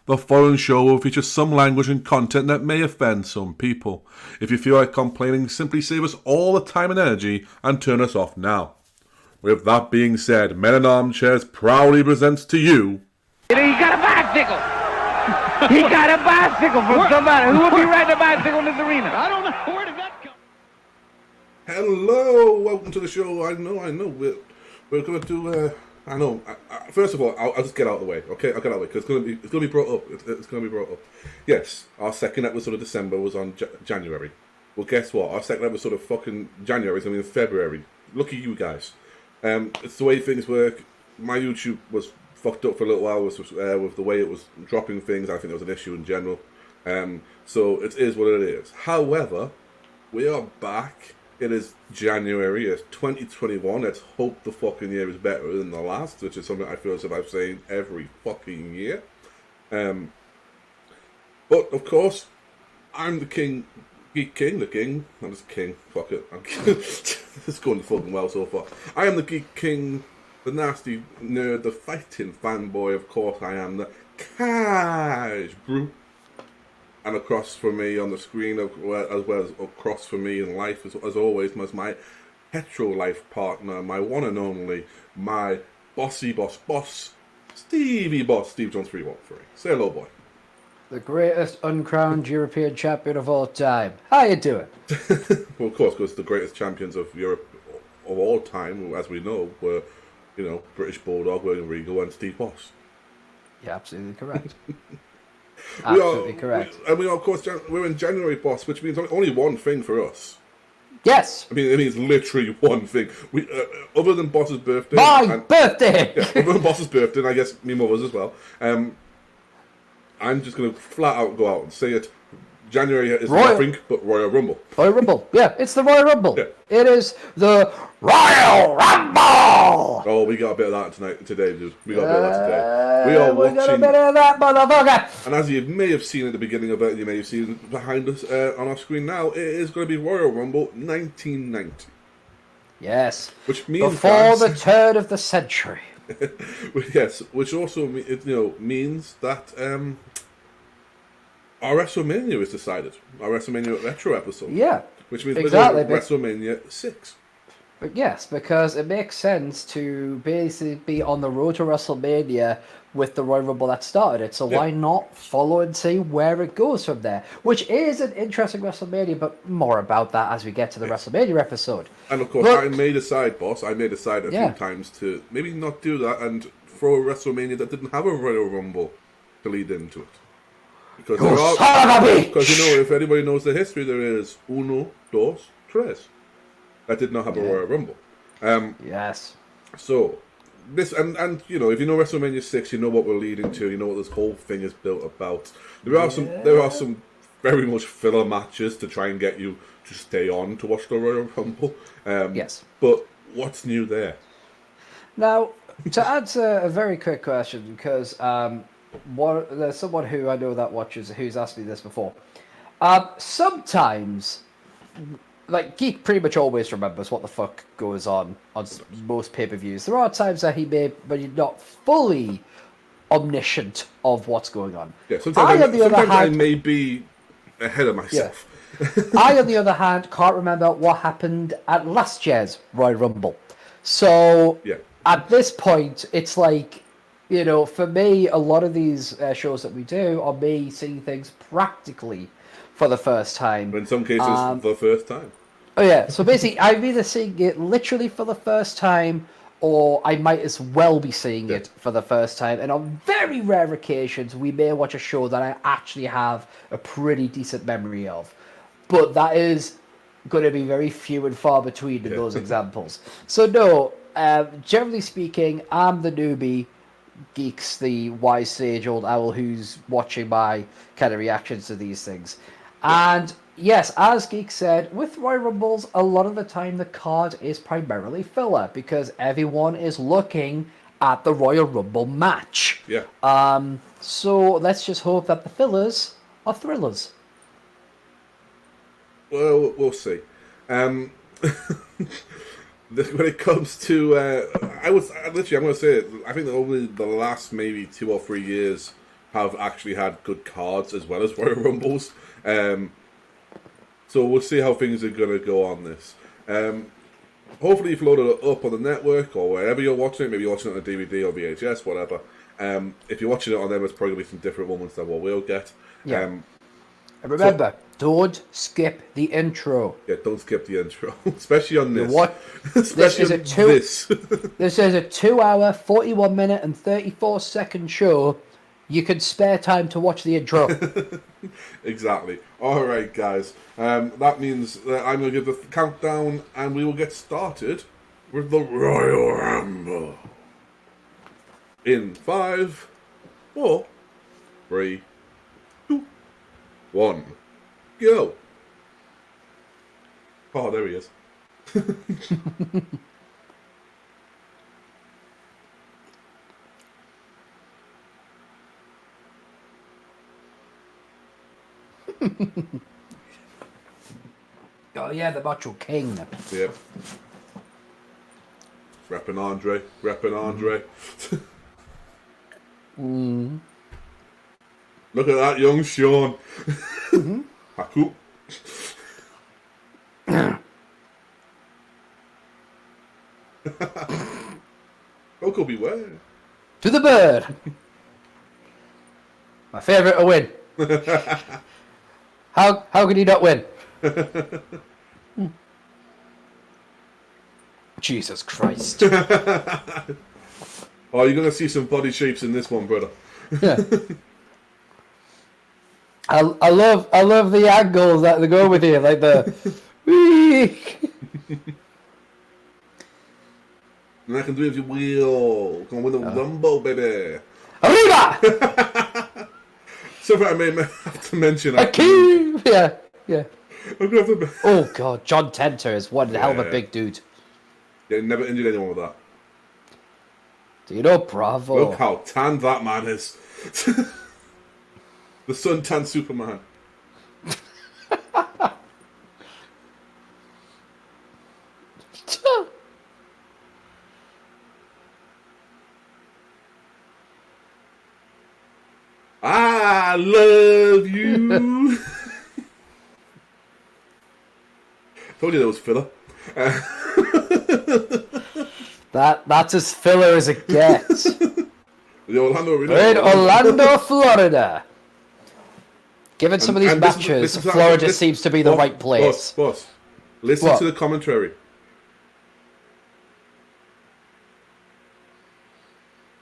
The following show will feature some language and content that may offend some people. If you feel like complaining, simply save us all the time and energy and turn us off now. With that being said, Men in Armchairs proudly presents to you... He got a bicycle! He got a bicycle from somebody. Who would be riding a bicycle in this arena? I don't know. Where did that come? Hello, welcome to the show. I know. We're going to do... First of all, I'll just get out of the way, okay? I'll get out of the way, because it's going to be brought up. It's going to be brought up. Yes, our second episode of December was on January. Well, guess what? Our second episode of fucking January is going to be in February. Lucky you guys. It's the way things work. My YouTube was fucked up for a little while with the way it was dropping things. I think there was an issue in general. So it is what it is. However, we are back. It is January, it's 2021. Let's hope the fucking year is better than the last, which is something I feel as if I'm saying every fucking year. But, of course, I'm the king, Geek King, the king. I'm just king, fuck it. It's going fucking well so far. I am the Geek King, the nasty nerd, the fighting fanboy. Of course, I am the Cash Brew. And across from me on the screen, as well as across from me in life, as always, was my hetero life partner, my one and only, my bossy boss, Stevie Boss, Steve Jones 313. Say hello, boy. The greatest uncrowned European champion of all time. How you doing? Well, of course, because the greatest champions of Europe of all time, as we know, were, British Bulldog, William Regal, and Steve Boss. You're absolutely correct. Absolutely correct. And of course, we're in January, boss, which means only one thing for us. Yes. I mean, it means literally one thing. We, other than Boss's birthday. My birthday! Yeah, other than Boss's birthday, and I guess me mother's as well. I'm just going to flat out go out and say it. January is nothing but Royal Rumble. Royal Rumble. Yeah, it's the Royal Rumble. Yeah. It is the Royal Rumble! Oh, we got a bit of that today, dude. We got a bit of that today. We got a bit of that, motherfucker! And as you may have seen at the beginning of it, you may have seen behind us on our screen now, it is going to be Royal Rumble 1990. Yes. Which means before the turn of the century. Yes, which also means that our WrestleMania is decided. Our WrestleMania retro episode. Yeah. Which means exactly, we're WrestleMania 6. But yes, because it makes sense to basically be on the road to WrestleMania with the Royal Rumble that started it. So why not follow and see where it goes from there? Which is an interesting WrestleMania, but more about that as we get to the WrestleMania episode. And of course, I may decide, boss, a few times to maybe not do that and throw a WrestleMania that didn't have a Royal Rumble to lead into it. Because if anybody knows the history, there is uno, dos, tres. That did not have a Royal Rumble. Yes. So, this, and if you know WrestleMania 6, you know what we're leading to, you know what this whole thing is built about. There are some very much filler matches to try and get you to stay on to watch the Royal Rumble. Yes. But what's new there? Now, to answer a very quick question, because there's someone who I know that watches who's asked me this before. Sometimes, like, Geek pretty much always remembers what the fuck goes on most pay-per-views. There are times that but you're not fully omniscient of what's going on. Yeah, sometimes I may be ahead of myself. Yeah. I, on the other hand, can't remember what happened at last year's Royal Rumble. So, at this point, it's like, for me, a lot of these shows that we do are me seeing things practically for the first time. In some cases, for the first time. Oh, yeah. So basically, I'm either seeing it literally for the first time, or I might as well be seeing it for the first time. And on very rare occasions, we may watch a show that I actually have a pretty decent memory of. But that is going to be very few and far between in those examples. So, no, generally speaking, I'm the newbie. Geek's the wise sage old owl who's watching my kind of reactions to these things. And yes, as Geek said, with Royal Rumbles, a lot of the time the card is primarily filler because everyone is looking at the Royal Rumble match. Yeah. So let's just hope that the fillers are thrillers. Well, we'll see. When it comes to, I'm going to say it, I think that only the last maybe 2 or 3 years have actually had good cards as well as Royal Rumbles. So we'll see how things are going to go on this. Hopefully you've loaded it up on the network or wherever you're watching it. Maybe you're watching it on a DVD or VHS, whatever. If you're watching it on there, there's probably going to be some different moments than what we'll get. Yeah. And remember, don't skip the intro. Yeah, don't skip the intro, especially on this. This is a 2-hour, 41-minute, and 34-second show. You can spare time to watch the intro. Exactly. All right, guys. That means that I'm going to give the countdown, and we will get started with the Royal Rumble. In 5, 4, 3, 2, 1, go. Oh, there he is. Oh yeah, the Macho King. Yep. Repping Andre. Look at that young Sean. Haku. Coco beware. To the bird. My favourite to win. How could he not win? Jesus Christ. Oh, you're gonna see some body shapes in this one, brother. Yeah. I love the angles that they go with here, like the And I can do it if you will. Gonna win the Rumble, baby. Arriba! Something I may have to mention. Yeah. I'm gonna have to... Oh god, John Tenter is one hell of a big dude. Yeah, never injured anyone with that. Do you know Bravo? Look how tanned that man is. The sun-tanned Superman. I love you. Told you that was filler. That's as filler as it gets. The Orlando Arena. We're in Orlando, Florida. Given some of these matches, Florida seems to be the right place. Boss. Listen to the commentary.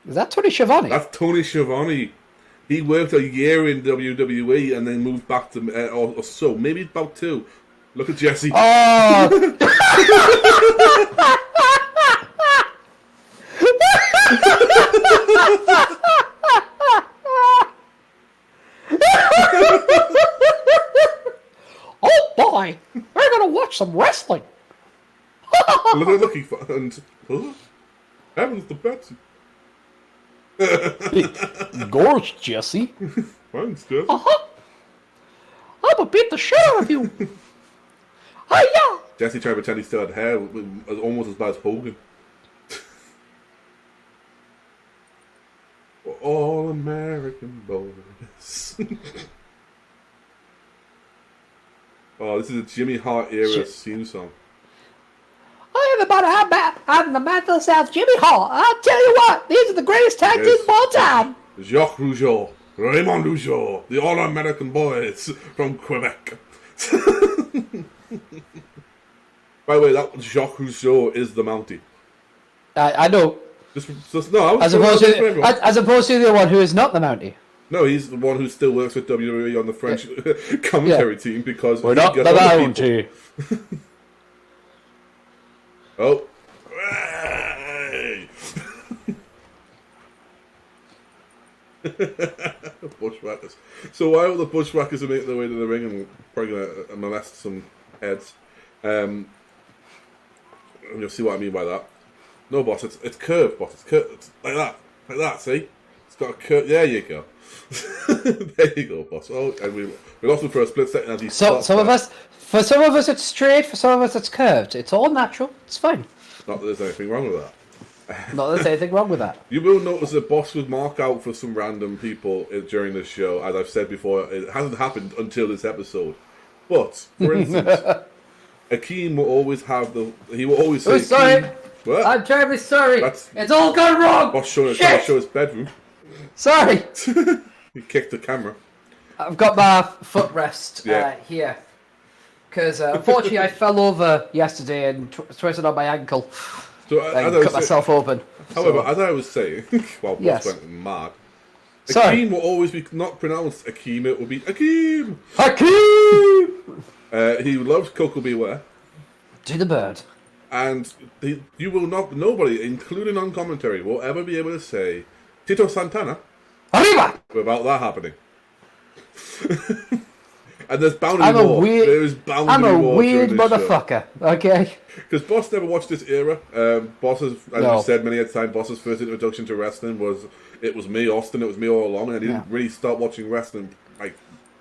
Is that Tony Schiavone? That's Tony Schiavone. He worked a year in WWE and then moved back to, or so, maybe about 2. Look at Jesse. Oh! Oh boy! We're gonna watch some wrestling! Look, and... Heavens to Betsy. Gorge, Jesse. Thanks, Jesse. Uh-huh. I'm gonna beat the shit out of you. Hiya! Jesse tried to pretend he still had hair, almost as bad as Hogan. All American boys. Oh, this is a Jimmy Hart era theme song. Hey everybody, I'm the man for the South, Jimmy Hart. I'll tell you what, these are the greatest tag teams of all time. Jacques Rougeau, Raymond Rougeau, the All-American Boys from Quebec. By the way, that Jacques Rougeau is the Mountie. I know. No, as opposed to the one who is not the Mountie. No, he's the one who still works with WWE on the French commentary team because we're not the Mountie. Oh. Hey. Bushwhackers. So while the Bushwhackers are making their way to the ring and probably going to molest some heads, and you'll see what I mean by that. No, boss, it's curved, boss. It's curved. It's like that, see? It's got a curve. There you go. There you go, boss. Oh, and we lost them for a split second as he for some of us it's straight, for some of us it's curved. It's all natural. It's fine. Not that there's anything wrong with that. Not that there's anything wrong with that. You will notice that Boss would mark out for some random people during the show. As I've said before, it hasn't happened until this episode. But, for instance, Akeem will always have he will always say... Oh, sorry. What? I'm terribly sorry. It's all gone wrong. Boss trying to show his bedroom. Sorry. He kicked the camera. I've got my footrest here. Because unfortunately I fell over yesterday and twisted on my ankle. So, and cut myself open. However, as I was saying, while Boss went mad, Akeem will always be not pronounced Akeem, it will be Akeem! Akeem! He loves Coco Beware. Do the bird. And you will not, nobody, including on commentary, will ever be able to say Tito Santana Arriba! without that happening. And there's bound to be more. I'm a weird motherfucker, okay? Because Boss never watched this era. Boss's, as you said many a time, Boss's first introduction to wrestling was me, Austin, it was me all along, and he didn't really start watching wrestling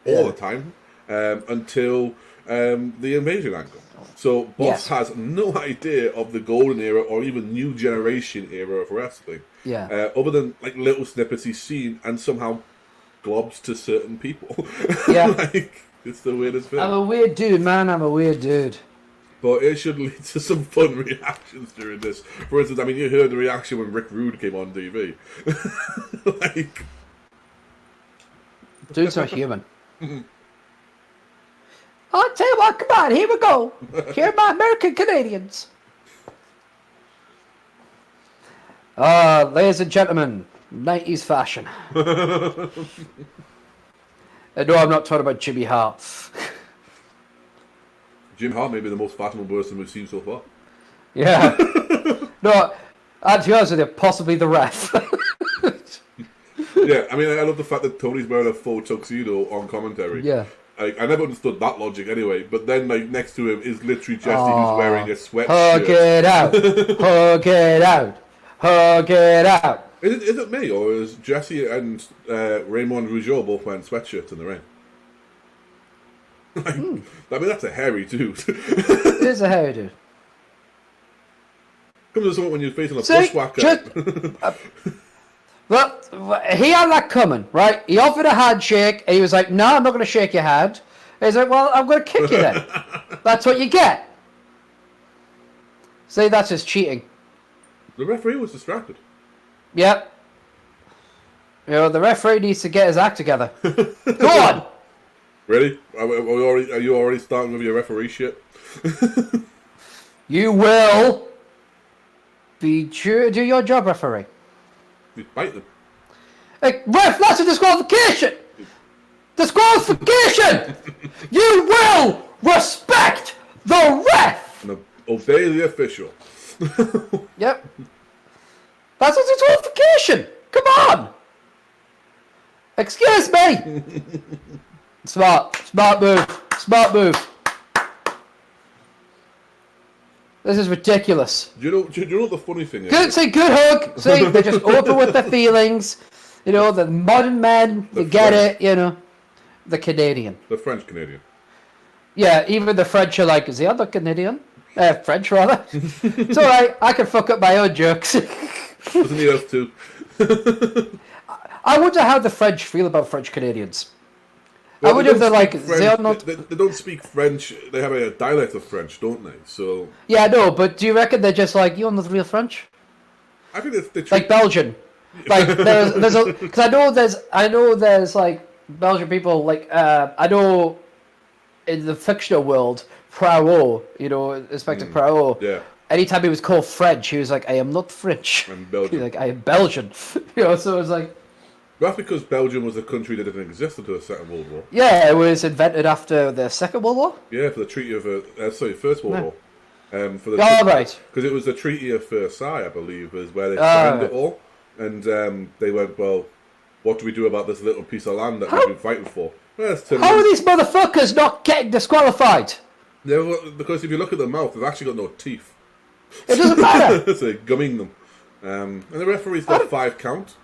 all the time until the Invasion angle. So Boss has no idea of the golden era or even new generation era of wrestling. Yeah. Other than little snippets he's seen and somehow globs to certain people. Yeah. It's the weirdest thing. I'm a weird dude, man. I'm a weird dude. But it should lead to some fun reactions during this. For instance, I mean, you heard the reaction when Rick Rude came on TV. Dude's not human. I'll tell you what, come on, here we go. Here are my American Canadians. Ladies and gentlemen, 90s fashion. No, I'm not talking about Jimmy Hart. Jim Hart may be the most fashionable person we've seen so far. Yeah. No, to be honest with you, possibly the ref. Yeah, I mean, I love the fact that Tony's wearing a full tuxedo on commentary. Yeah. I never understood that logic anyway, but then next to him is literally Jesse who's wearing a sweatshirt. Hug it out. Hug it out. Hug it out. Is it me, or is Jesse and Raymond Rougeau both wearing sweatshirts in the ring? I mean, that's a hairy dude. It is a hairy dude. Comes to something when you're facing a bushwhacker. Well, he had that coming, right? He offered a handshake, and he was like, no, I'm not going to shake your hand. And he's like, well, I'm going to kick you then. That's what you get. See, that's just cheating. The referee was distracted. Yep. You know, the referee needs to get his act together. Go on! Really? Are you already starting with your referee shit? You will be sure to do your job, referee. You bite them. Hey, ref, that's a disqualification! Disqualification! You will respect the ref! And obey the official. Yep. That's a disqualification! Come on! Excuse me! Smart move. This is ridiculous. Do you know what the funny thing is? Good hug. See, they're just open with their feelings. You know, the modern men, they get it, you know. The Canadian. The French Canadian. Yeah, even the French are like, is the other Canadian? French, rather. It's alright, I can fuck up my own jokes. Doesn't he have to? I wonder how the French feel about French Canadians. Well, I wonder if they're like, they're not... They don't speak French, they have a dialect of French, don't they? So yeah, no, but do you reckon they're just like, you're not real French? I think they like Belgian. Like, there's a... Because I know there's like, Belgian people, like, I know in the fictional world, Poirot, you know, Inspector Poirot, yeah. Anytime he was called French, he was like, I am not French. I'm Belgian. He's like, I am Belgian. You know, so it was like... That's because Belgium was a country that didn't exist until the Second World War. Yeah, it was invented after the Second World War? Yeah, for the Treaty of... First World War. Right. Because it was the Treaty of Versailles, I believe, is where they signed it all. And they went, well, what do we do about this little piece of land that we've been fighting for? Well, how are these motherfuckers not getting disqualified? Yeah, because if you look at their mouth, they've actually got no teeth. It doesn't matter. So they're gumming them. And the referee's got 5 count.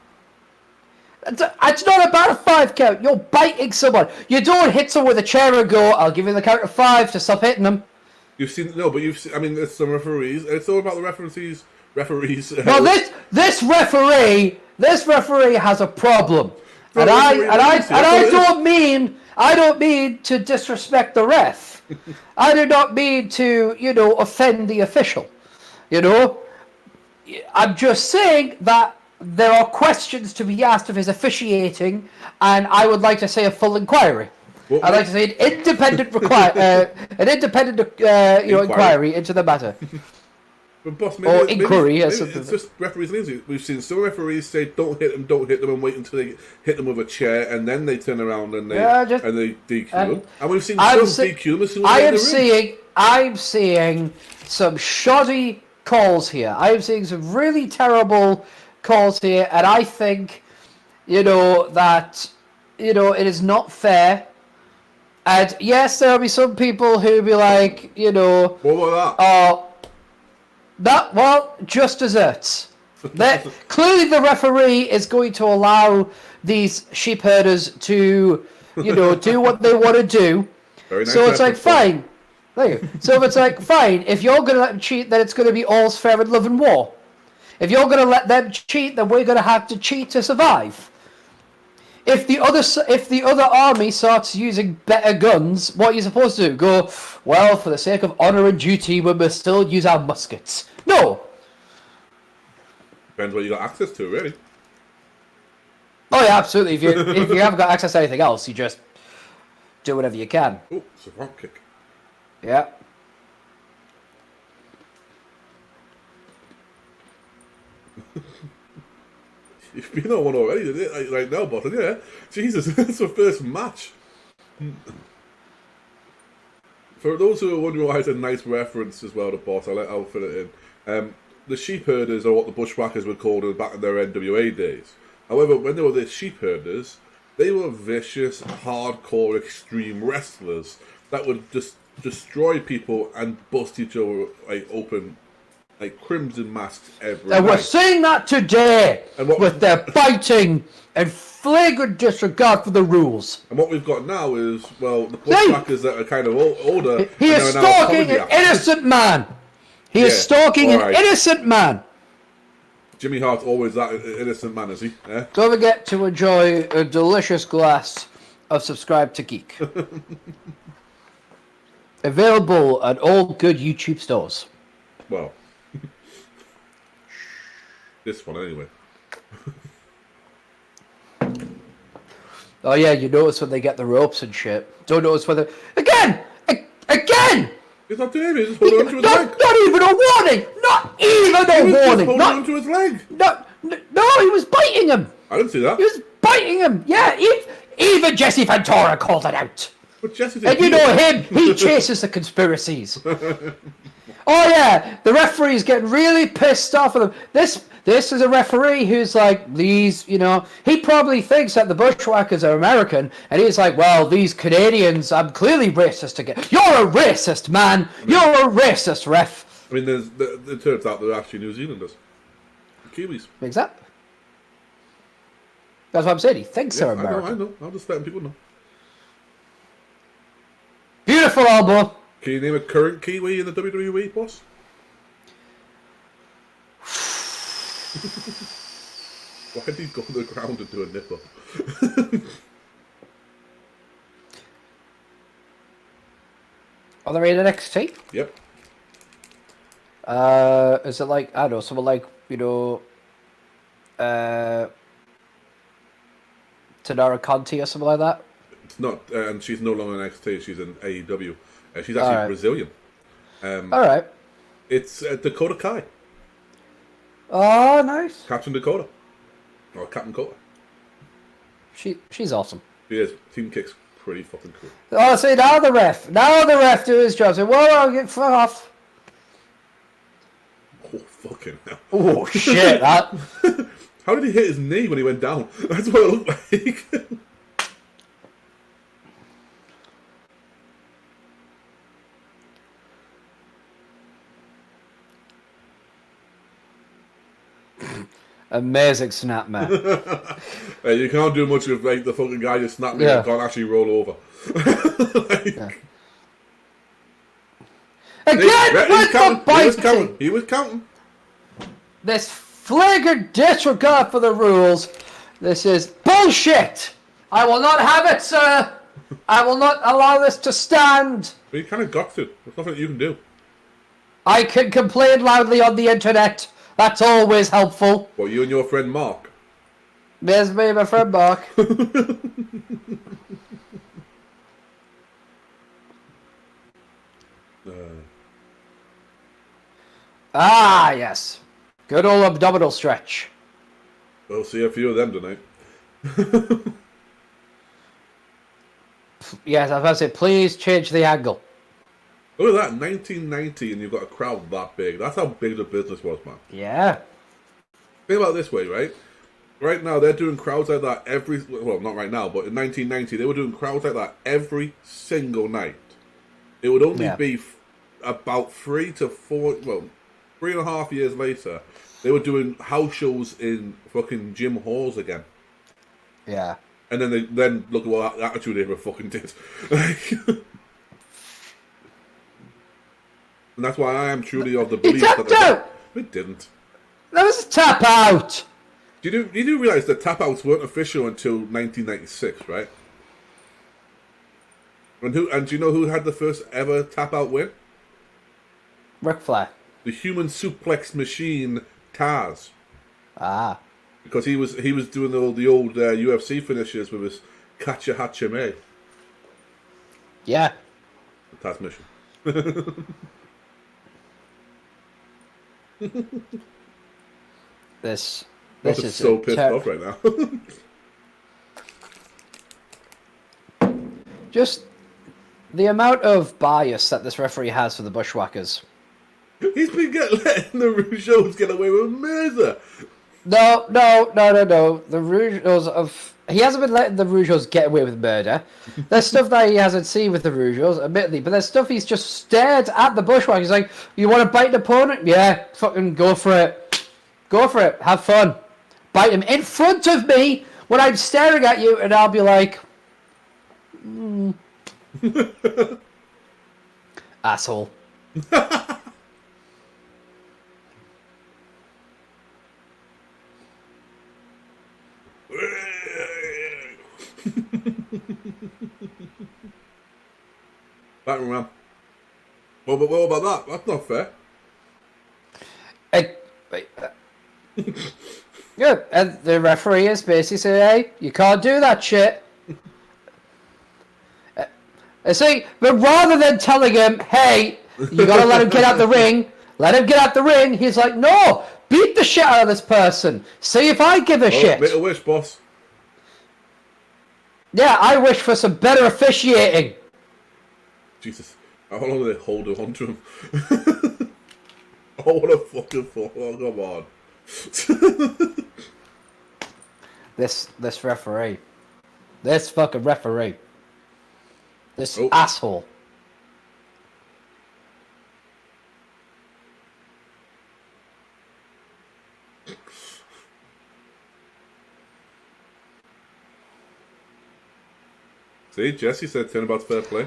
It's not about a 5 count. You're biting someone. You don't hit someone with a chair and go, I'll give you the count of 5 to stop hitting them. You've seen... No, but you've seen... I mean, there's some referees... It's all about the referees referees. Well, this referee has a problem, and I don't mean to disrespect the ref. I do not mean to offend the official. I'm just saying that there are questions to be asked of his officiating, and I would like to say a full inquiry. I'd like to say an independent inquiry into the matter. But boss, inquiry, maybe it's just referees. We've seen some referees say, "Don't hit them," and wait until they hit them with a chair, and then they turn around and they DQ them. And we've seen some DQ them as soon as I'm seeing some shoddy calls here. I'm seeing some really terrible calls here, and I think, that it is not fair. And yes, there'll be some people who'll be like, What about that? Just desserts. Clearly the referee is going to allow these sheep herders to, do what they want to do. Very nice. So it's like, fine. Thank you. So it's like, fine, if you're going to let them cheat, then it's going to be all's fair in love and war. If you're going to let them cheat, then we're going to have to cheat to survive. If the other army starts using better guns, what are you supposed to do? Go, well, for the sake of honour and duty, we must still use our muskets. No. Depends what you got access to, really. Oh yeah, absolutely. If you haven't got access to anything else, you just do whatever you can. Oh, it's a front kick. Yeah. You've been on one already, didn't it? Like now, boss. Yeah. Jesus, it's the first match. For those who are wondering why it's a nice reference as well to boss, I'll fit it in. The sheep herders are what the bushwhackers were called back in their NWA days. However, when they were the sheep herders, they were vicious, hardcore, extreme wrestlers that would just destroy people and bust each other open. Like crimson masks every night. And we're seeing that today with their biting and flagrant disregard for the rules. And what we've got now is, the bushwhackers that are kind of older. He is stalking an innocent man. He is stalking an innocent man. Jimmy Hart's always that innocent man, is he? Yeah? Don't forget to enjoy a delicious glass of Subscribe to Geek. Available at all good YouTube stores. Well. This one, anyway. Oh, yeah, you notice when they get the ropes and shit. Don't notice whether... Again! He's not doing it, he's just holding onto his leg. Not even a warning! Not even a warning! Holding onto his leg. No, he was biting him. I didn't see that. He was biting him. Yeah, even Jesse Ventura called it out. But Jesse and you know him, he chases the conspiracies. Oh yeah, the referee's getting really pissed off with him. This is a referee who's like, these, he probably thinks that the bushwhackers are American, and he's like, well, these Canadians, I'm clearly racist again. You're a racist, man. You're a racist, ref. I mean, it turns out they're actually New Zealanders. Kiwis. Exactly. That's what I'm saying. He thinks they're American. I know. I'm just letting people know. Beautiful elbow. Can you name a current Kiwi in the WWE, boss? Why did he go to the ground and do a nipple? Are they in NXT? Yep. Is it like, I don't know, someone like, Tanara Conti or something like that? It's not, and she's no longer in NXT, she's in AEW. She's actually Brazilian. Alright. It's Dakota Kai. Oh, nice. Captain Dakota. Or Captain Dakota. She's awesome. She is. Team Kick's pretty fucking cool. Oh, see, now the ref do his job. Say, well, I'll get fuck off. Oh, fucking hell. Oh, shit, that. How did he hit his knee when he went down? That's what it looked like. Amazing snap, man. You can't do much with the fucking guy just snapping and can't actually roll over. Again, he was counting. this flagrant disregard for the rules. This is bullshit. I will not have it, sir. I will not allow this to stand. But you kind of got to. There's nothing you can do. I can complain loudly on the internet. That's always helpful. Well, you and your friend Mark. There's me and my friend Mark. Ah, yes. Good old abdominal stretch. We'll see a few of them tonight. Yes, I was about to say, please change the angle. Look at that, 1990, and you've got a crowd that big. That's how big the business was, man. Yeah. Think about it this way, right? Right now, they're doing crowds like that every... Well, not right now, but in 1990, they were doing crowds like that every single night. It would only be about 3 to 4... Well, 3.5 years later, they were doing house shows in fucking gym halls again. Yeah. And then look at what attitude they ever fucking did. And that's why I am truly of the belief that... It didn't. That was a tap out. You do realise that tap outs weren't official until 1996, right? And do you know who had the first ever tap out win? Ric Flair. The human suplex machine Taz. Ah. Because he was doing the old UFC finishes with his Catcha Hatcha May. Yeah. The Taz mission. This is so pissed off right now. Just the amount of bias that this referee has for the Bushwhackers. He's been letting the Rougeaus get away with murder. No. The Rougeaus he hasn't been letting the Rougeaus get away with murder. There's stuff that he hasn't seen with the Rougeaus, admittedly, but there's stuff he's just stared at the Bushwhackers. He's like, you want to bite an opponent? Yeah, fucking go for it. Go for it. Have fun. Bite him in front of me when I'm staring at you, and I'll be like, asshole. Battering ram. What about that? That's not fair. Good. And the referee is basically saying, hey, you can't do that shit. See, but rather than telling him, hey, you gotta let him get out the ring, he's like, no, beat the shit out of this person. See if I give a shit. Make a wish, boss. Yeah, I wish for some better officiating. Jesus. How long do they hold on to him? Oh, what a fucking fuck. Oh, come on. This referee. This fucking referee. This Oh. asshole. See, Jesse said turnabout's fair play.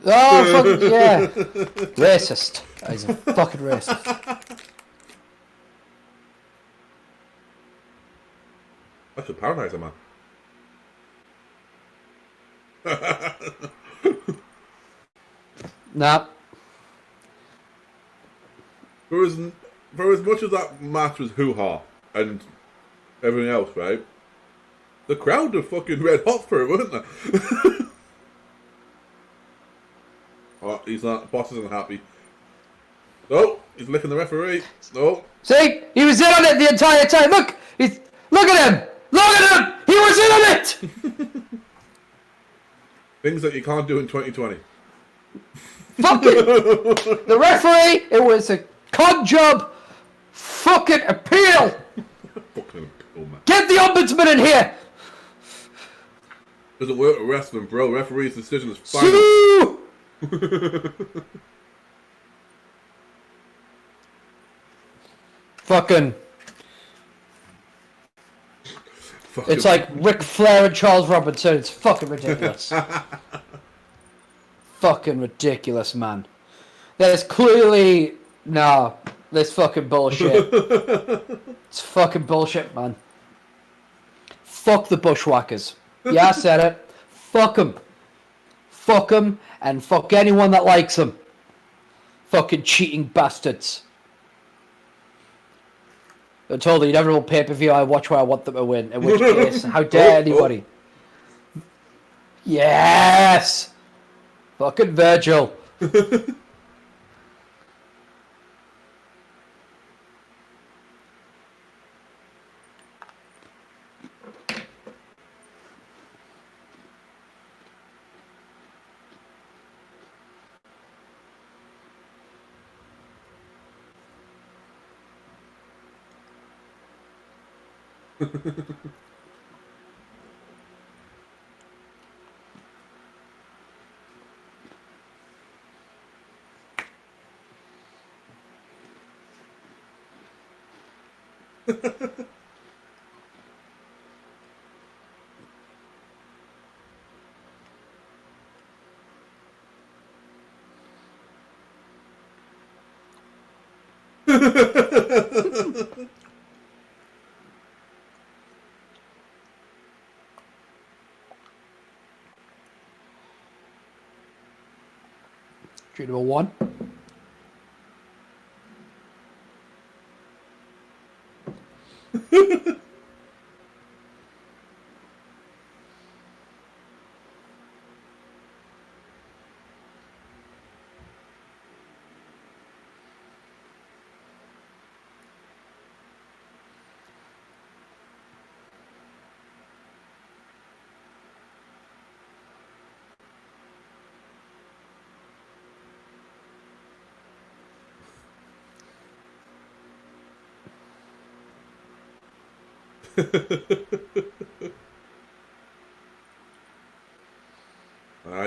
Oh, fucking, yeah. Racist. He's a fucking racist. That's a Paradise, man. Nah. For as much as that match was hoo-ha and everything else, right? The crowd were fucking red hot for it, weren't they? Oh, he's not. Boss isn't happy. No, he's licking the referee. No. See? He was in on it the entire time. Look! Look at him! Look at him! He was in on it! Things that you can't do in 2020. Fucking... The referee, it was a con job. Fucking appeal! Fucking appeal, man. Get the ombudsman in here! Doesn't work with wrestling, bro. Referee's decision is final. Sue! Fucking... It's like Ric Flair and Charles Robinson. It's fucking ridiculous. Fucking ridiculous, man. There's clearly... No. this fucking bullshit. It's fucking bullshit, man. Fuck the bushwhackers. Yeah, I said it. Fuck them. Fuck them, and fuck anyone that likes them. Fucking cheating bastards. I told you, never will pay-per-view, I watch where I want them to win. In which case, how dare anybody? Yes! Fucking Virgil. Street number 1.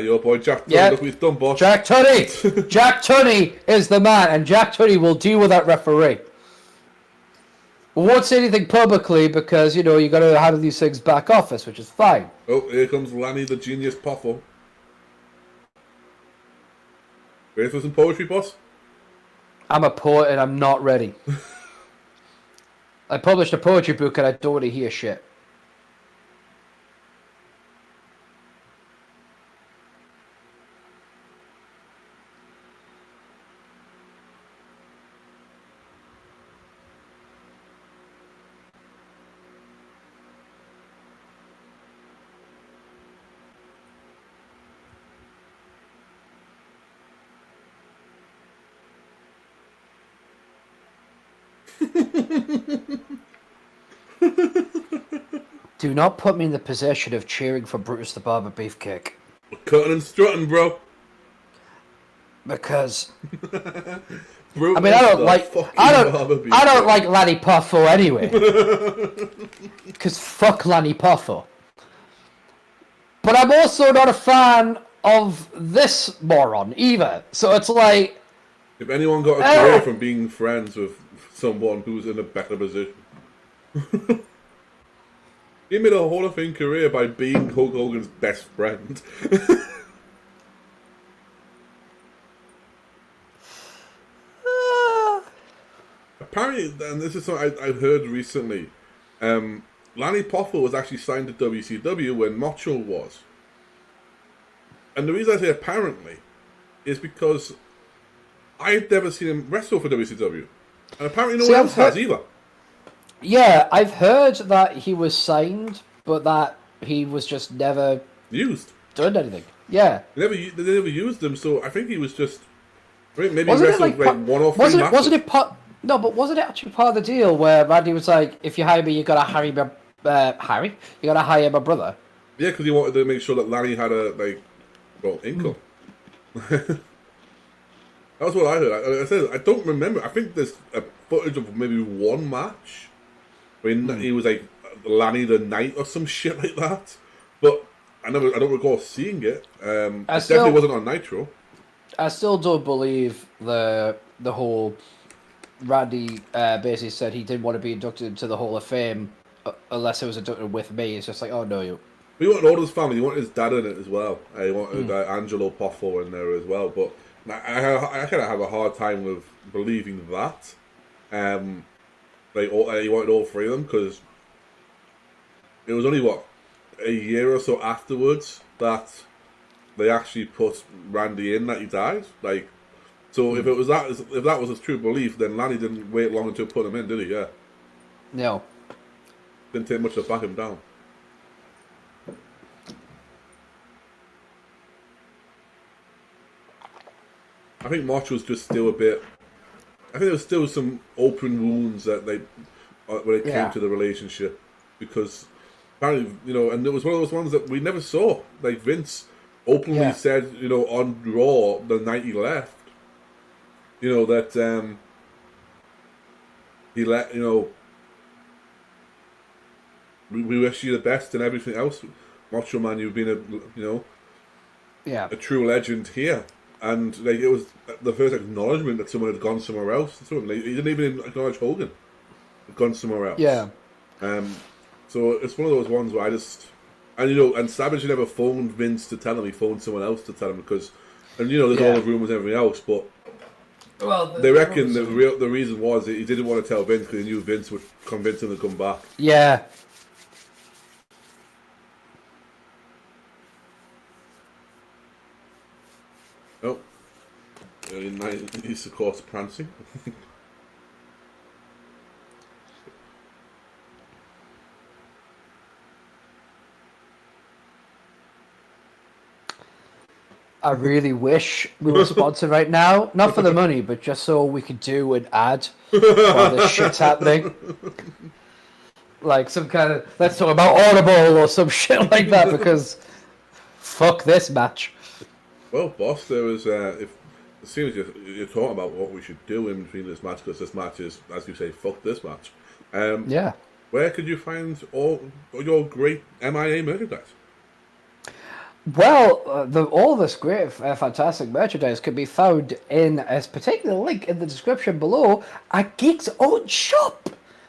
Your boy Jack Tunney, Yep. look what he's done, boss. Jack Tunney! Jack Tunney is the man, and Jack Tunney will deal with that referee. We won't say anything publicly because, you know, you got to handle these things back office, which is fine. Oh, here comes Lanny the Genius Poffo. Ready for some poetry, boss? I'm a poet and I'm not ready. I published a poetry book and I don't want to hear shit. Do not put me in the position of cheering for Brutus the Barber Beefcake. Cutting and strutting, bro. Because Brutus I mean I don't like Lanny Poffo anyway. Because fuck Lanny Poffo. But I'm also not a fan of this moron either. So it's like, if anyone got a career from being friends with someone who's in a better position. He made a Hall of Fame career by being Hulk Hogan's best friend. Apparently, and this is something I heard recently, Lanny Poffo was actually signed to WCW when Macho was. And the reason I say apparently is because I've never seen him wrestle for WCW. And apparently no one else has either. Yeah, I've heard that he was signed, but that he was just never used. Done anything. Yeah. They never used him, so I think he was just... Maybe wasn't wrestled like one or three matches. Wasn't it part... No, but wasn't it actually part of the deal where Randy was like, if you hire me, you gotta hire my... You gotta hire my brother? Yeah, because he wanted to make sure that Lanny had a, income. That's what I heard. I said, I don't remember. I think there's a footage of maybe one match when he was like Lanny the Knight or some shit like that. But I don't recall seeing it. It definitely wasn't on Nitro. I still don't believe the whole Randy basically said he didn't want to be inducted into the Hall of Fame unless it was inducted with me. It's just like, oh no, you. He wanted all his family. He wanted his dad in it as well. He wanted Angelo Poffo in there as well. But I kind of have a hard time with believing that. Like he wanted all three of them because it was only a year or so afterwards that they actually put Randy in that he died. Like, so if that was his true belief, then Lanny didn't wait long to put him in, did he? Yeah. No. Didn't take much to back him down. I think Macho's just still a bit. I think there was still some open wounds that when it came to the relationship, because apparently, and it was one of those ones that we never saw. Like Vince openly said, on Raw the night he left, that he let, we wish you the best and everything else, Macho Man. You've been a true legend here. And like it was the first acknowledgement that someone had gone somewhere else. Like, he didn't even acknowledge Hogan had gone somewhere else. Yeah. So it's one of those ones where and Savage never phoned Vince to tell him. He phoned someone else to tell him because, there's all the rumors and everything else. But they reckon the reason was that he didn't want to tell Vince because he knew Vince would convince him to come back. Yeah. Oh, he's of course prancing. I really wish we were sponsored right now. Not for the money, but just so we could do an ad while this shit's happening. Like some kind of, let's talk about Audible or some shit like that, because fuck this match. Well, boss, there was, as soon as you're talking about what we should do in between this match, because this match is, as you say, fuck this match. Where could you find all your great MIA merchandise? Well, all this great, fantastic merchandise can be found in a particular link in the description below at Geek's own shop.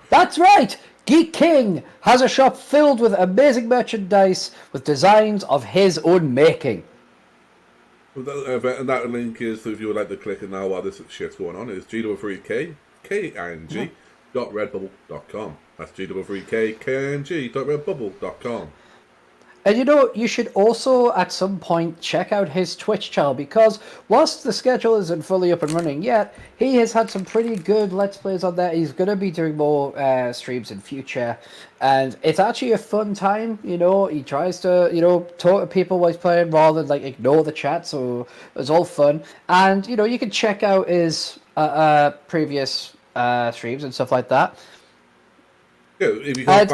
That's right. Geek King has a shop filled with amazing merchandise with designs of his own making. And that link is, if you would like to click it now while this shit's going on, is G33K King.redbubble.com. That's G33K King.redbubble.com. And you should also at some point check out his Twitch channel, because whilst the schedule isn't fully up and running yet, he has had some pretty good Let's Plays on there. He's going to be doing more streams in future, and it's actually a fun time. He tries to talk to people while he's playing rather than ignore the chat, so it's all fun. And you can check out his previous streams and stuff like that. Yeah, if you can't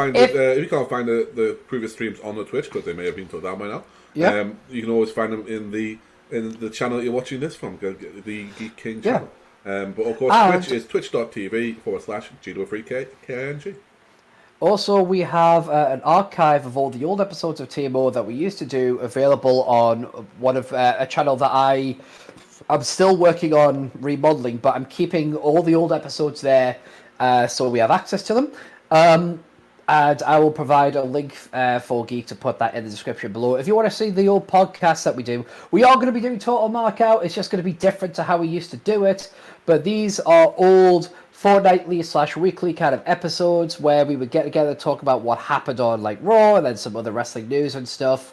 find the previous streams on the Twitch, because they may have been took down by now, you can always find them in the channel you're watching this from, the Geek King channel. But of course, Twitch is twitch.tv/G33K. Also, we have an archive of all the old episodes of TMO that we used to do available on one of a channel that I'm still working on remodeling, but I'm keeping all the old episodes there so we have access to them. And I will provide a link for Geek to put that in the description below. If you want to see the old podcasts that we do, we are going to be doing Total Markout. It's just going to be different to how we used to do it. But these are old fortnightly/weekly kind of episodes where we would get together, talk about what happened on Raw and then some other wrestling news and stuff.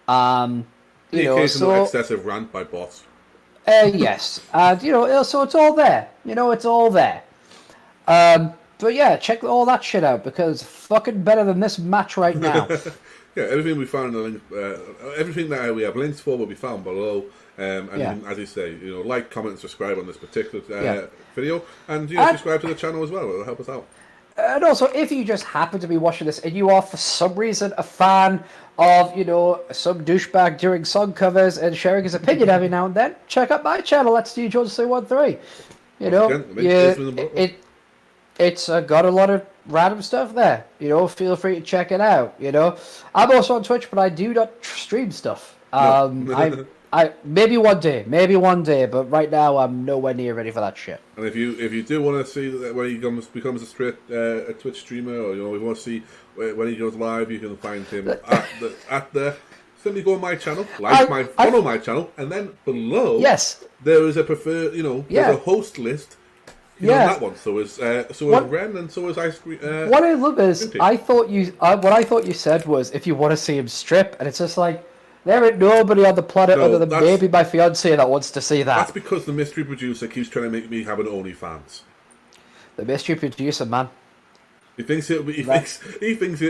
The occasional excessive rant by Boss. Yes, and so it's all there. It's all there. But yeah, check all that shit out, because it's fucking better than this match right now. Yeah, everything we found, everything that we have links for will be found below. And as you say, like, comment, and subscribe on this particular video, and subscribe to the channel as well. It'll help us out. And also, if you just happen to be watching this and you are for some reason a fan of some douchebag doing song covers and sharing his opinion every now and then, check out my channel. That's Steve Jones 313. It's got a lot of random stuff there. Feel free to check it out. I'm also on Twitch, but I do not stream stuff. I maybe one day, but right now I'm nowhere near ready for that shit. And if you do want to see when he becomes a straight a Twitch streamer, or if you want to see when he goes live, you can find him at the. Simply go on my channel, follow my channel, and then below, there is a preferred, there's a host list He's on that one. So is Ren, and so is Ice Cream. What I love is, Wimpy. what I thought you said was, if you want to see him strip, and it's just like, there ain't nobody on the planet other than maybe my fiance that wants to see that. That's because the mystery producer keeps trying to make me have an OnlyFans. The mystery producer, man. He thinks it'll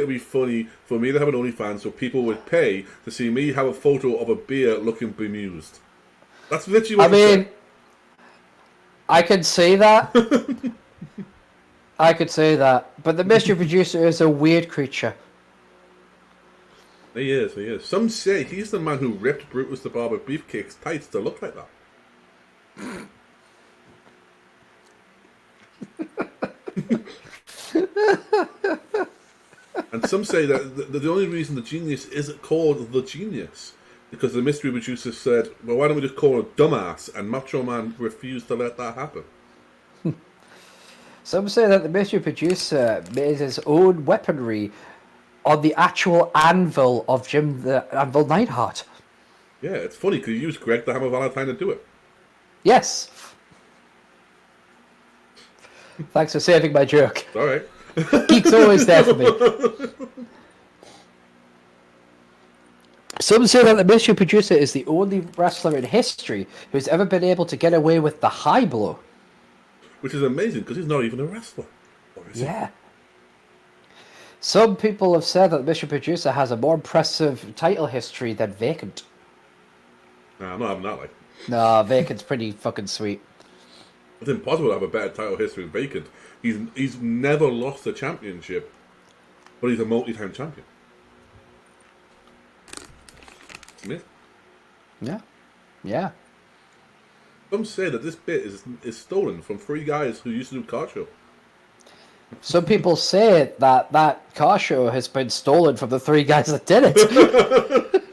be funny for me to have an OnlyFans, so people would pay to see me have a photo of a beer looking bemused. That's literally what he said. I could say that. I could say that. But the mystery producer is a weird creature. He is. Some say he's the man who ripped Brutus the Barber Beefcake's tights to look like that. And some say that the only reason the genius isn't called the genius because the mystery producer said, well, why don't we just call him dumbass? And Macho Man refused to let that happen. Some say that the mystery producer made his own weaponry on the actual anvil of Jim the Anvil Neidhart. Yeah, it's funny because he used Greg the Hammer Valentine to do it. Yes. Thanks for saving my joke. All right. Geek's always there for me. Some say that the mystery producer is the only wrestler in history who's ever been able to get away with the high blow. Which is amazing because he's not even a wrestler. Or is Yeah. Some people have said that the mystery producer has a more impressive title history than Vacant. Nah, I'm not having that, like. Nah, Vacant's pretty fucking sweet. It's impossible to have a better title history than Vacant. He's never lost a championship, but he's a multi-time champion. It's amazing. Yeah. Yeah. Some say that this bit is stolen from 3 guys who used to do car show. Some people say that that car show has been stolen from the 3 guys that did it.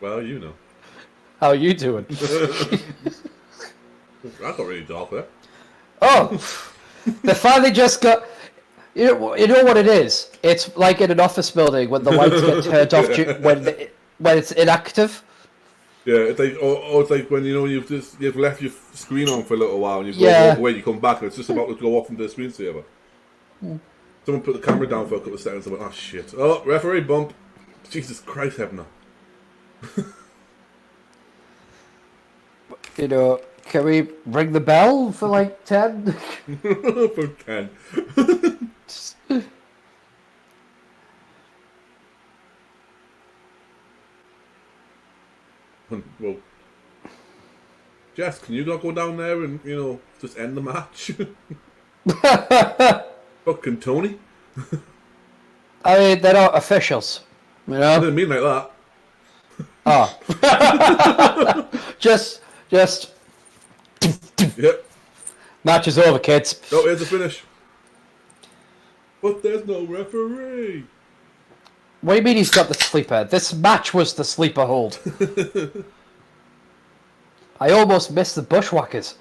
Well, you know. How are you doing? That's not really dark there. Oh, they finally just got. You know what it is? It's like in an office building when the lights get turned off when it's inactive. Yeah, it's like, or it's like when you've left your screen on for a little while and you go away, you come back and it's just about to go off into the screensaver. Someone put the camera down for a couple of seconds and went, "Oh shit! Oh, referee bump! Jesus Christ, Hebner!" You know, can we ring the bell for like 10? For 10. Well, Jess, can you not go down there and, just end the match? Fucking Tony. I mean, they're not officials, you I know? didn't mean like that. Oh. just... Yep. Match is over, kids. Oh, here's the finish. But there's no referee. What do you mean he's got the sleeper? This match was the sleeper hold. I almost missed the Bushwhackers.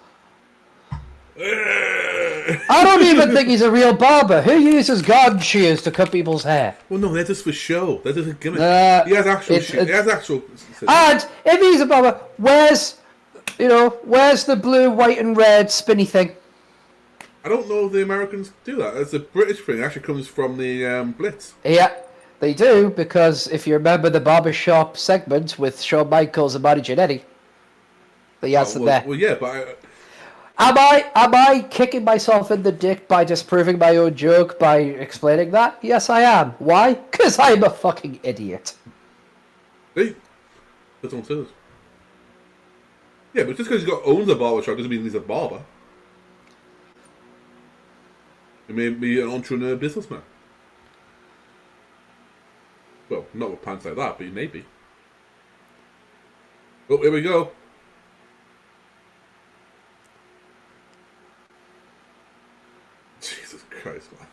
I don't even think he's a real barber. Who uses garden shears to cut people's hair? Well, no, they're just for show. They're just a gimmick. He has actual. And if he's a barber, where's the blue, white, and red spinny thing? I don't know if the Americans do that. It's a British thing. It actually comes from the Blitz. Yeah, they do, because if you remember the barbershop segment with Shawn Michaels and Marty Jannetty, the answer there. Well, yeah, but Am I kicking myself in the dick by disproving my own joke by explaining that? Yes, I am. Why? Because I'm a fucking idiot. Hey, that's what it says. Yeah, but just because he's owns a barber shop doesn't mean he's a barber. He may be an entrepreneur businessman. Well, not with pants like that, but he may be. Oh, here we go. Jesus Christ, man.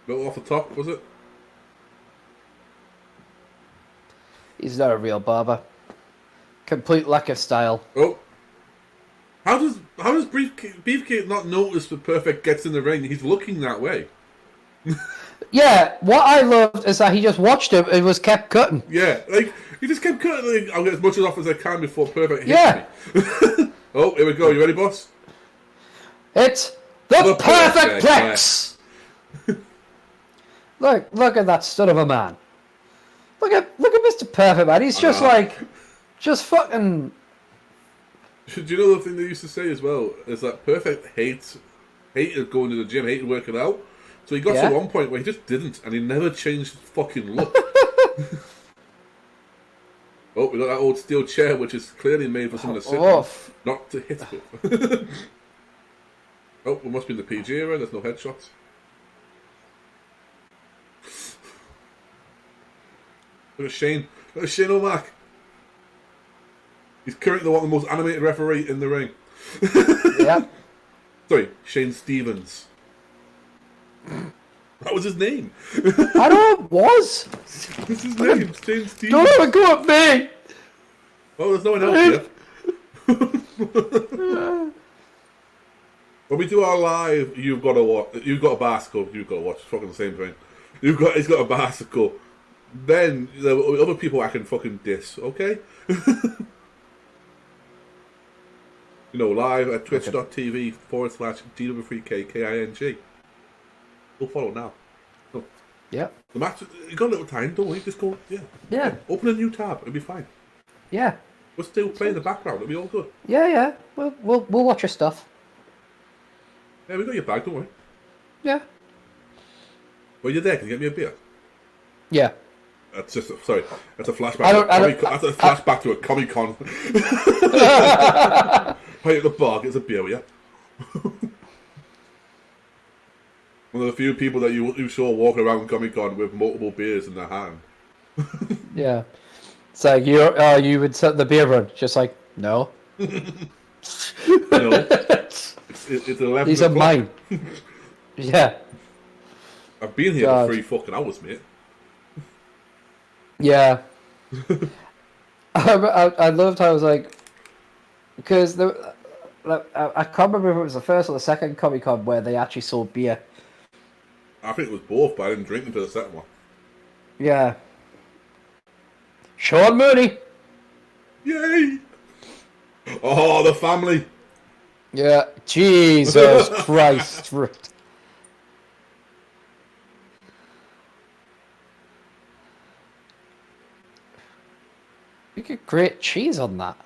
Little off the top, was it? He's not a real barber. Complete lack of style. Oh. How does Beefcake not notice when Perfect gets in the ring? He's looking that way. Yeah, what I loved is that he just watched him and was kept cutting. Yeah, like He just kept cutting. I'll get as much off as I can before Perfect hits Yeah. me. Oh, here we go. You ready, boss? It's the perfect Perfect Plex. Look at that son of a man. Look at Mr. Perfect, man. He's just like, just fucking. Do you know the thing they used to say as well? Is that Perfect hated going to the gym, hated working out. So he got to one point where he just didn't, and he never changed his fucking look. Oh, we got that old steel chair, which is clearly made for someone to sit on, not to hit with. Oh, we must be in the PG era. There's no headshots. Look at Shane. Look at Shane O'Mac. He's currently the most animated referee in the ring. Yeah. Sorry, Shane Stevens. That was his name. I know it was. That's his name, Shane Stevens. Don't ever go at me. Oh, there's no one else yet. When we do our live, you've got to watch. You've got a bicycle. You've got to watch. It's fucking the same thing. He's got a bicycle. Then there are other people I can fucking diss. Okay. You know, live at twitch.tv/G33K King. Go follow now. Oh. Yeah. The match. You got a little time. Don't worry. Just go. Yeah. Yeah. Open a new tab. It'll be fine. Yeah. We'll still play in the background. It'll be all good. Yeah. We'll watch your stuff. Yeah, we got your bag. Don't worry. Yeah. Well, you're there. Can you get me a beer? Yeah. That's just sorry. That's a flashback. That's a flashback to a Comic-Con. Hey, at the bar, gets a beer, yeah. One of the few people that you saw walking around Comic-Con with multiple beers in their hand. Yeah. It's like you would set the beer run, just like no. No. It's 11 These are mine. Yeah. I've been here for 3 fucking hours, mate. Yeah. I loved how I was like, because I can't remember if it was the first or the second Comic-Con where they actually sold beer. I think it was both, but I didn't drink until the second one. Yeah. Sean Mooney. Yay! Oh, the family. Yeah. Jesus Christ. You could grate cheese on that.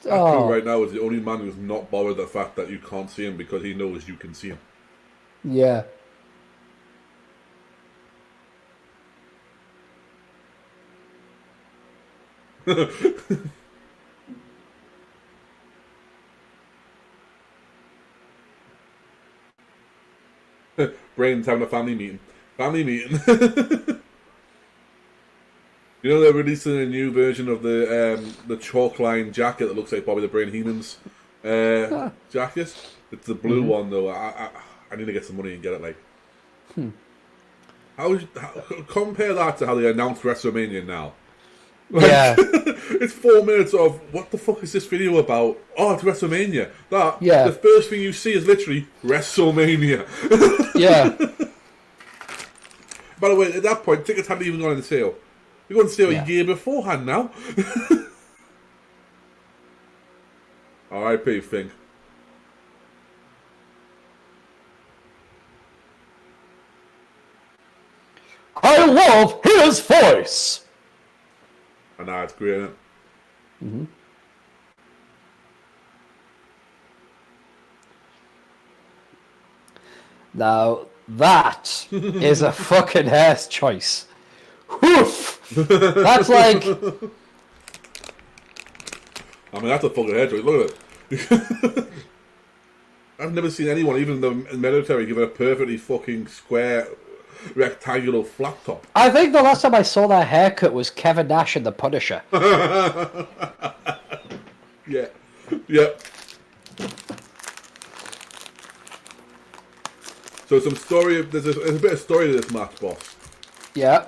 Akku right now is the only man who's not bothered the fact that you can't see him because he knows you can see him. Yeah. Brain's having a family meeting. Family meeting. You know they're releasing a new version of the chalkline jacket that looks like Bobby the Brain Heenan's jacket. It's the blue one though. I need to get some money and get it. Like, how compare that to how they announced WrestleMania now? Like, Yeah. It's 4 minutes of what the fuck is this video about? Oh, it's WrestleMania. Yeah. The first thing you see is literally WrestleMania. Yeah. By the way, at that point, tickets hadn't even gone on sale. They go on sale Yeah. a year beforehand now. R.I.P. Fink. I love his voice. And now it's great, isn't it? Mm-hmm. Now that is a fucking hair's choice. Woof! That's like, I mean, that's a fucking head choice. Look at it. I've never seen anyone, even in the military, give it a perfectly fucking square, rectangular flat top. I think the last time I saw that haircut was Kevin Nash and the Punisher. Yeah. Yeah. So some story. There's a bit of story to this match, boss. Yeah.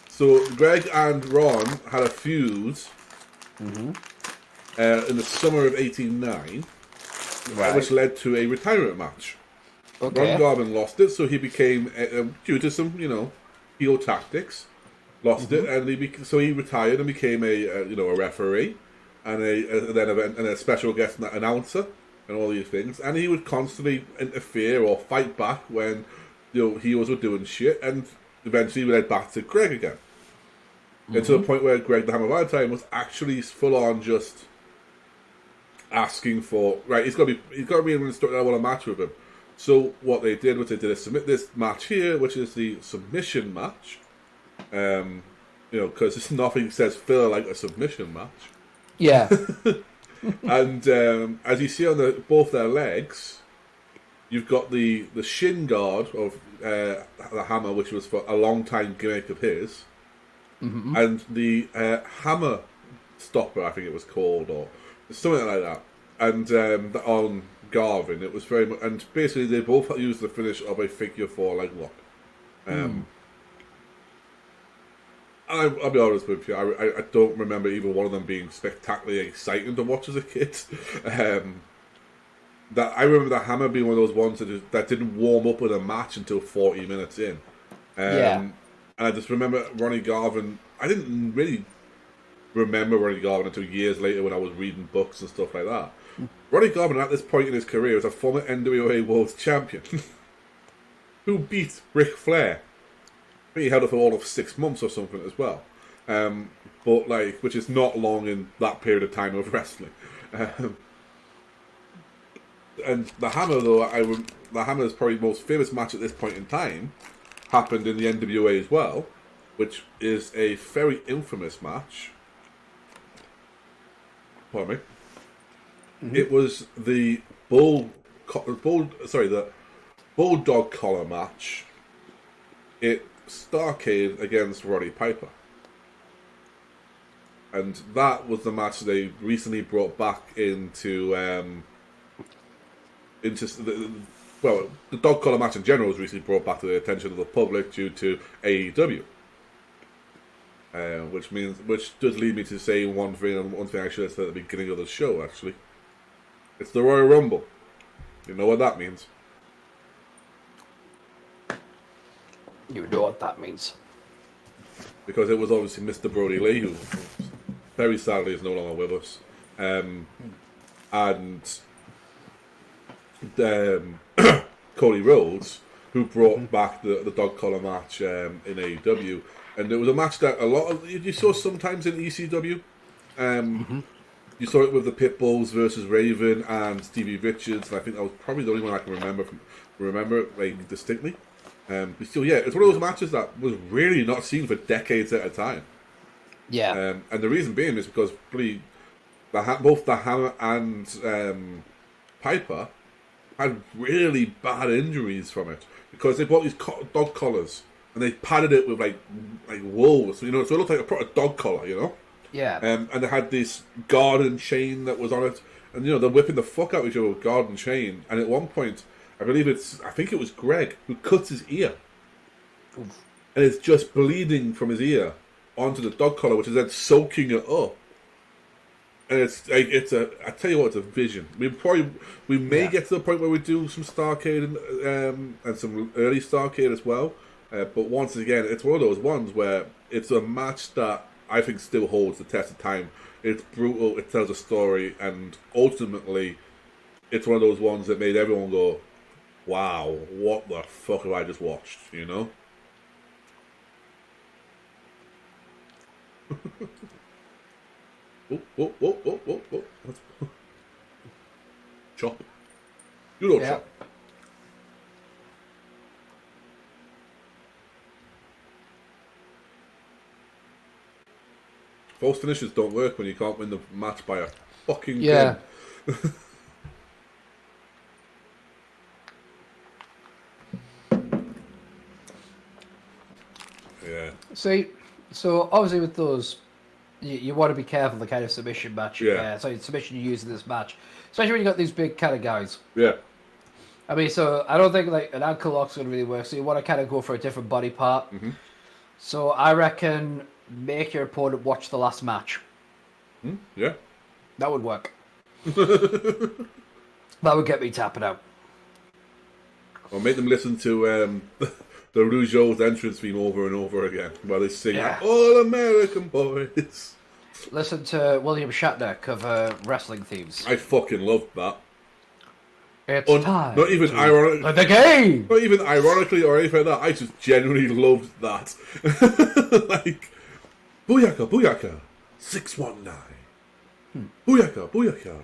So Greg and Ron had a feud in the summer of '89, which led to a retirement match. Okay. Ron Garvin lost it, so he became, due to some, heel tactics, lost it, and he retired and became a referee and a special guest announcer and all these things. And he would constantly interfere or fight back when heels were doing shit, and eventually led back to Greg again. And to the point where Greg the Hammer Valentine was actually full on just asking for he's got to be in the story. I want a match with him. So what they did was they did this match here, which is the submission match. Because nothing says filler like a submission match. Yeah. And as you see on both their legs, you've got the shin guard of the Hammer, which was for a long time gimmick of his, and the Hammer Stopper, I think it was called, or something like that. And on Garvin, it was very much, and basically they both used the finish of a figure 4 leg lock. I'll be honest with you, I don't remember either one of them being spectacularly exciting to watch as a kid. That I remember the Hammer being one of those ones that didn't warm up with a match until 40 minutes in. And I just remember Ronnie Garvin. I didn't really remember Ronnie Garvin until years later when I was reading books and stuff like that. Ronnie Garvin at this point in his career was a former NWA World Champion who beat Ric Flair. I think he held it for all of 6 months or something as well. Which is not long in that period of time of wrestling. And the Hammer, though, the Hammer's probably most famous match at this point in time happened in the NWA as well, which is a very infamous match. Pardon me. It was the Bulldog collar match. It Starcade against Roddy Piper. And that was the match they recently brought back into the dog collar match in general was recently brought back to the attention of the public due to AEW. Which does lead me to say one thing I should have said at the beginning of the show, actually. It's the Royal Rumble. You know what that means? You know what that means. Because it was obviously Mr. Brody Lee, who very sadly is no longer with us. And Cody Rhodes, who brought back the dog collar match in AEW. And it was a match that you saw sometimes in ECW. You saw it with the Pitbulls versus Raven and Stevie Richards, and I think that was probably the only one I can remember it distinctly. But still, yeah, it's one of those matches that was really not seen for decades at a time. Yeah. And the reason being is because both the Hammer and Piper had really bad injuries from it because they bought these dog collars and they padded it with like wool, so it looked like a proper dog collar, Yeah. And they had this garden chain that was on it, and they're whipping the fuck out of each other with garden chain. And at one point, I think it was Greg who cuts his ear, and it's just bleeding from his ear onto the dog collar, which is then soaking it up. And I tell you what, it's a vision. We may get to the point where we do some Starcade and some early Starcade as well. But once again, it's one of those ones where it's a match that I think still holds the test of time. It's brutal, it tells a story, and ultimately, it's one of those ones that made everyone go, wow, what the fuck have I just watched, Oh. Chop. You don't chop. False finishes don't work when you can't win the match by a fucking pin. Yeah. See, so obviously with those, you want to be careful the kind of submission match. Yeah. Submission you use in this match, especially when you got these big kind of guys. Yeah. I mean, so I don't think like an ankle lock's gonna really work. So you want to kind of go for a different body part. Mm-hmm. So I reckon make your opponent watch the last match. Yeah. That would work. That would get me tapping out. Or make them listen to the Rougeau's entrance theme over and over again while they sing All American Boys. Listen to William Shatner cover wrestling themes. I fucking loved that. It's time. Not even ironically. The game! Not even ironically or anything like that. I just genuinely loved that. Like, Booyaka, Booyaka, 619. Booyaka, Booyaka,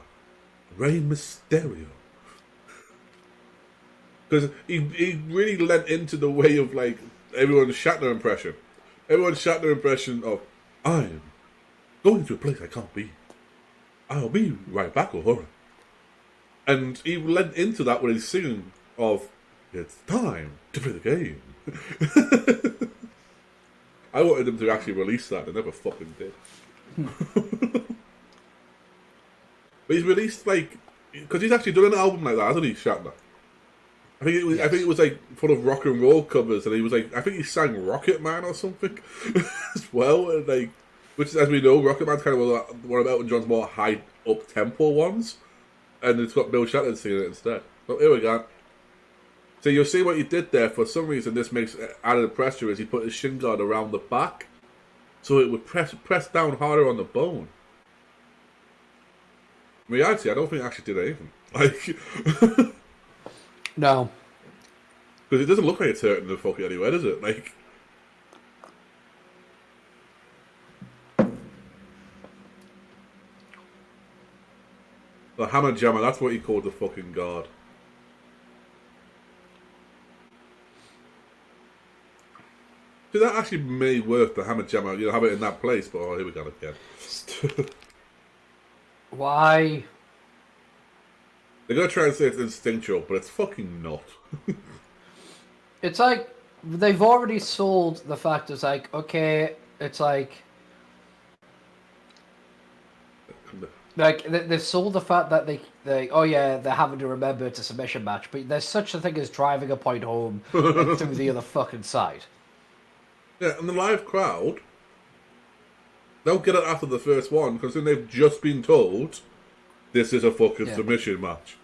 Rey Mysterio. Because he really lent into the way of, like, everyone's Shatner impression. Everyone's Shatner impression of, I'm going to a place I can't be. I'll be right back, Uhura. And he lent into that when he's singing of, it's time to play the game. I wanted them to actually release that. They never fucking did. But he's released, like, because he's actually done an album like that, hasn't he, Shatner? I think it was like full of rock and roll covers, and he was like, I think he sang Rocket Man or something as well, and like, which as we know, Rocket Man's kind of one of Elton John's more high up tempo ones, and it's got Bill Shatner singing it instead. But here we go. So you'll see what he did there. For some reason, this makes added pressure is he put his shin guard around the back, so it would press down harder on the bone. In reality, I don't think it actually did anything. Like. No. Because it doesn't look like it's hurting the fuck anyway, does it? Like... The hammer jammer, that's what he called the fucking guard. See, that actually may work, the hammer jammer, you know, have it in that place, but oh, here we go again. Why? They're going to try and say it's instinctual, but it's fucking not. It's like, they've already sold the fact it's like, okay, it's like they've sold the fact that they oh yeah, they're having to remember it's a submission match, but there's such a thing as driving a point home through the other fucking side. Yeah, and the live crowd, they'll get it after the first one, because then they've just been told this is a fucking submission match.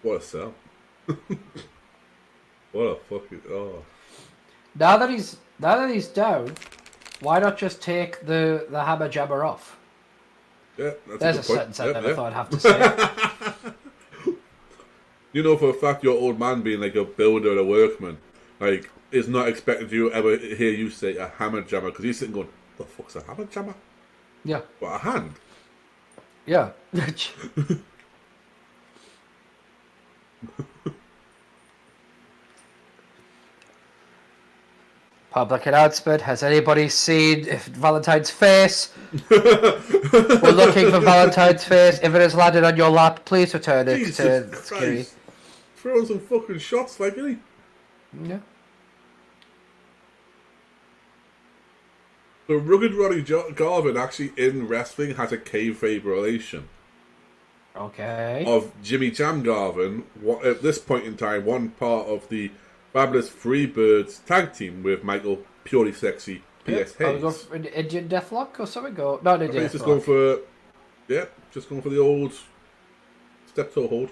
What a sell. What a fucking... Oh. Now that he's down, why not just take the hammer jammer off? Yeah, that's There's a sentence I never thought I'd have to say. You know for a fact your old man being like a builder and a workman, like, is not expected to ever hear you say a hammer jammer, because he's sitting going, the fuck's a hammer jammer? Yeah. What, a hand? Yeah. Public announcement. Has anybody seen Valentine's face? We're looking for Valentine's face. If it has landed on your lap, please return it Jesus to Christ. Scary. Throwing some fucking shots, like, isn't he? Yeah. The rugged Ronnie Garvin actually in wrestling has a kayfabe relation. Okay. Of Jimmy Jam Garvin, at this point in time, one part of the Fabulous Freebirds tag team with Michael Purely Sexy P.S. I'll Hayes. go for an Indian Deathlock or something. Go no, an Indian He's just going for, just going for the old step toe hold.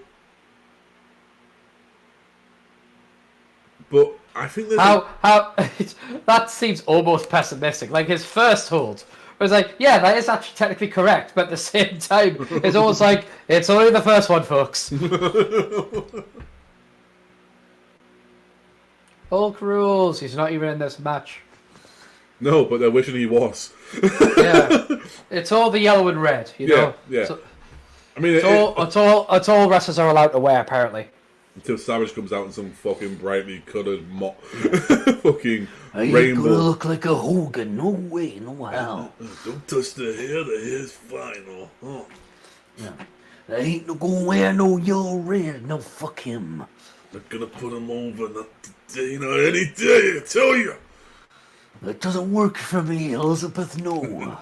But I think there's how that seems almost pessimistic. Like his first hold was like, yeah, that is actually technically correct, but at the same time, it's almost like it's only the first one, folks. Hulk rules. He's not even in this match. No, but they're wishing he was. Yeah, it's all the yellow and red. You know. Yeah. So, I mean, it's all wrestlers are allowed to wear, apparently. Until Savage comes out in some fucking brightly coloured fucking You rainbow. gonna look like a Hogan? No way, no how. Don't touch the hair's fine. Oh. Yeah. I ain't no gonna wear no yellow red. No, fuck him. Not gonna put him over, not today, not any day, I tell you. It doesn't work for me, Elizabeth, no.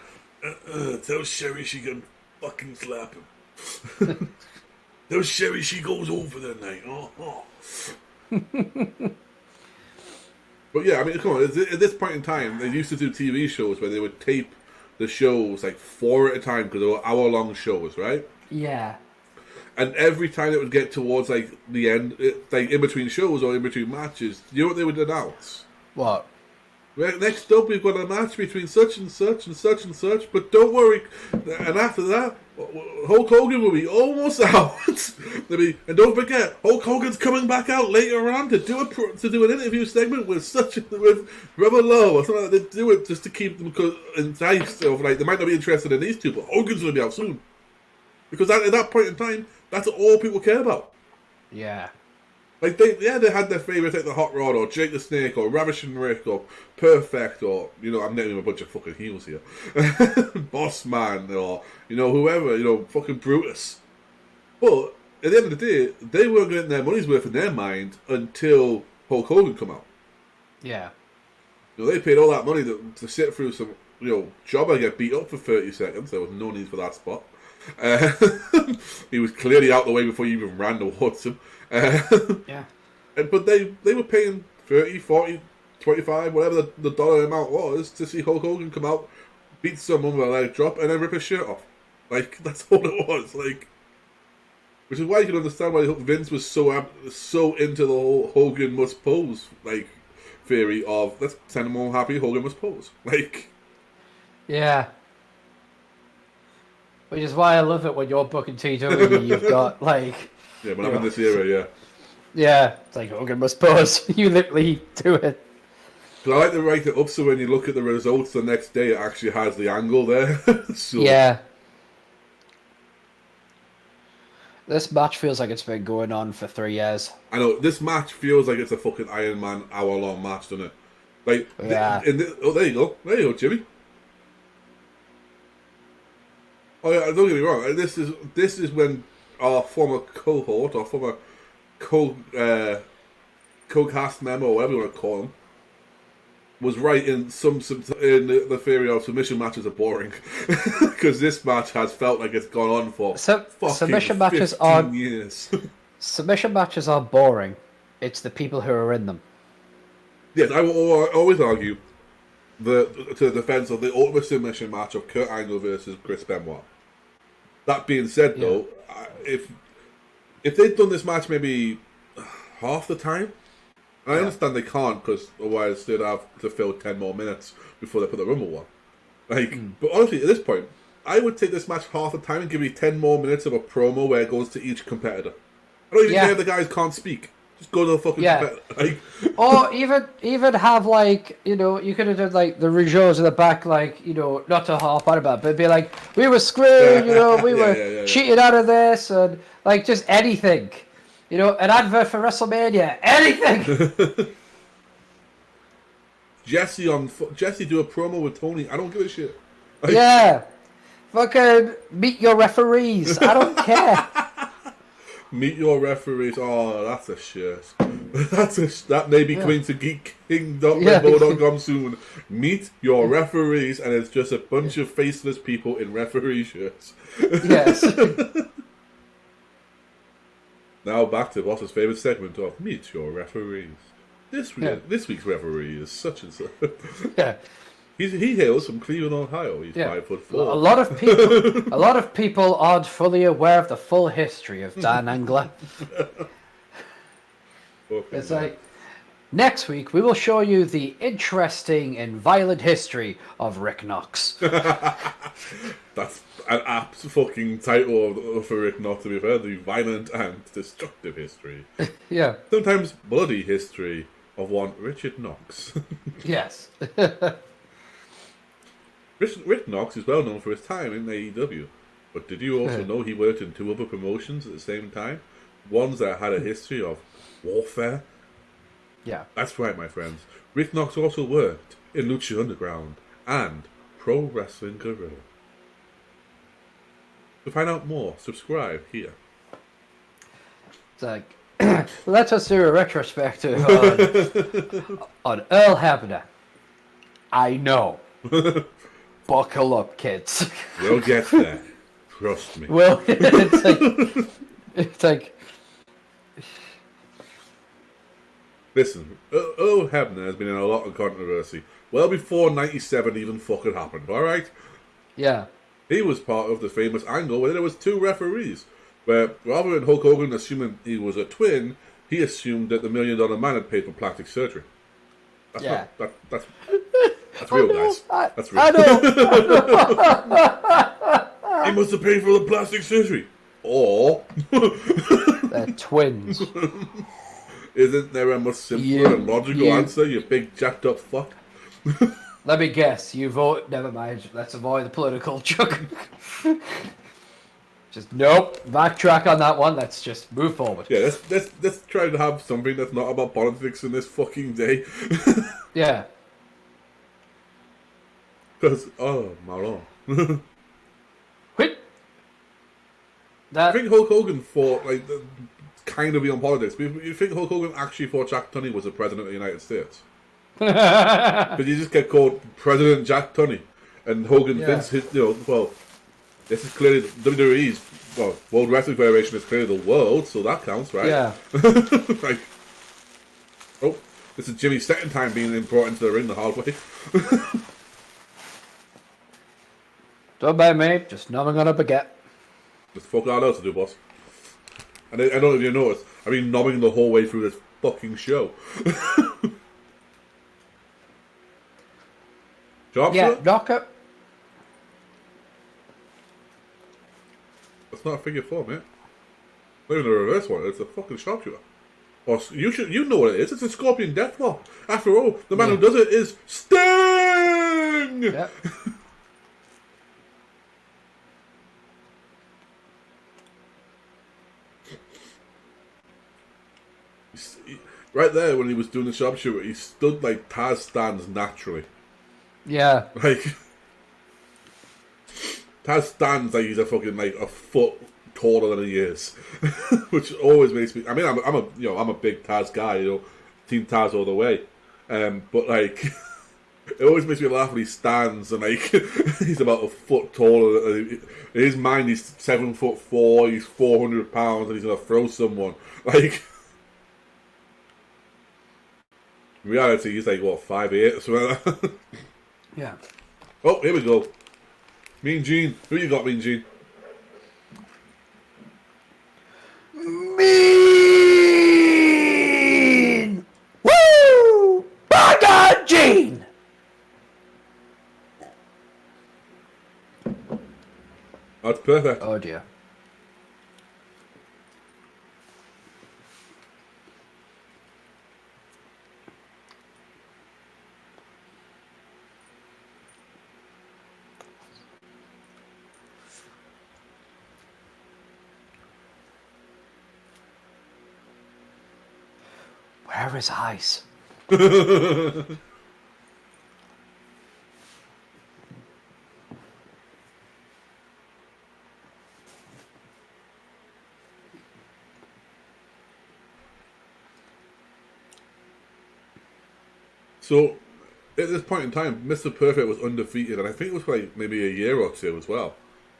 Tell Sherry she can fucking slap him. Tell Sherry she goes over the night. But yeah, I mean, come on. At this point in time, they used to do TV shows where they would tape the shows like 4 at a time because they were hour-long shows, right? Yeah. And every time it would get towards like the end, like in between shows or in between matches, you know what they would announce? What? Right, next up, we've got a match between such and such and such and such, but don't worry. And after that, Hulk Hogan will be almost out. And don't forget, Hulk Hogan's coming back out later on to do an interview segment with Rebel Lowe or something. They do it just to keep them enticed. Of like they might not be interested in these two, but Hogan's going to be out soon. Because at that point in time, that's all people care about. Yeah. Like they had their favourites like the Hot Rod or Jake the Snake or Ravishing Rick or Perfect or I'm naming a bunch of fucking heels here, Boss Man or whoever fucking Brutus. But at the end of the day, they weren't getting their money's worth in their mind until Hulk Hogan come out. Yeah. They paid all that money to sit through some jobber get beat up for 30 seconds. There was no need for that spot. He was clearly out the way before you even ran towards him. Yeah. But they were paying 30, 40, 25, whatever the dollar amount was, to see Hulk Hogan come out, beat someone with a leg drop, and then rip his shirt off. Like, that's all it was. Like, which is why you can understand why Vince was so into the whole Hogan must pose, like, theory of, let's send him all happy, Hogan must pose. Like... Yeah. Which is why I love it when you're booking TW, you've got, like... Yeah, when I'm in this era, yeah. Yeah, it's like Hogan must pause. You literally do it. But I like to write it up so when you look at the results the next day, it actually has the angle there. So, yeah. This match feels like it's been going on for 3 years. I know, this match feels like it's a fucking Iron Man hour-long match, doesn't it? Like, yeah. There you go. There you go, Jimmy. Oh yeah, don't get me wrong. This is when our former cohort, or former co-cast member, or whatever you want to call him, was right in the theory of submission matches are boring, because this match has felt like it's gone on for submission matches 15 years. Submission matches are boring. It's the people who are in them. Yes, I will always argue to the defense of the ultimate submission match of Kurt Angle versus Chris Benoit. That being said, though, if they'd done this match maybe half the time, I understand they can't because otherwise they'd have to fill 10 more minutes before they put the Rumble on. But honestly, at this point, I would take this match half the time and give me 10 more minutes of a promo where it goes to each competitor. I don't even care if the guys can't speak. Just go to the fucking competitor. Or even have you could have done like the Rougeaus in the back, not to harp on about, but be like, we were screwed, we were cheated out of this, and just anything. An advert for WrestleMania, anything. Jesse do a promo with Tony. I don't give a shit. Fucking meet your referees. I don't care. Meet your referees. Oh, that's a shirt. That may be coming to GeekKing.com soon. Meet your referees, and it's just a bunch of faceless people in referee shirts. Yes. Now back to Boss's favourite segment of Meet Your Referees. This week's referee is such and such. Yeah. He hails from Cleveland, Ohio. He's 5'4". A lot of people aren't fully aware of the full history of Dan Angler. It's like, next week we will show you the interesting and violent history of Rick Knox. That's an apt fucking title for Rick Knox, to be fair. The violent and destructive history. Yeah. Sometimes bloody history of one Richard Knox. Yes. Rick Knox is well known for his time in AEW, but did you also know he worked in 2 other promotions at the same time? Ones that had a history of warfare? Yeah. That's right, my friends. Rick Knox also worked in Lucha Underground and Pro Wrestling Guerrilla. To find out more, subscribe here. It's like, let us do a retrospective on Earl Hebner. I know. Buckle up, kids. We'll get there. Trust me. Well, it's like. Listen, Earl Hebner has been in a lot of controversy. Well before 97 even fucking happened, alright? Yeah. He was part of the famous angle where there was 2 referees. Where, rather than Hulk Hogan assuming he was a twin, he assumed that the $1 Million Man had paid for plastic surgery. That's that's real, guys. That's real. I know. He must have paid for the plastic surgery. Or... They're twins. Isn't there a more simpler and logical answer, you big jacked up fuck? Let me guess. You vote. Never mind. Let's avoid the political joke. Just nope. Backtrack on that one. Let's just move forward. Yeah, let's try to have something that's not about politics in this fucking day. Yeah. Because, oh, my lord. Quit. I think Hulk Hogan fought, like, kind of beyond politics. But you think Hulk Hogan actually thought Jack Tunney was the president of the United States? Because you just get called President Jack Tunney. And Hogan thinks, well, this is clearly WWE's, well, World Wrestling Federation is clearly the world, so that counts, right? Yeah. Like, oh, this is Jimmy's second time being brought into the ring the hard way. Don't mind me. Just nothing on a baguette. Just fuck all else to do, boss. And I don't know if you noticed, I've been nobbing the whole way through this fucking show. Sharpshooter? Yeah, knocker. That's not a figure 4, mate. Not even a reverse one, it's a fucking sharpshooter. Or you know what it is, it's a Scorpion Deathlock. After all, the man who does it is Sting! Yeah. Right there, when he was doing the sharpshooter, he stood like Taz stands naturally. Yeah. Like, Taz stands like he's a fucking, like, a foot taller than he is. Which always makes me, I mean, I'm a big Taz guy, Team Taz all the way. But, like, it always makes me laugh when he stands and, like, he's about a foot taller. In his mind, he's 7'4", he's 400 pounds, and he's gonna throw someone. Like, in reality, he's like, what, 5'8" or something like that? Yeah. Oh, here we go. Mean Gene. Who you got, Mean Gene? Mean! Woo! By God, Gene! That's perfect. Oh, dear. Where are his eyes? So, at this point in time, Mr. Perfect was undefeated, and I think it was like maybe a year or two as well.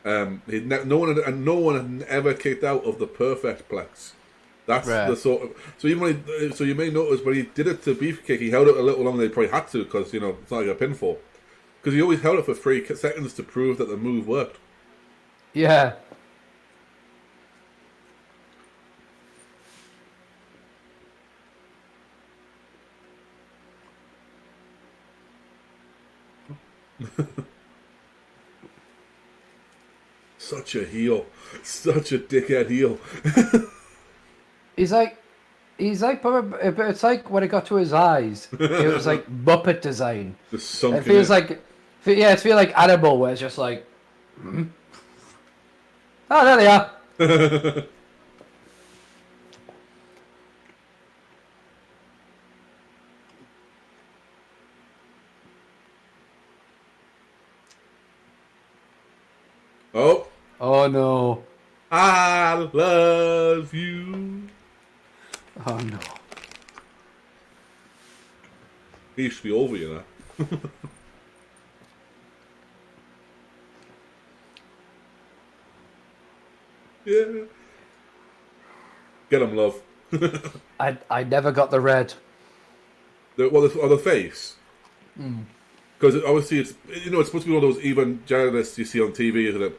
No one had ever kicked out of the Perfect Plex. That's the sort of. So even when so you may notice when he did it to Beefcake, he held it a little longer than he probably had to because it's not like a pinfall. Because he always held it for 3 seconds to prove that the move worked. Yeah. Such a heel. Such a dickhead heel. He's like, but it's like when it got to his eyes, it was like Muppet design. The sunken it feels like, it feels like Animal, where it's just like, oh, there they are. Oh no. I love you. Oh no. He used to be over, Yeah. Get him, love. I never got the red. The face. Because obviously it's supposed to be one of those evangelists you see on TV, isn't it?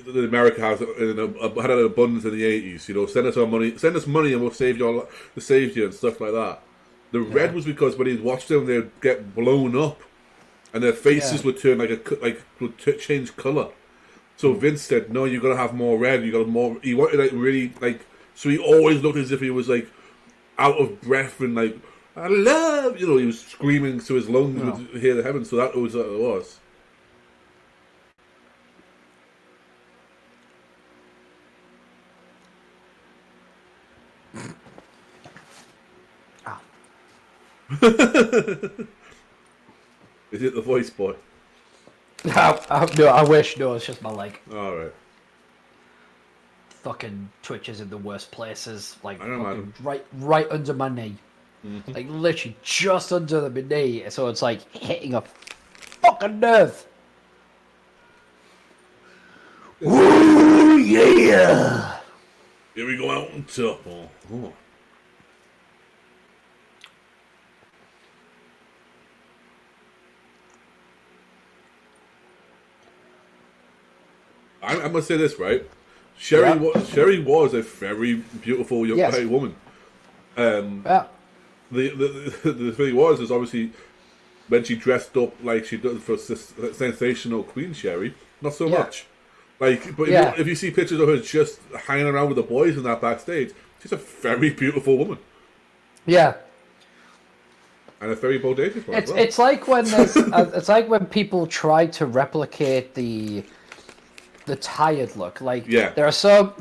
That America had an abundance in the 80s. Send us money, and we'll save you and stuff like that. The red was because when he'd watch them, they'd get blown up, and their faces would turn change color. So Vince said, "No, you got to have more red. You got more." He wanted really so he always looked as if he was out of breath and I love. He was screaming so his lungs would hear the heavens. So that was what it was. Is it the voice, boy? No, I wish. No, it's just my leg. All right. Fucking twitches in the worst places, imagine. right under my knee, literally just under my knee. So it's hitting a fucking nerve. Ooh, yeah! Here we go out on top. Oh. I must say this, right? Sherry was a very beautiful young woman. The thing is obviously when she dressed up like she does for sensational Queen Sherry, not so much. If you see pictures of her just hanging around with the boys in that backstage, she's a very beautiful woman. Yeah. And a very bodacious one. It's like when it's like when people try to replicate the tired look. There are some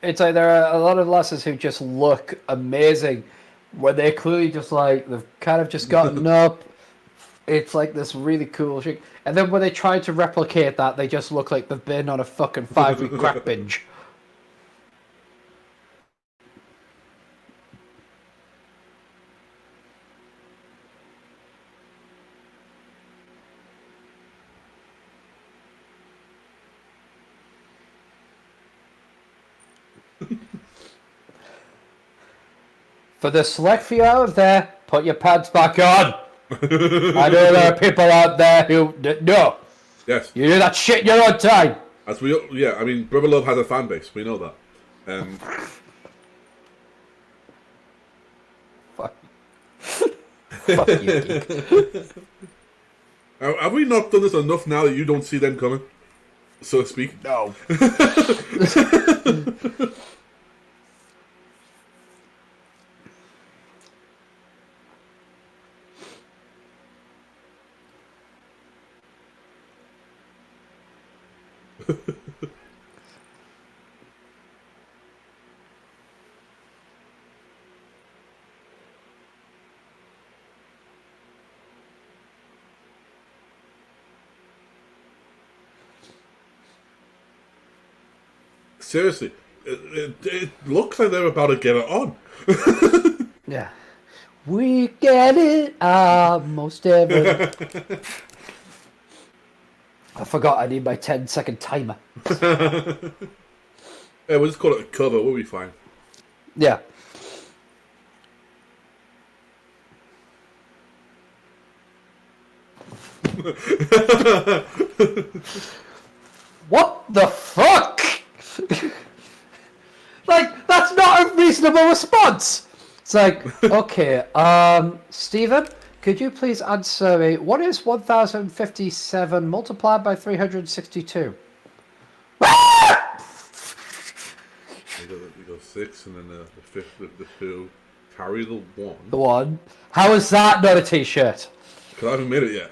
it's there are a lot of lasses who just look amazing when they're clearly just they've kind of just gotten up. It's this really cool shit. And then when they try to replicate that, they just look like they've been on a fucking 5-week crack binge. For the select few out there, put your pants back on. I know there are people out there who no. Yes. You do that shit in your own time. Brother Love has a fan base. We know that. Fuck you, geek. Have we not done this enough now that you don't see them coming, so to speak? No. Seriously, it looks like they're about to get it on. Yeah. We get it almost every... I forgot I need my 10-second timer. Yeah, we'll just call it a cover. We'll be fine. Yeah. What the fuck? That's not a reasonable response. It's okay, Stephen, could you please answer me, what is 1057 multiplied by 362? You go 6 and then the fifth with the 2. Carry the 1. The 1. How is that not a t-shirt? Because I haven't made it yet.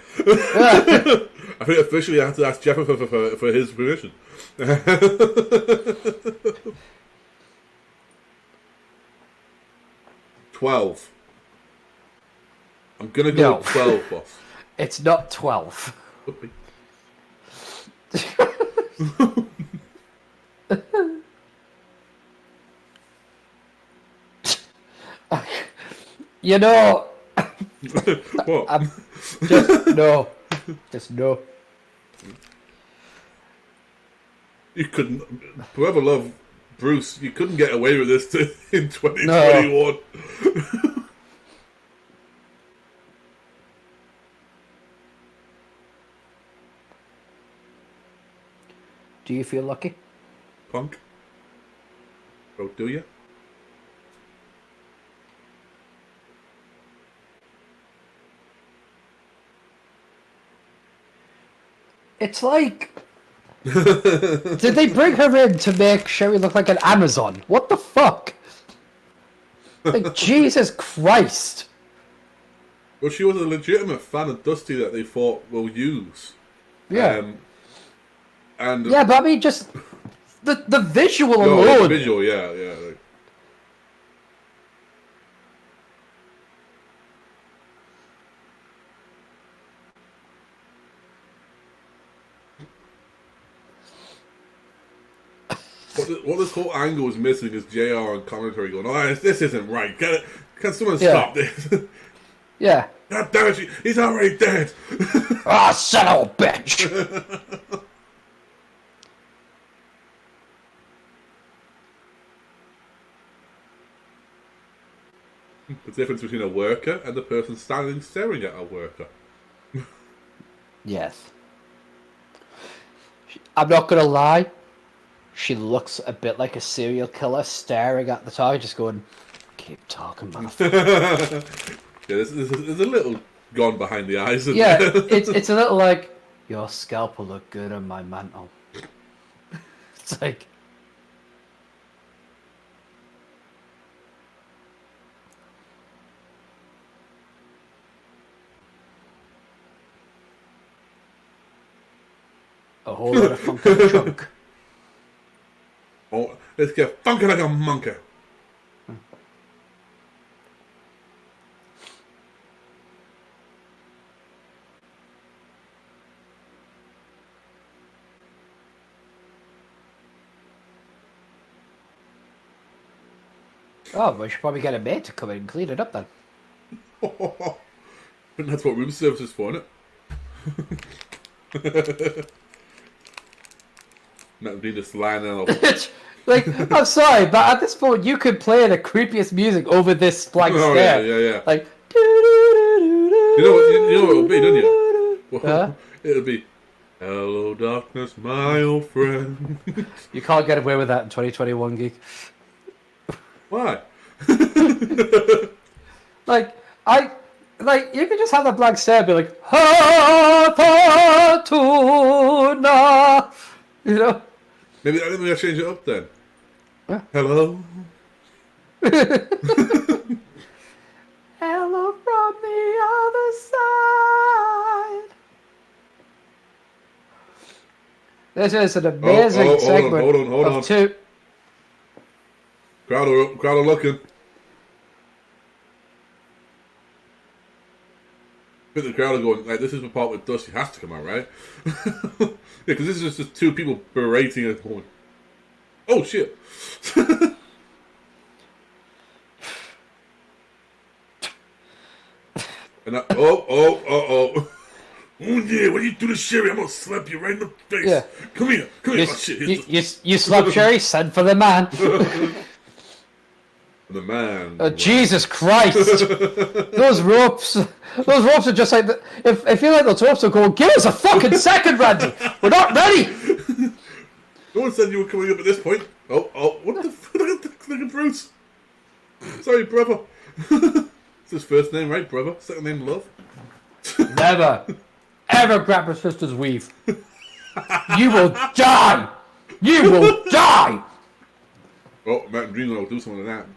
I think officially I have to ask Jeff for his permission. 12. I'm gonna go with 12, boss. It's not 12. Could be. What? Just no. you couldn't. Whoever loved Bruce, you couldn't get away with this in 2021. No. Do you feel lucky? Punk? Oh, do you? It's like... Did they bring her in to make Sherry look like an Amazon? What the fuck? Like, Jesus Christ. Well, she was a legitimate fan of Dusty that they thought will use. Yeah. And yeah, but I mean, just the visual no, alone. the visual, yeah. Like, what this whole angle is missing is JR and commentary going, "Oh, this isn't right. Can someone stop this?" Yeah. God damn it, he's already dead. Ah, son of a bitch. The difference between a worker and the person standing staring at a worker. Yes. I'm not gonna lie. She looks a bit like a serial killer staring at the target, just going, "Keep talking, motherfucker." Yeah, there's a little gone behind the eyes. Yeah, it's a little like, your scalp will look good on my mantle. It's like... a whole lot of funk in the trunk. Oh, let's get funky like a monkey. Oh, we should probably get a maid to come in and clean it up then. And that's what room service is for, isn't it? Not be just lying there. Like, I'm sorry, but at this point, you could play the creepiest music over this blank stare. Yeah. Like, you know what it'll be, don't you? Well, huh? It'll be, "Hello, darkness, my old friend." You can't get away with that in 2021, geek. Why? Like, you could just have that blank stare and be like, "Ha tuna," you know? Maybe I'll change it up then. Huh? Hello? Hello from the other side. This is an amazing segment. Hold on. Two. Crowd are looking. I think the crowd are going, like, this is the part where Dusty has to come out, right? Yeah, because this is just two people berating a woman. Oh, shit. And oh, yeah, what do you do to Sherry? I'm gonna slap you right in the face. Yeah. Come here. Oh, shit. You slap Sherry, send for the man. The man. Oh, Jesus Christ. Those ropes are just like... I feel like those ropes are going, "Give us a fucking second, Randy. We're not ready." No one said you were coming up at this point. Oh, what the fuck? Look at Bruce. Sorry, brother. It's his first name, right, brother? Second name, Love. Never, ever grab your sister's weave. You will die. You will die. Oh, Matt and Dream will do something like that.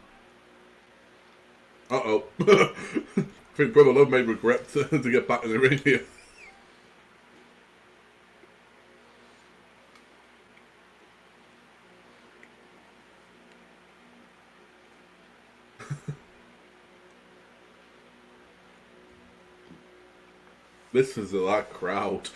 Uh-oh. I think Brother Love may regret to get back in the ring here. This is a lot crowd.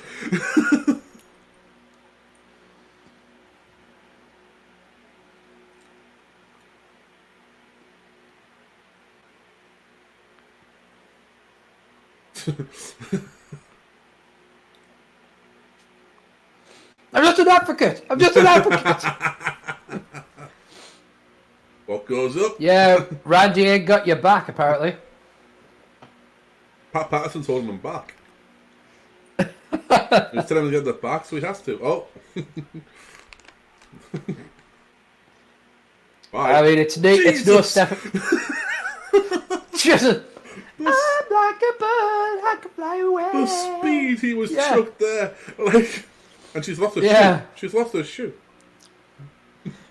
I'm just a an advocate. I'm just an advocate. What goes up? Yeah, Randy ain't got your back, apparently. Pat Patterson's holding him back. He's telling him to get the back, so he has to. Oh. I mean, it's no step. Jesus. I'm like a bird, I can fly away. The speed he was chucked there. Like, and she's lost her shoe. She's lost her shoe.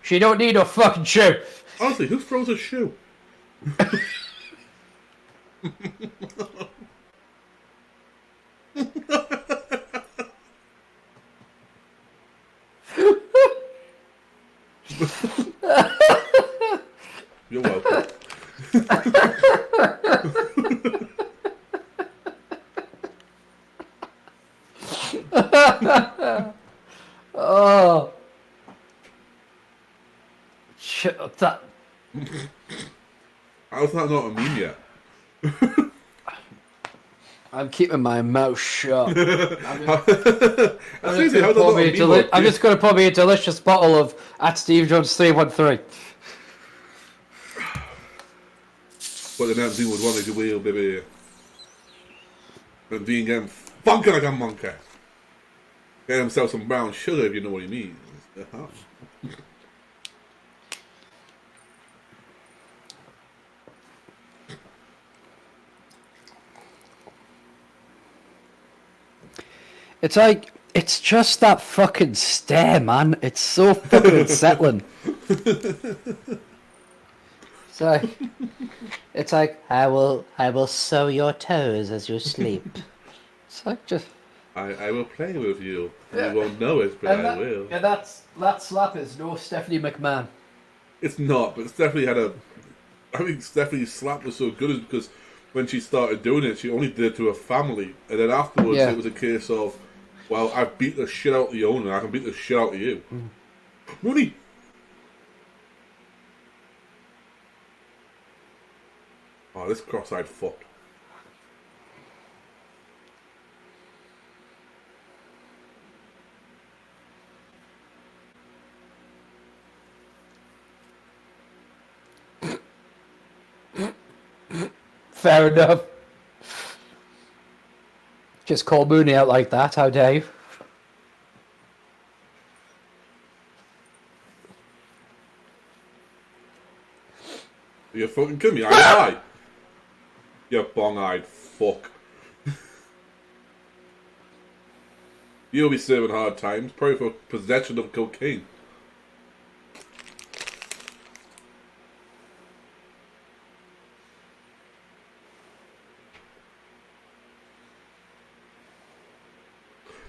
She don't need a fucking shoe. Honestly, who throws a shoe? You're welcome. Oh. Shut that. How's that not a meme yet? I'm keeping my mouth shut. I'm just going to pour me a delicious bottle of at Steve Jones 313. But the next thing was one of the wheel, baby. And being again funky like a monkey. Get himself some brown sugar if you know what he means. Uh-huh. It's like, it's just that fucking stare, man. It's so fucking unsettling. It's like, I will sew your toes as you sleep. It's like just. I will play with you. You won't know it, but I will. Yeah, that slap is no Stephanie McMahon. It's not, but it's definitely had a. I think Stephanie's slap was so good is because when she started doing it, she only did it to her family, and then afterwards it was a case of, well, I've beat the shit out of the owner, I can beat the shit out of you. Money. Oh, this cross-eyed fuck. Fair enough. Just call Mooney out like that, how dare you? You're fucking kidding me, I You bong-eyed fuck. You'll be serving hard times, probably for possession of cocaine.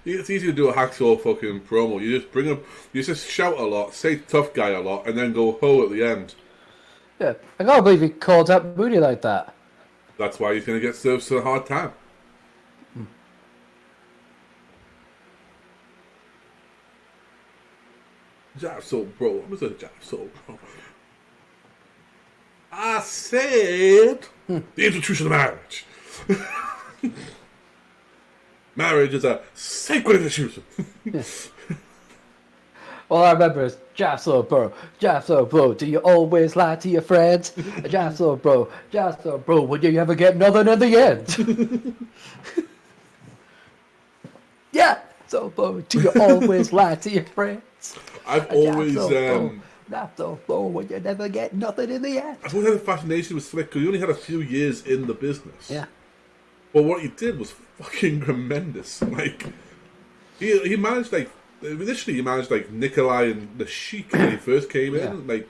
It's easy to do a hacksaw fucking promo. You just bring up, you just shout a lot, say tough guy a lot, and then go ho at the end. Yeah, I can't believe he called out Mooney like that. That's why he's going to get served to a hard time. Jab so bro. What was a jab so bro? I said the institution of marriage. Marriage is a sacred institution. All I remember is jab so bro, do you always lie to your friends? Jab so bro, would you ever get nothing in the end? Yeah, so bro, do you always lie to your friends? I've always Not so bro, would you never get nothing in the end? I've always had a fascination with Slick because he only had a few years in the business. Yeah. But what he did was fucking tremendous. Like he managed initially he managed like Nikolai and the Sheik when he first came in, like,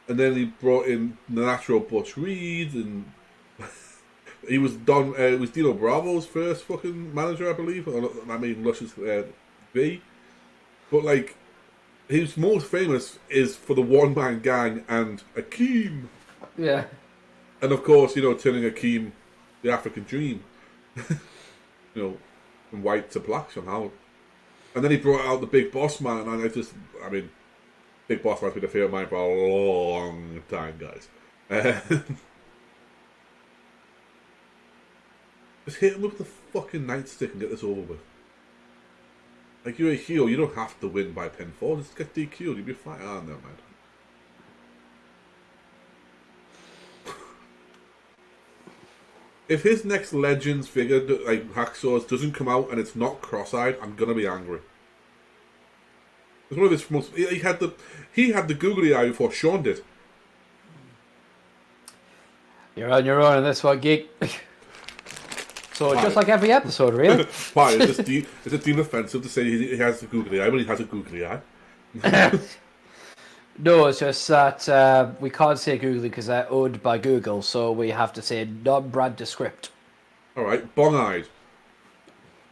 and then he brought in the natural Butch Reed, and he was Don. It was Dino Bravo's first fucking manager, I believe. I mean, Luscious V. But like, his most famous is for the One Man Gang and Akeem. Yeah. And of course, you know, turning Akeem the African Dream. You know, from white to black somehow. And then he brought out the Big Boss Man, and I mean, Big Boss Man's been a favourite of mine for a long time, guys. Just hit him with the fucking nightstick and get this over with. Like, you're a heel, you don't have to win by pinfall. Just get DQ'd. You'll be fine. Oh, never mind. If his next Legends figure, like Hacksaw's, doesn't come out and it's not cross-eyed, I'm gonna be angry. It's one of his most. He had the googly eye before Sean did. You're on your own in this one, geek. So just like every episode, really. Why? Is it deemed offensive to say he has the googly eye when he has a googly eye? No, it's just that we can't say Googly because they're owned by Google, so we have to say non-brand descript. All right, bong-eyed.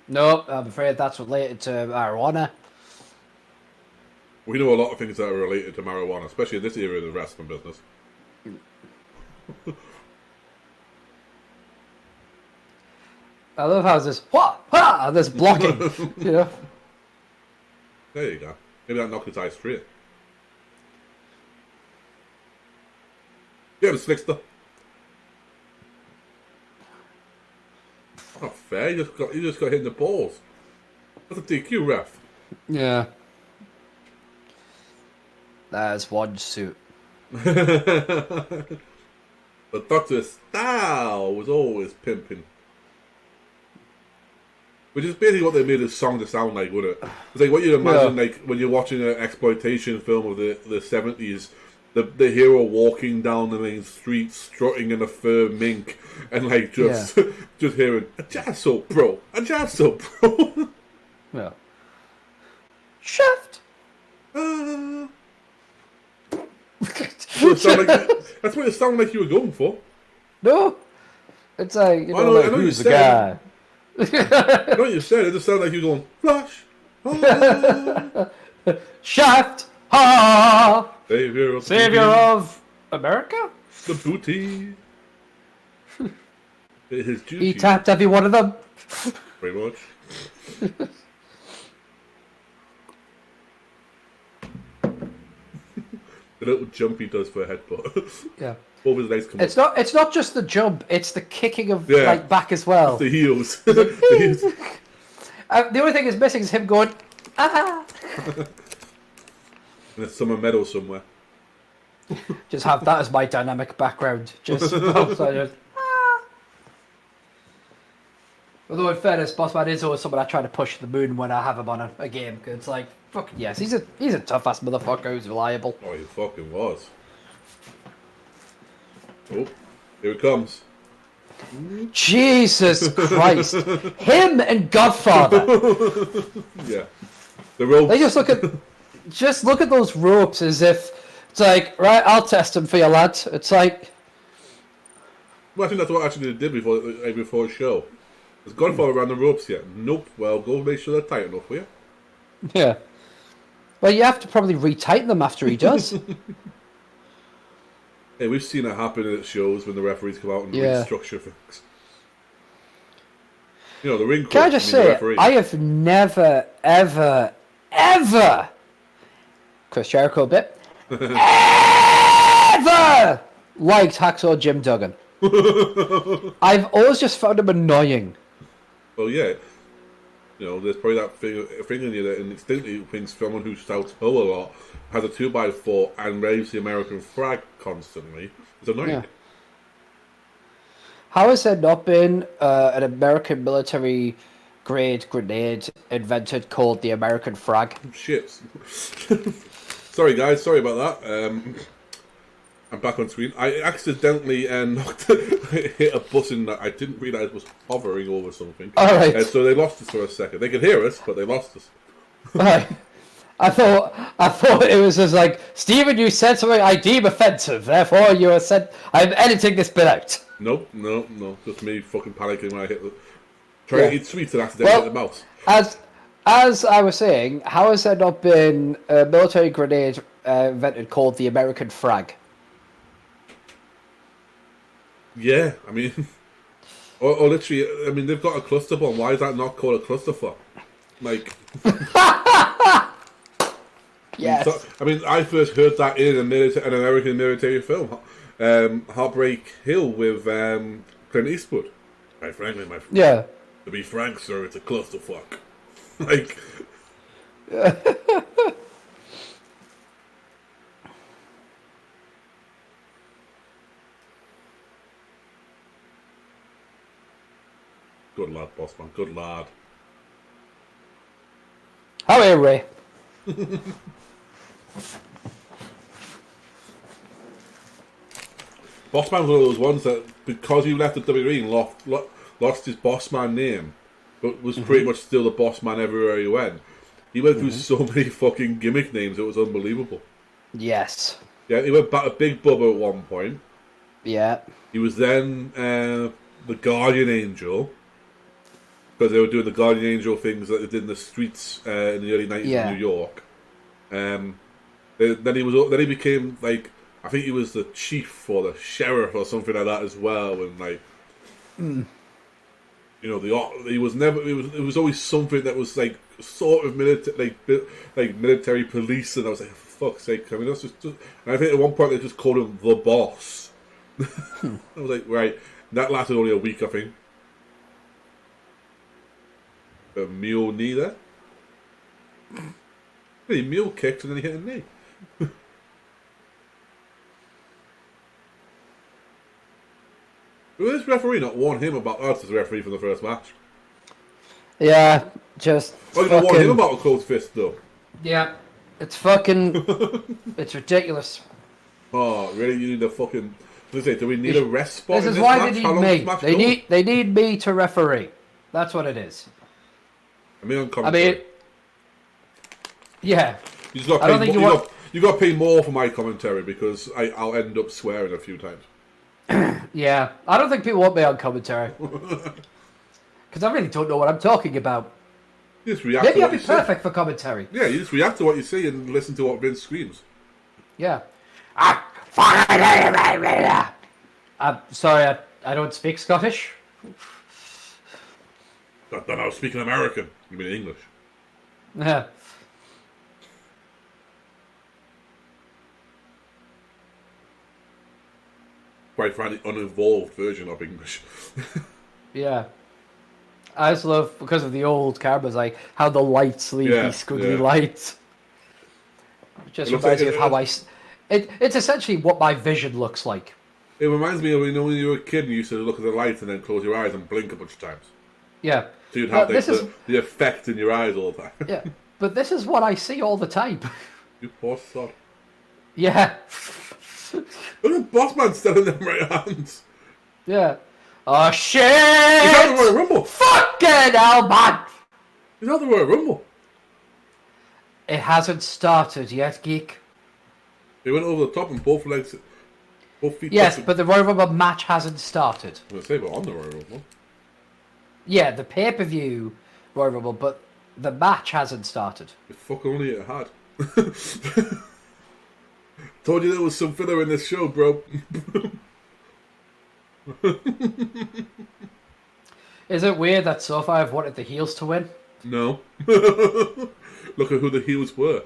No, I'm afraid that's related to marijuana. We know a lot of things that are related to marijuana, especially in this area of the wrestling business. I love how there's there's blocking, you know. There you go. Maybe that knocked his eye straight. Yeah, but Slickster. Not fair. You just got hit in the balls. That's a DQ, ref. Yeah. There's one suit. But Dr. Style was always pimping. Which is basically what they made this song to sound like, wouldn't it? It's like what you'd imagine, like when you're watching an exploitation film of the 70s, the hero walking down the main street, strutting in a fur mink, and like just hearing a jazz soap, bro, a jazz soap, bro. Yeah. Shaft. That's what it sounded like you were going for. No, it's like you know, I know who's you the guy? I know what you said. It just sounded like you were going flash. Shaft. Ha! Savior of America. the booty. His duty. He tapped every one of them. Pretty much. The little jump he does for a headbutt. Yeah. Over his legs come It's up. not just the jump; it's the kicking of like back as well. The heels. The only thing is missing is him going, ah. And there's some medal somewhere. Just have that as my dynamic background. Just ah. Although in fairness, Bossman is always someone I try to push to the moon when I have him on a game. Cause it's like, fucking yes, he's a tough ass motherfucker who's reliable. Oh, he fucking was. Oh, here it comes. Jesus Christ. Him and Godfather. Yeah. The ropes. They just look at those ropes as if it's like, right, I'll test them for you, lad. It's like, Well, I think that's what actually they did before the show. Has Godfather around the ropes yet? Nope. Well, go make sure they're tight enough, will you? yeah. Well, you have to probably retighten them after he does. Hey, we've seen it happen at shows when the referees come out and restructure things. You know, the ring. Can I just say, I have never, ever, ever, Chris Jericho a bit, ever liked Hacksaw Jim Duggan. I've always just found him annoying. Well, yeah. You know, there's probably that thing in you that instinctively thinks someone who shouts "ho" a lot, has a 2x4 and waves the American flag constantly. It's annoying. Yeah. How has there not been an American military grade grenade invented called the American flag? Shit. Sorry guys, sorry about that. I'm back on screen. I accidentally hit a button that I didn't realise was hovering over something. Alright. So they lost us for a second. They could hear us, but they lost us. Right. I thought it was just like, Stephen, you said something I deem offensive, therefore you said I'm editing this bit out. Nope, no. Just me fucking panicking when I hit the... Trying to eat sweets and accidentally hit the mouse. As I was saying, how has there not been a military grenade invented called the American frag? Yeah, I mean... Or literally, I mean, they've got a cluster bomb. Why is that not called a clusterfuck? Like... Yes. So, I mean, I first heard that in an American military film, Heartbreak Hill with Clint Eastwood. Quite frankly, my friend. Yeah. To be frank, sir, it's a clusterfuck. Like, Good lad, boss man. Good lad. How are you, Ray? Boss man was one of those ones that, because he left the WWE and lost his boss man name, but was pretty much still the boss man everywhere he went. He went through so many fucking gimmick names, it was unbelievable. Yes. Yeah, he went back to Big Bubba at one point. Yeah. He was then the Guardian Angel, because they were doing the Guardian Angel things that they did in the streets in the early 90s in New York. Then he became like, I think he was the chief or the sheriff or something like that as well. And like, you know, he was never. It was always something that was like sort of military, like military police. And I was like, for fuck's sake! I mean, that's just. And I think at one point they just called him the boss. I was like, right. That lasted only a week, I think. A mule knee there. He mule kicked and then he hit a knee. Will this referee not warn him about us as a referee for the first match? Yeah, just. Oh, you don't warn him about a closed fist though. Yeah, it's fucking. It's ridiculous. Oh, really? You need a fucking. Let's say, do we need a rest spot? This is in why match? they How long need does me. match They go? need me to referee. That's what it is. I mean, on commentary. Yeah. You just got to pay more. You got to pay more for my commentary because I'll end up swearing a few times. Yeah, I don't think people want me on commentary because I really don't know what I'm talking about. You just react. Maybe to I'd what be you perfect for commentary. Yeah, you just react to what you see and listen to what Vince screams. Yeah. I'm sorry, I don't speak Scottish. I don't know. Speaking American, you mean English? Yeah. Quite frankly, unevolved version of English. Yeah. I just love, because of the old cameras, like how the lights leave these squiggly lights. It just reminds me of how it's essentially what my vision looks like. It reminds me of when you were a kid and you used to look at the lights and then close your eyes and blink a bunch of times. Yeah. So you'd have the effect in your eyes all the time. Yeah. But this is what I see all the time. You poor sod. Yeah. Look at Boss Man still in them right hands. Yeah. Oh shit! He's out the Royal Rumble. Fucking hell, man! He's out the Royal Rumble. It hasn't started yet, geek. He went over the top and both feet. Yes, but the Royal Rumble match hasn't started. I'm going to say, but on the Royal Rumble. Yeah, the pay-per-view Royal Rumble, but the match hasn't started. If fuck only it had. Told you there was some filler in this show, bro. Is it weird that so far I've wanted the heels to win? No. Look at who the heels were.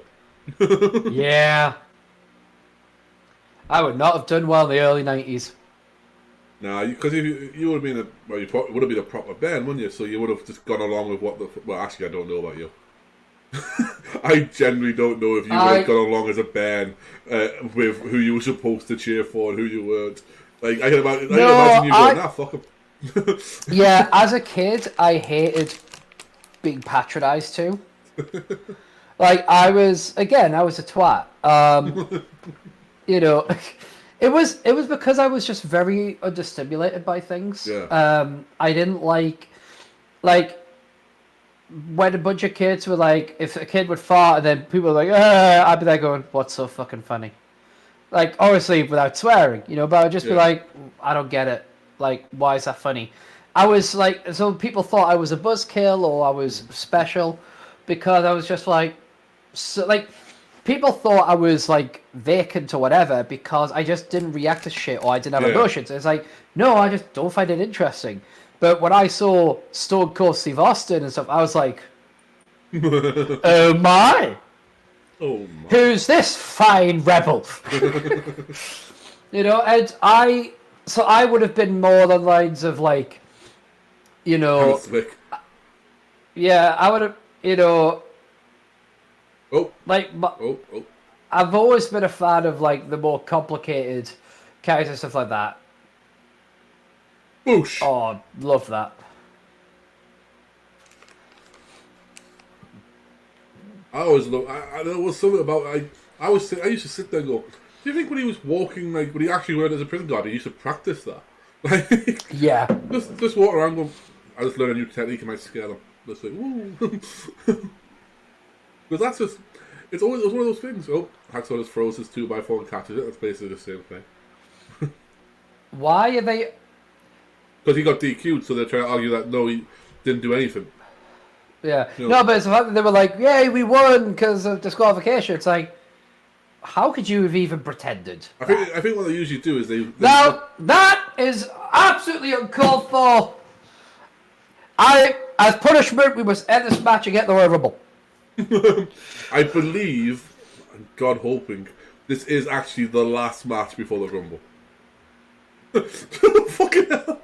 Yeah. I would not have done well in the early 90s. Nah, because if you would have been you would have been a proper band, wouldn't you? So you would have just gone along with what the. Well, actually, I don't know about you. I generally don't know if you would have gone along as a band with who you were supposed to cheer for and who you weren't. Like I can imagine you going, nah, fuck them. Yeah, as a kid, I hated being patronised too. Like I was a twat. You know, it was because I was just very understimulated by things. Yeah. I didn't like when a bunch of kids were like, if a kid would fart and then people were like, I'd be there going, what's so fucking funny? Like, obviously without swearing, you know, but I'd just be like, I don't get it. Like, why is that funny? I was like, so people thought I was a buzzkill or I was special because I was just like, so, like, people thought I was like vacant or whatever because I just didn't react to shit or I didn't have emotions. It's like, no, I just don't find it interesting. But when I saw Stone Cold Steve Austin and stuff, I was like, oh my. Oh my. Who's this fine rebel? You know, and I would have been more the lines of like, you know, yeah, I would have, you know, Oh. Like, Oh. I've always been a fan of like the more complicated characters and stuff like that. Boosh. Oh, love that. I always love. There was something about. I used to sit there and go. Do you think when he was walking, like when he actually went as a prison guard, he used to practice that? Like, Yeah. just walk around going, I just learned a new technique and I scare them. Just like, woo. Because that's just, it's one of those things. Oh, Hacksaw just throws his 2x4 and catches it. That's basically the same thing. Why are they? Because he got DQ'd, so they're trying to argue that no, he didn't do anything. Yeah. You know? No, but it's the fact that they were like, yay, we won because of disqualification. It's like, how could you have even pretended? I think what they usually do is they Now, that is absolutely uncalled for. As punishment, we must end this match and get the Royal Rumble. I believe, God hoping, this is actually the last match before the Rumble. Fucking hell.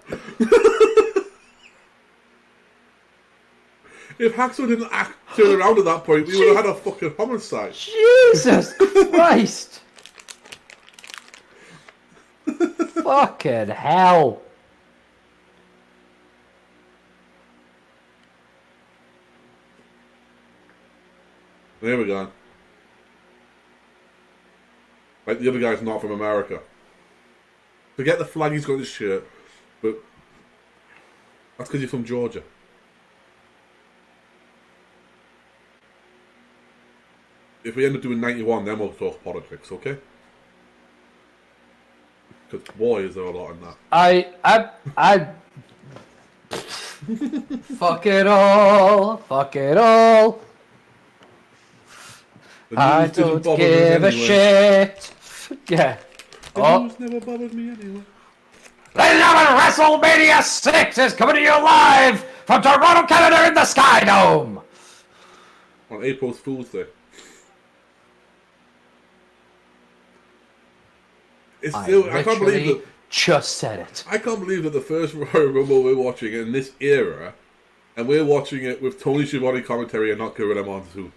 If Hacksaw didn't turn around at that point, we would have had a fucking homicide. Jesus Christ. Fucking hell. There we go. Like the other guy's not from America. Forget the flag he's got on his shirt, but that's because you're from Georgia. If we end up doing 91, then we'll talk politics, okay? Because boy, is there a lot in that. I fuck it all. Fuck it all. I don't give a shit. Yeah. The news never bothered me anyway. Ladies and gentlemen, WrestleMania 6 is coming to you live from Toronto, Canada in the Sky Dome. On April Fool's Day. I can't believe that. Just said it. I can't believe that the first Royal Rumble we're watching in this era, and we're watching it with Tony Schiavone commentary and not Gorilla Monsoon.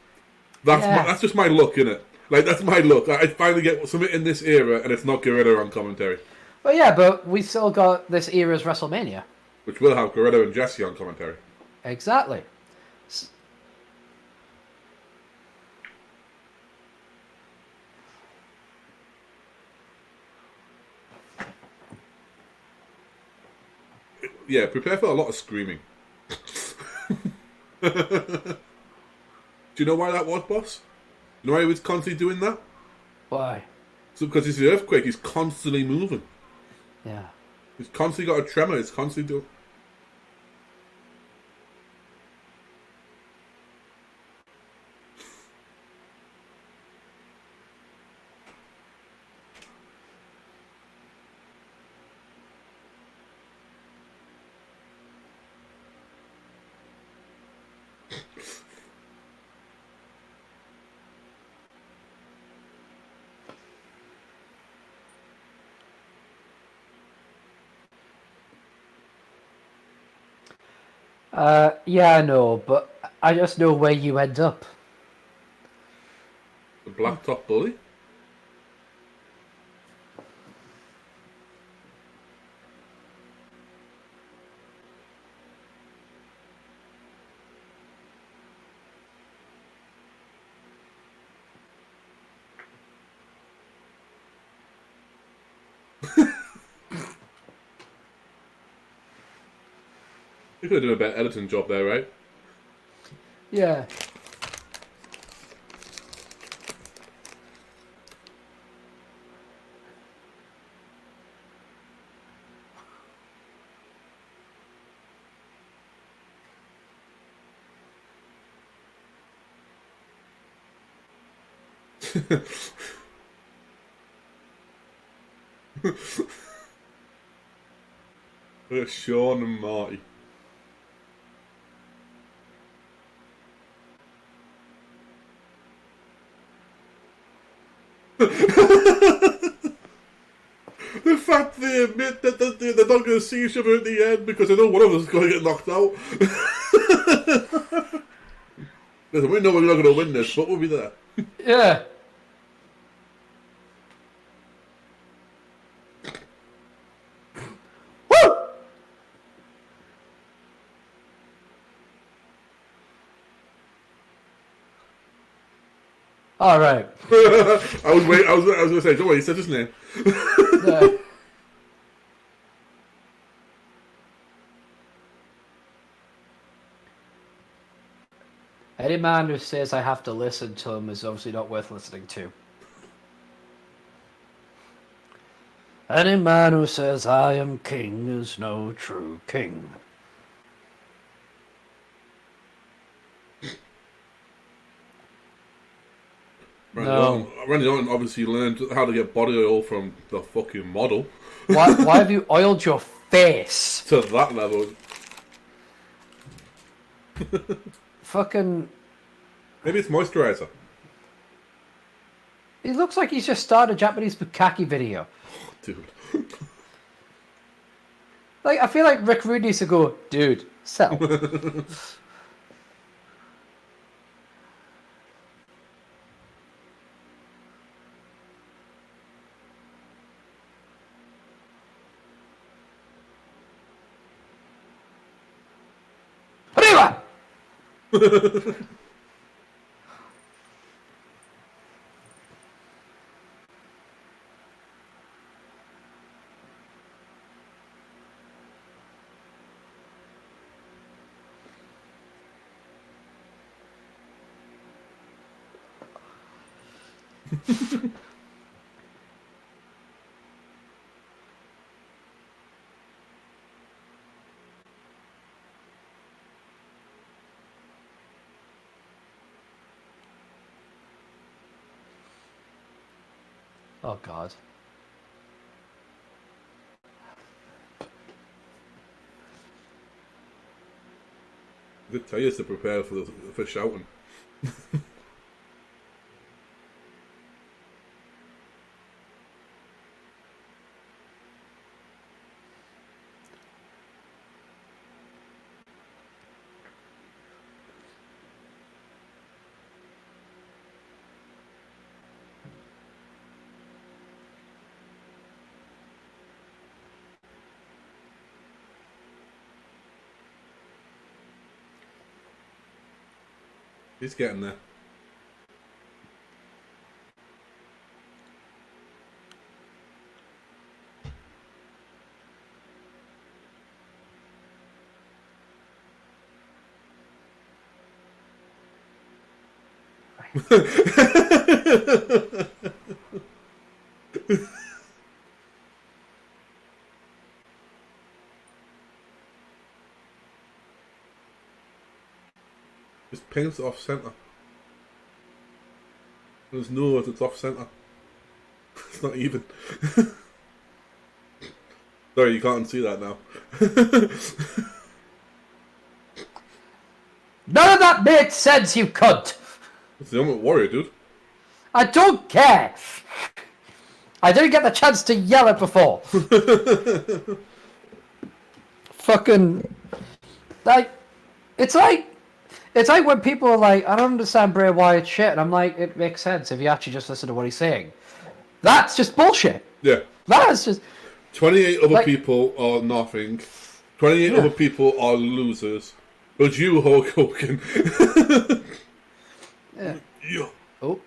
That's just my look, innit? Like, that's my look. I finally get something in this era, and it's not Gorilla on commentary. Well, yeah, but we still got this era's WrestleMania. Which will have Gorilla and Jesse on commentary. Exactly. Yeah, prepare for a lot of screaming. Do you know why that was, boss? You know why he was constantly doing that? Why? So because it's the earthquake, he's constantly moving. Yeah. He's constantly got a tremor, he's constantly doing... Yeah, I know, but I just know where you end up. The Blacktop Bully? You could have done a better editing job there, right? Yeah. Look at Sean and Marty. The fact they admit that they're not going to see each other at the end because they know one of them is going to get knocked out. Listen, we know we're not going to win this, but we'll be there. Yeah. Woo! All right. I was going to say, don't worry, he said his name. Yeah. Any man who says I have to listen to him is obviously not worth listening to. Any man who says I am king is no true king. Randy Orton obviously learned how to get body oil from the fucking model. Why have you oiled your face? To that level. Fucking... Maybe it's moisturizer. He looks like he's just started a Japanese bukkake video. Dude. Like, I feel like Rick Rude needs to go, dude, sell. Arriba! Oh, God. Good tell you to prepare for shouting. He's getting there. Just paints it off centre. There's no as it's off centre. It's not even. Sorry, you can't see that now. None of that made sense, you cunt! It's the Ultimate Warrior, dude. I don't care! I didn't get the chance to yell it before. Fucking... It's like when people are like, I don't understand Bray Wyatt's shit, and I'm like, it makes sense if you actually just listen to what he's saying. That's just bullshit. Yeah. That's just... 28 other people are nothing. 28 other people are losers. But you, Hulk Hogan. Yeah. Yeah. Oh.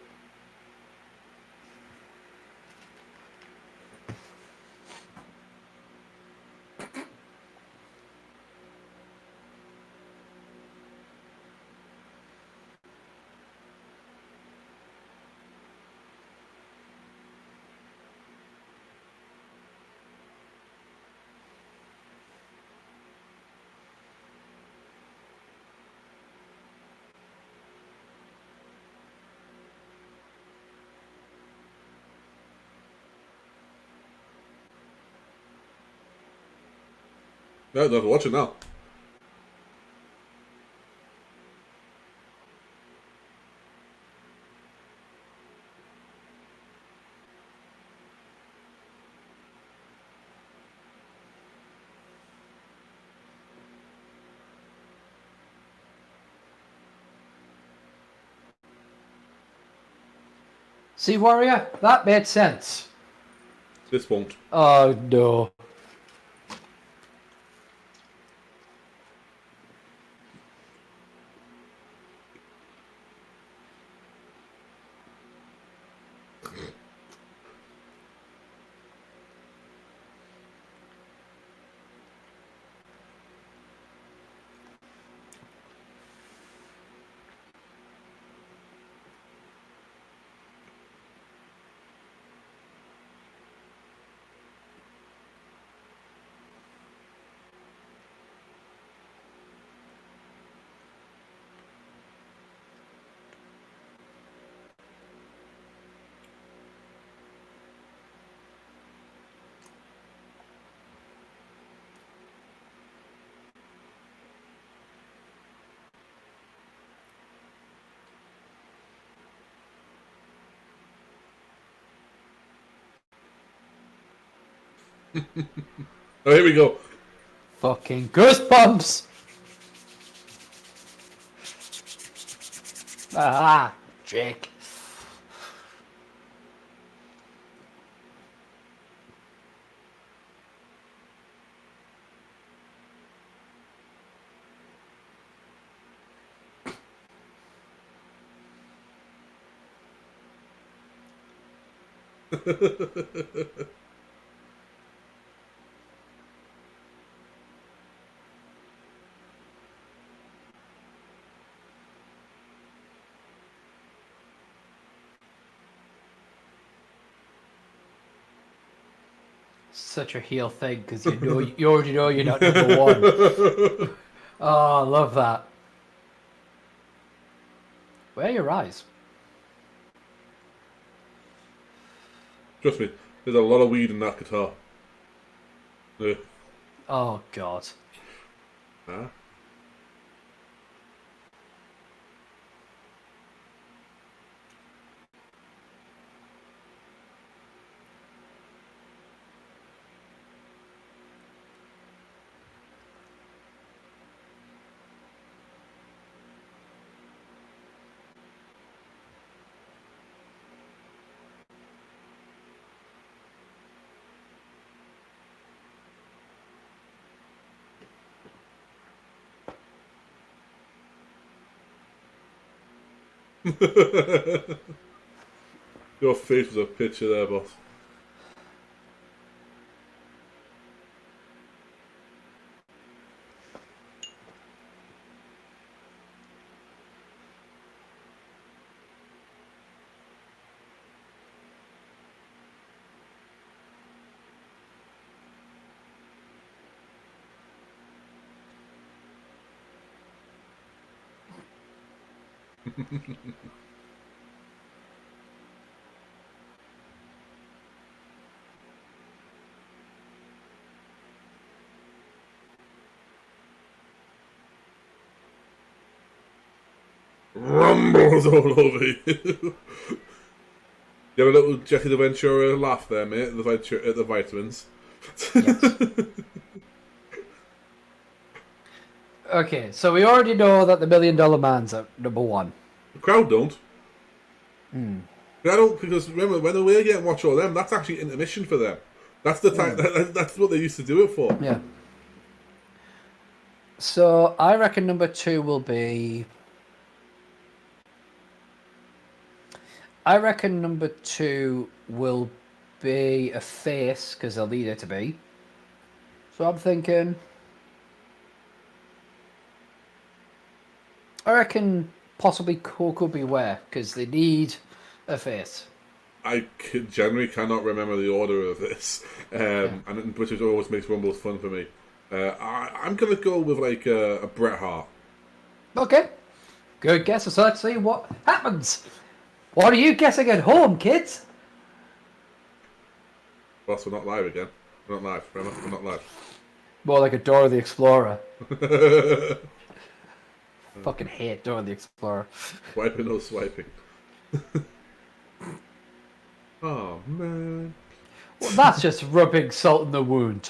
No, don't watch it now. See, Warrior, that made sense. This won't. Oh no. Oh, here we go. Fucking goosebumps! Ah, Jake. Such a heel thing because you already know you're not number one. Oh, I love that. Where are your eyes? Trust me, there's a lot of weed in that guitar. Oh God. Huh? Your face was a picture there, boss. Rumbles all over you. You have a little Jackie the Ventura laugh there, mate, at the vitamins. Yes. Okay, so we already know that the $1 Million Man's at number one. The crowd don't. I don't, because remember, when we're getting watch all them, that's actually intermission for them. That's the time. That's what they used to do it for. Yeah. So I reckon number two will be. I reckon number two will be a face because they'll need it to be. So I'm thinking. I reckon possibly Coco Beware because they need a face. I generally cannot remember the order of this, and which always makes Rumbles fun for me. I'm gonna go with like a Bret Hart. Okay, good guess. So let's see what happens. What are you guessing at home, kids? Boss, we're not live again. We're not live. We're not live. More like a Dora the Explorer. Fucking hate Dora the Explorer. Swiping or swiping. Oh man. Well, that's just rubbing salt in the wound.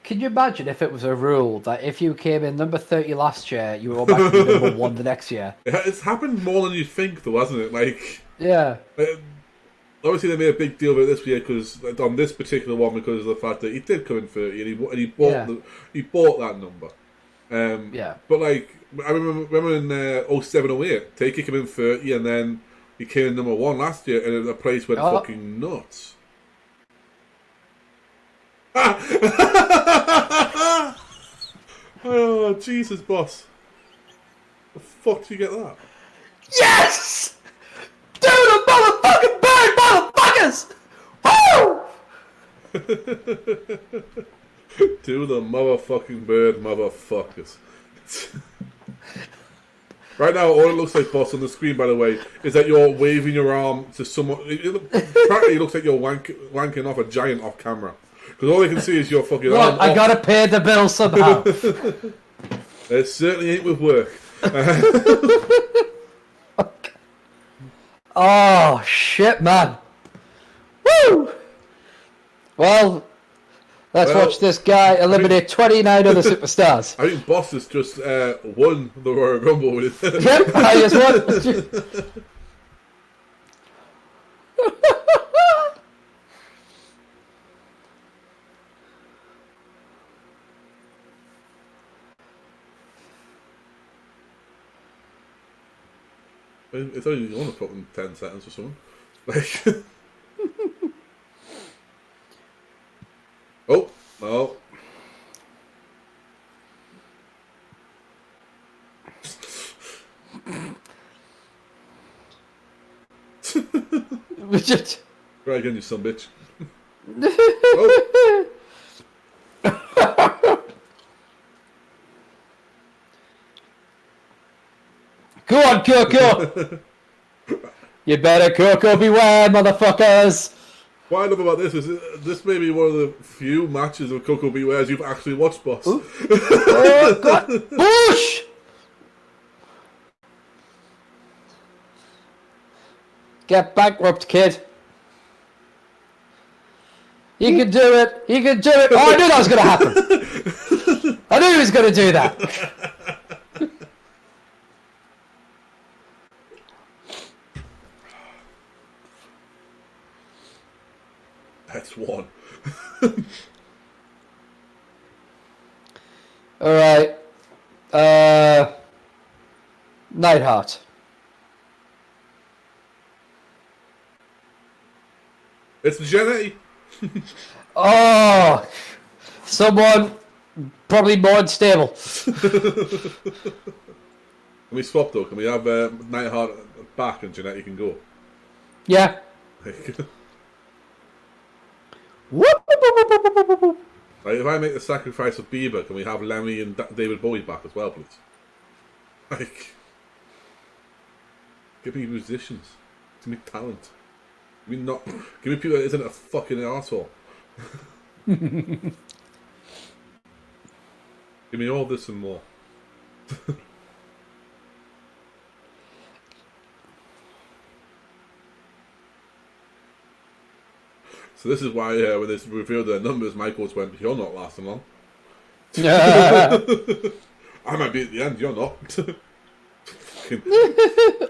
Can you imagine if it was a rule that if you came in number 30 last year, you were automatically number 1 the next year? It's happened more than you think, though, hasn't it? Like, yeah. Obviously, they made a big deal about this year because on this particular one, because of the fact that he did come in 30 and he bought he bought that number. But like, I remember in 07, 08, Taker came in 30 and then he came in number 1 last year and the place went fucking nuts. Oh, Jesus, boss. The fuck did you get that? Yes! Do the motherfucking bird, motherfuckers! Woo! Do the motherfucking bird, motherfuckers. Right now, all it looks like, boss, on the screen, by the way, is that you're waving your arm to someone. Practically, it looks like you're wanking off a giant off camera. Because all they can see is your fucking arm. I gotta pay the bill somehow. It certainly ain't with work. Oh, shit, man. Woo! Well, let's watch this guy eliminate 29 other superstars. I think Boss has just won the Royal Rumble with it. Yep, I just won. It's only only fucking 10 seconds or something. Like, oh, no. Try again, you son bitch. Oh. Go on, Coco! You better Coco beware, motherfuckers! What I love about this is this may be one of the few matches of Coco Beware's you've actually watched, boss. Oh, God! Push! Get bankrupt, kid. You can do it. You can do it. Oh, I knew that was going to happen. I knew he was going to do that. That's one. All right. Neidhart. It's Jenny. Oh, someone probably more unstable. Can we swap though? Can we have Neidhart back and Janetti can go? Yeah. Whoop, whoop, whoop, whoop, whoop, whoop, whoop. Like, if I make the sacrifice of Bieber, can we have Lemmy and David Bowie back as well, please? Like, give me musicians. Give me talent. Give me people that isn't a fucking arsehole. Give me all this and more. So this is why when they revealed their numbers, Michaels went, "You're not lasting long." I might be at the end. You're not.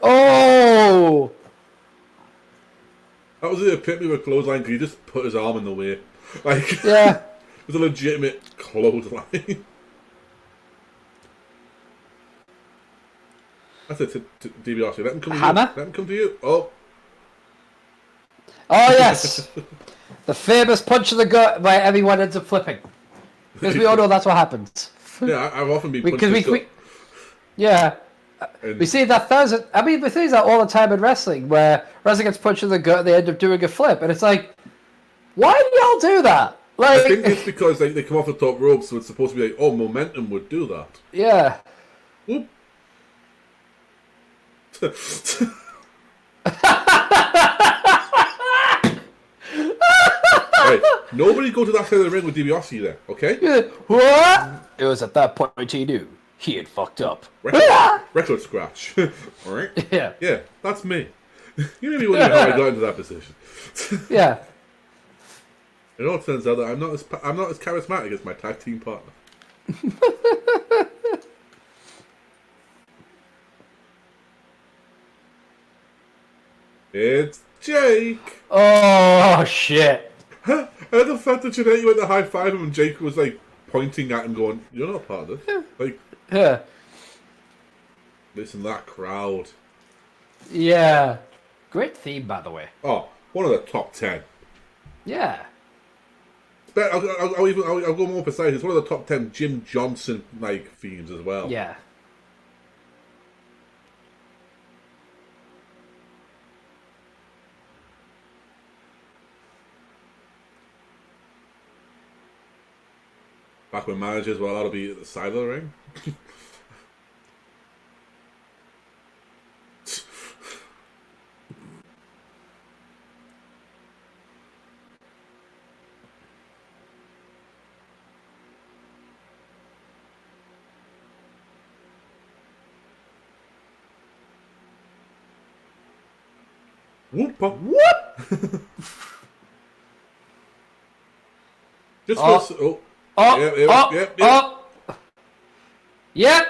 Oh! That was the epitome of a clothesline because he just put his arm in the way. Like, Yeah. it was a legitimate clothesline. That's it to DiBiase. Let him come to Hammer? you. Let him come to you. Oh. Oh, yes. The famous punch in the gut where everyone ends up flipping. Because we all know that's what happens. Yeah, I've often been punched yeah. We see that we see that all the time in wrestling, where wrestler gets punched in the gut and they end up doing a flip. And it's like, why do y'all do that? Like, I think it's because they come off the top rope, so it's supposed to be like, oh, momentum would do that. Yeah. Whoop. Right, nobody go to that side of the ring with DiBiase there, okay? What? It was at that point he knew he had fucked up. Record scratch. Alright? Yeah. Yeah, that's me. You made me wonder how I got into that position. Yeah. It all turns out that I'm not as charismatic as my tag team partner. It's Jake. Oh shit! And the fact that Jannetty went to high five him and Jake was like pointing at him, going, "You're not part of this." Like, Yeah. listen, that crowd. Yeah. Great theme, by the way. Oh, one of the top 10. Yeah. I'll go more precise. It's one of the top 10 Jim Johnson like themes as well. Yeah. Back when managers were allowed to be at the side of the ring. Whoop! Whoop! Just Oh. for, oh. Oh, Yep. oh. Yep.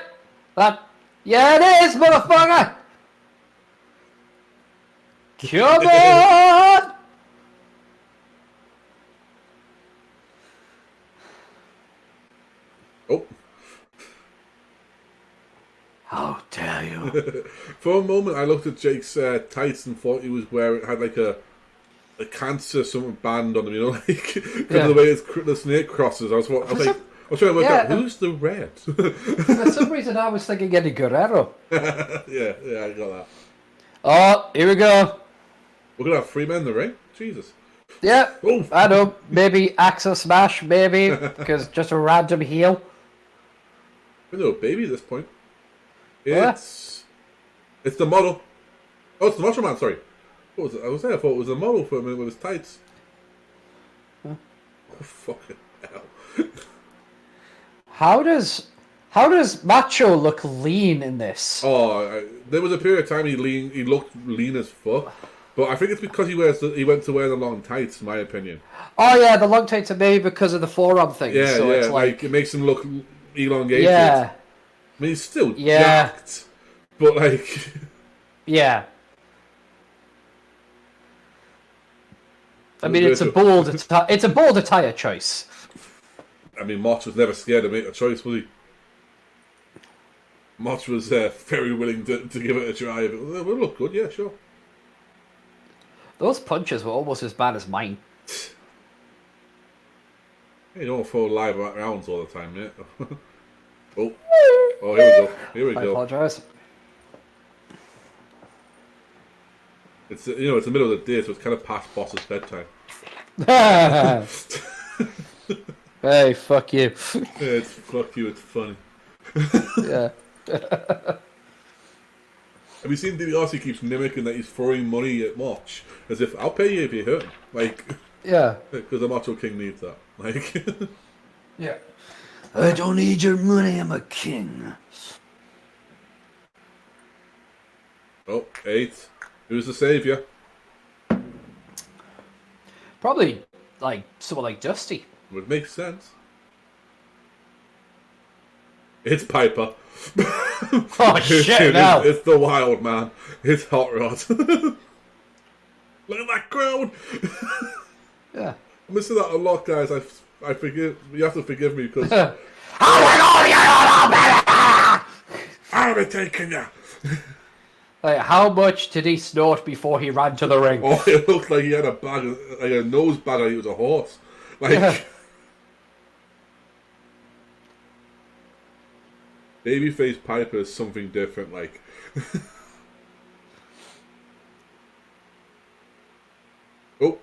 Yeah, it is, motherfucker. Come on. Oh. How dare you? For a moment, I looked at Jake's tights and thought he was had like a cancer something band on him, you know, like because of the way the snake crosses. I was trying to work out who's the red. For some reason, I was thinking Eddie Guerrero. yeah, I got that. Oh, here we go. We're gonna have 3 men in the ring. Jesus. Yeah, Oh. I know. Maybe Axel Smash, maybe because just a random heel. We're no baby at this point. It's the model. Oh, it's the Macho Man. Sorry. What was it? I thought it was the model for a minute with his tights. Huh? Oh, fucking hell. How does Macho look lean in this? Oh, there was a period of time he looked lean as fuck. But I think it's because he went to wear the long tights, in my opinion. Oh yeah, the long tights are maybe because of the forearm thing. Yeah, so yeah, it's like it makes him look elongated. yeah, I mean, he's still jacked, but like, yeah. I mean, it's a bold attire choice. I mean, Mott was never scared to make a choice, was he? Mott was very willing to give it a try. It would look good, yeah, sure. Those punches were almost as bad as mine. You don't throw live rounds all the time, mate. Oh, here we go. I apologize. It's it's the middle of the day, so it's kind of past boss's bedtime. Hey, fuck you. Yeah, it's fuck you. It's funny. Yeah. Have you seen DiBiase keeps mimicking that he's throwing money at March as if I'll pay you if you hurt him, like Yeah. because the Macho King needs that, like. Yeah. I don't need your money. I'm a king. Oh, 8. Who's the savior? Probably like someone like Dusty. Would make sense. It's Piper. Oh shit! Now It's the wild man. It's Hot Rod. Look at that crowd. yeah. I'm missing that a lot, guys. I forgive. You have to forgive me because I'll be taking you. Like, how much did he snort before he ran to the ring? Oh, it looked like he had like a nose bag, like he was a horse. Like babyface Piper is something different. Like oh.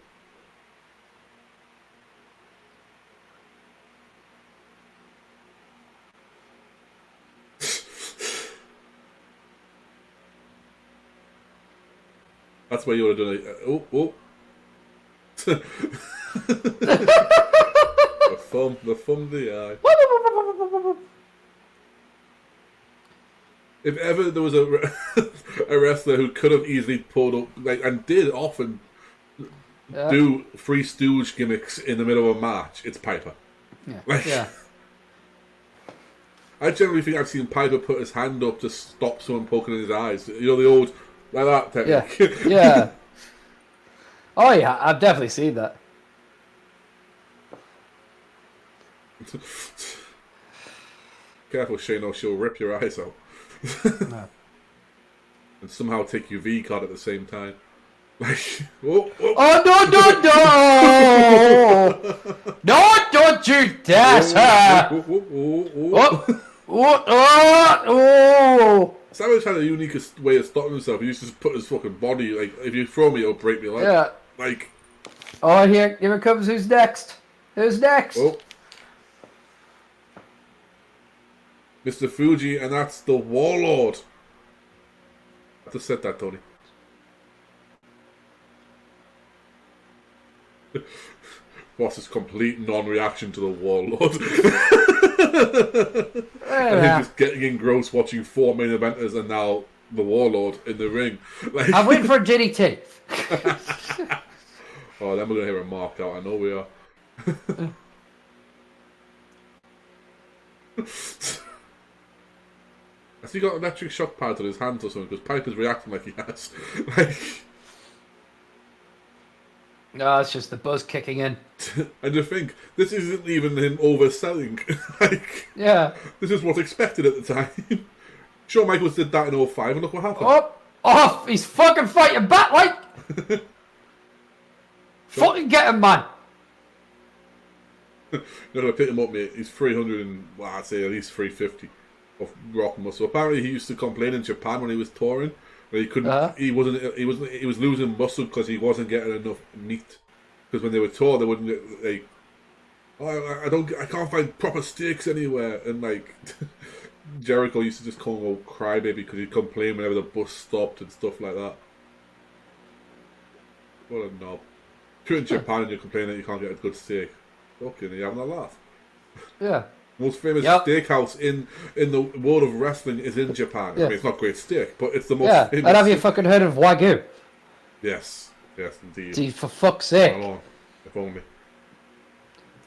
That's where you would have done it. Oh. the thumb, the eye. If ever there was a wrestler who could have easily pulled up, like, and did often do Three Stooge gimmicks in the middle of a match, it's Piper. Yeah. Like, Yeah. I generally think I've seen Piper put his hand up to stop someone poking in his eyes. You know, the old, like that technique. Yeah. Yeah. Oh, yeah, I've definitely seen that. Careful, Shane, or she'll rip your eyes out. No. And somehow take your V card at the same time. Like, oh, Oh, no! No, don't you dare, sir! Oh! Savage had a unique way of stopping himself. He used to just put his fucking body, like, if you throw me, it'll break me leg. Yeah. Like. Oh, here it comes. Who's next? Who's next? Oh. Mr. Fuji, and that's the Warlord. I just said that, Tony. Boss's complete non-reaction to the Warlord. And him just getting engrossed watching 4 main eventers and now the Warlord in the ring. Like, I'm waiting for JDT. Oh, then we're going to hear a mark out. I know we are. Has he got electric shock pads on his hands or something? Because Piper's reacting like he has. Like... No, it's just the buzz kicking in. And you think, this isn't even him overselling. Like, Yeah. this is what's expected at the time. Shawn Michaels did that in 05 and look what happened. Oh, he's fucking fighting back, like. Fucking get him, man. You're going to pick him up, mate. He's 300 and, well, I'd say at least 350 of rock muscle. Apparently he used to complain in Japan when he was touring. He couldn't. He was losing muscle because he wasn't getting enough meat. Because when they were tour, they wouldn't get like. Oh, I can't find proper steaks anywhere. And like, Jericho used to just call him a crybaby because he'd complain whenever the bus stopped and stuff like that. What a knob! If you're in Japan and you're complaining that you can't get a good steak, okay, you're having a laugh. Yeah. Most famous steakhouse in the world of wrestling is in Japan. Yeah. I mean, it's not great steak, but it's the most famous. And have you fucking heard of Wagyu? Yes, indeed. Gee, for fuck's sake. Oh, if only.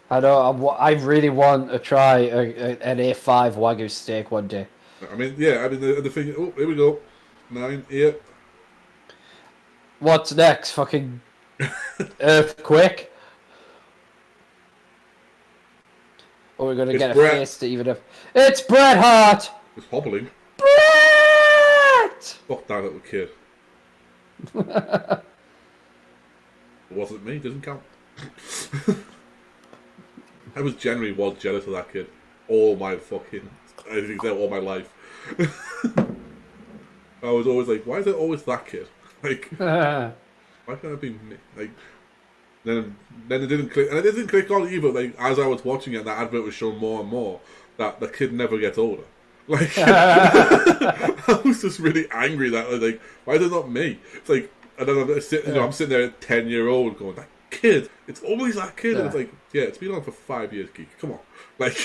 I know, I really want to try an A5 Wagyu steak one day. I mean, the thing... Oh, here we go. 9, 8. What's next? Fucking earthquake? Or we're going to get Bret. a face to even if... It's Bret Hart! It's hobbling. Bret! Fuck that little kid. It wasn't me, doesn't count. I was jealous of that kid. All my life. I was always like, why is it always that kid? Like, why can't it be me? Like, then it didn't click, and it didn't click on either. Like, as I was watching it, that advert was showing more and more that the kid never gets older. Like, I was just really angry that like, why is it not me? It's like, and then I'm sitting there, 10-year-old, going, that kid. It's always that kid. And it's like, yeah, it's been on for 5 years, geek. Come on, like.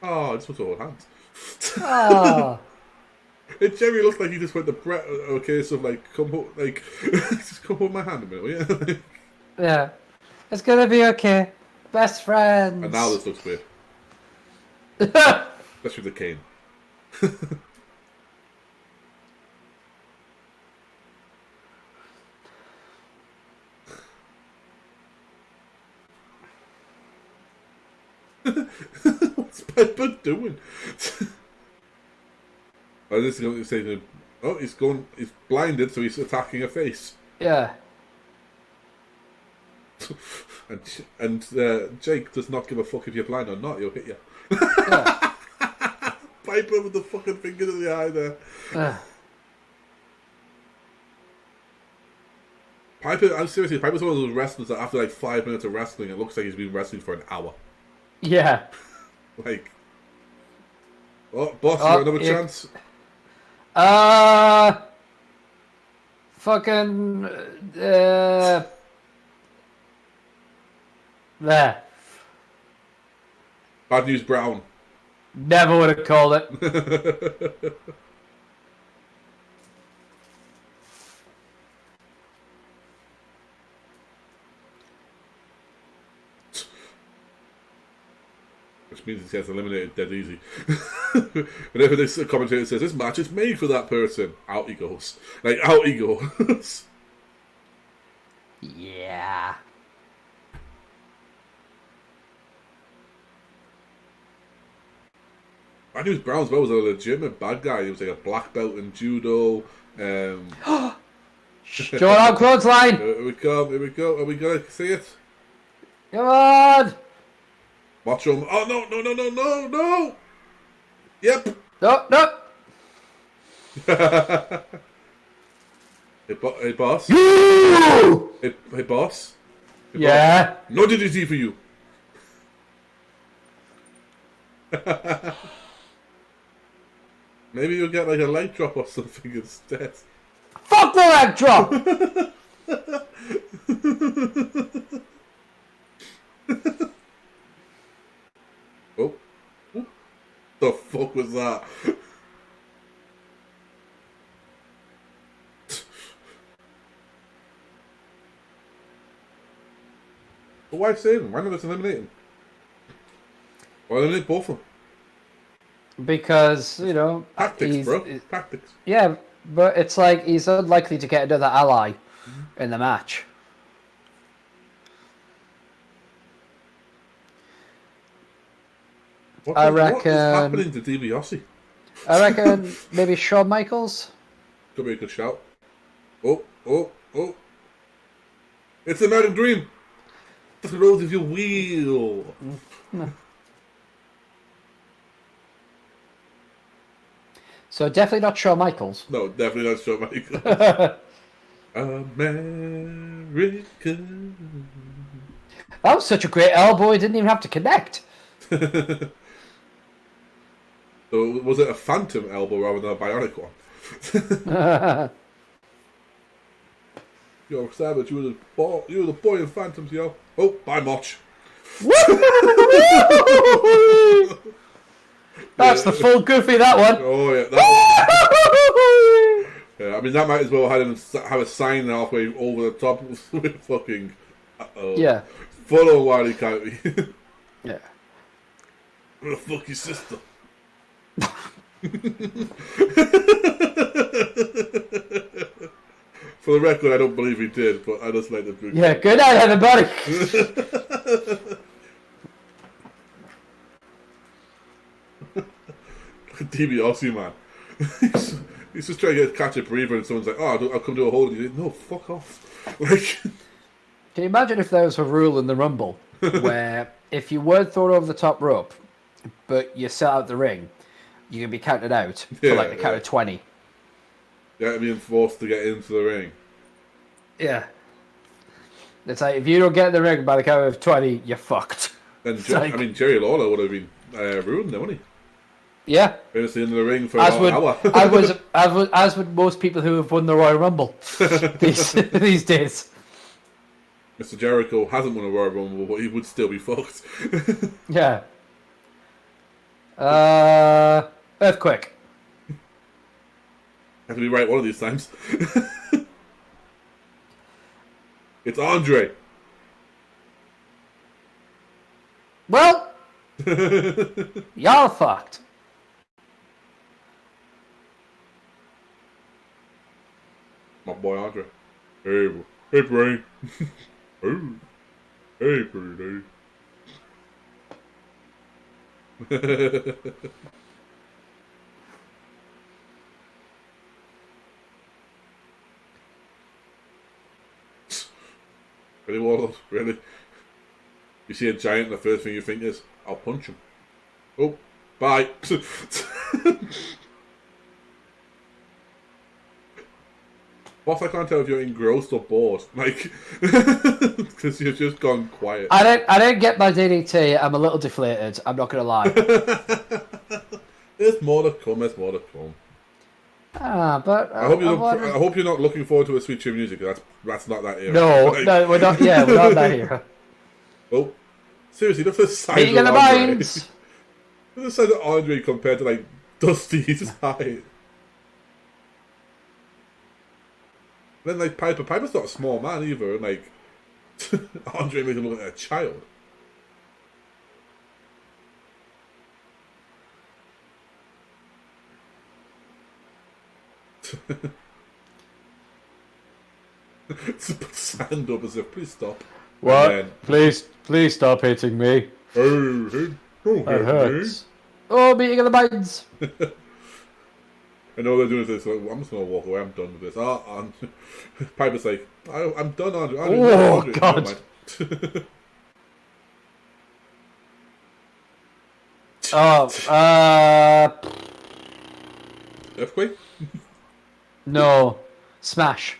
Oh, I just want to hold hands. Oh. It generally looks like he just went to Bret a case of like, just come hold my hand a minute, will you? Yeah. It's gonna be okay. Best friends. And now this looks weird. Especially the cane. What's Piper doing? Oh, this is going to say, oh, he's blinded, so he's attacking a face. Yeah. And Jake does not give a fuck if you're blind or not, he'll hit you. Yeah. Piper with the fucking finger to the eye there. Piper, I'm seriously, Piper's one of those wrestlers that after like 5 minutes of wrestling, it looks like he's been wrestling for an hour. Yeah. Like, oh, boss, you got another chance? Fucking, there. Bad News Brown. Never would have called it. Which means he gets eliminated dead easy. Whenever this commentator says, this match is made for that person, out he goes. Like, out he goes. Yeah. I knew Brown's was a legitimate bad guy. He was like a black belt in judo. Short out clothesline. Here we go. Are we going to see it? Come on. Macho. Oh, no. Yep. No. Hey, boss. Hey, boss. Hey, Yeah. boss. No DDT for you. Maybe you'll get like a leg drop or something instead. Fuck the leg drop! Oh. The fuck was that? But why save him? Why not just eliminate him? Why eliminate both of them? Because, you know... Tactics, bro. Tactics. Yeah, but it's like he's unlikely to get another ally in the match. I reckon... What is happening to DiBiase? I reckon maybe Shawn Michaels? Could be a good shout. Oh. It's the American Dream. The road of your wheel. So definitely not Shawn Michaels. No, definitely not Shawn Michaels. American. That was such a great elbow, he didn't even have to connect. So was it a phantom elbow rather than a bionic one? Yo, Savage, you were the boy in Phantoms, yo. Oh, bye, Moch. That's the full goofy, that one. Oh, yeah. Yeah, I mean, that might as well have a sign halfway over the top with fucking... Yeah. Full on Wiley County. Yeah. I'm gonna fuck your sister. For the record, I don't believe he did, but I just like the book. Yeah, good night, everybody. DiBiase, man. He's just trying to catch a breather, and someone's like, "Oh, I'll come to a hold." And he's like, "No, fuck off!" Like, can you imagine if there was a rule in the Rumble where if you weren't thrown over the top rope, but you sat out the ring, you can be counted out for like the count of 20. Yeah, being forced to get into the ring. Yeah. It's like, if you don't get in the ring by the count of 20, you're fucked. And I mean, Jerry Lawler would have been ruined, wouldn't he? Yeah. Basically in the ring for an hour. as would most people who have won the Royal Rumble these days. Mr. Jericho hasn't won a Royal Rumble, but he would still be fucked. Yeah. Earthquake. Have to be right one of these times. It's Andre. Well, y'all fucked. My boy Andre. Hey, Brain. Hey, pretty lady. Really, Warlord? Really? You see a giant and the first thing you think is, I'll punch him. Oh, bye. Boss, I can't tell if you're engrossed or bored. Like, because you've just gone quiet. I don't get my DDT. I'm a little deflated. I'm not going to lie. There's more to come, But I hope you're not looking forward to a Sweet Chin Music. That's not that era. No, like, no, we're not. Yeah, we're not that era. Oh, seriously, look at the size Meeting of of the Andre. Minds. Look at the size of Andre compared to like Dusty's height. Then like Piper's not a small man either, and like Andre makes him look like a child. Put sand up as if, please stop. What? Please stop hitting me. Don't That hit me. hurts. Oh, meeting of the minds. I know they're doing this, so I'm just going to walk away. I'm done with this. Piper's like, I'm done, Andre. Oh, Andre, God. never mind. Earthquake? No. Smash.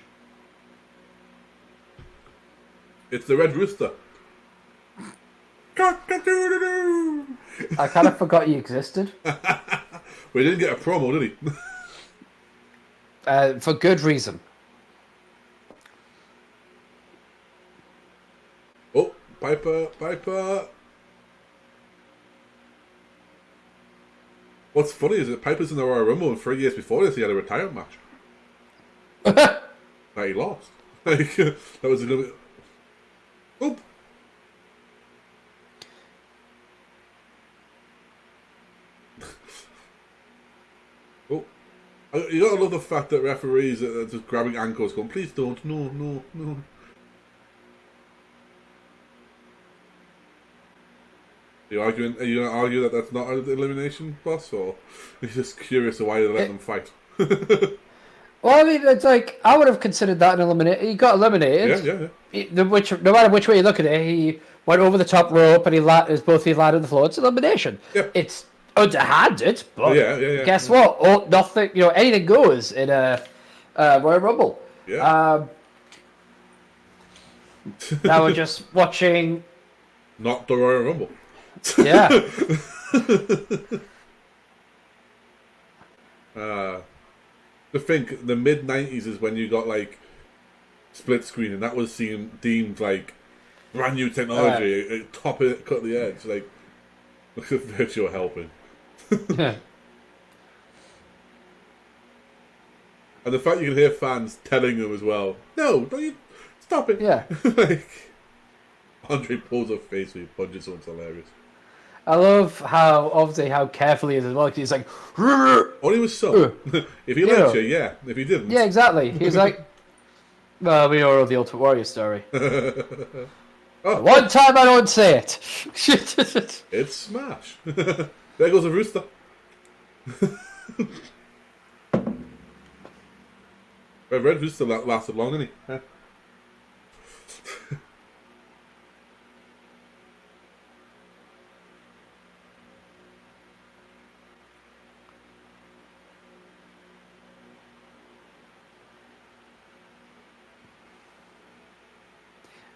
It's the Red Rooster. Cock-a-doodle-doo. I kind of forgot he existed. We didn't get a promo, did he? For good reason. Oh, Piper. What's funny is that Piper's in the Royal Rumble, and 3 years before this, he had a retirement match. That he lost. Like, that was a little bit. Oh. Oh. You gotta love the fact that referees are just grabbing ankles going, please don't, no. Are you going to argue that that's not an elimination, boss, or are you just curious of why they let them fight? Well, I mean, it's like, I would have considered that an elimination. He got eliminated. Yeah. No matter which way you look at it, he went over the top rope and he both landed on the floor. It's an elimination. Yeah. It's underhanded, but Yeah. guess what? Oh, nothing. Anything goes in a Royal Rumble. Yeah. Now we're just watching. Not the Royal Rumble. Yeah. To think the mid-90s is when you got like split screen, and that was deemed like brand new technology. Top it, cut the edge, like look at virtual helping. Yeah. And the fact you can hear fans telling them as well, no, don't you stop it. Yeah. Like Andre pulls up face with punches, someone's hilarious. I love how careful he is as well. 'Cause he's like, Only was so. If he liked you, yeah. If he didn't, yeah, exactly. He's like, well, we all know the Ultimate Warrior story. Oh. One time I don't say it. It's Smash. There goes a rooster. Red Rooster lasted long, didn't he?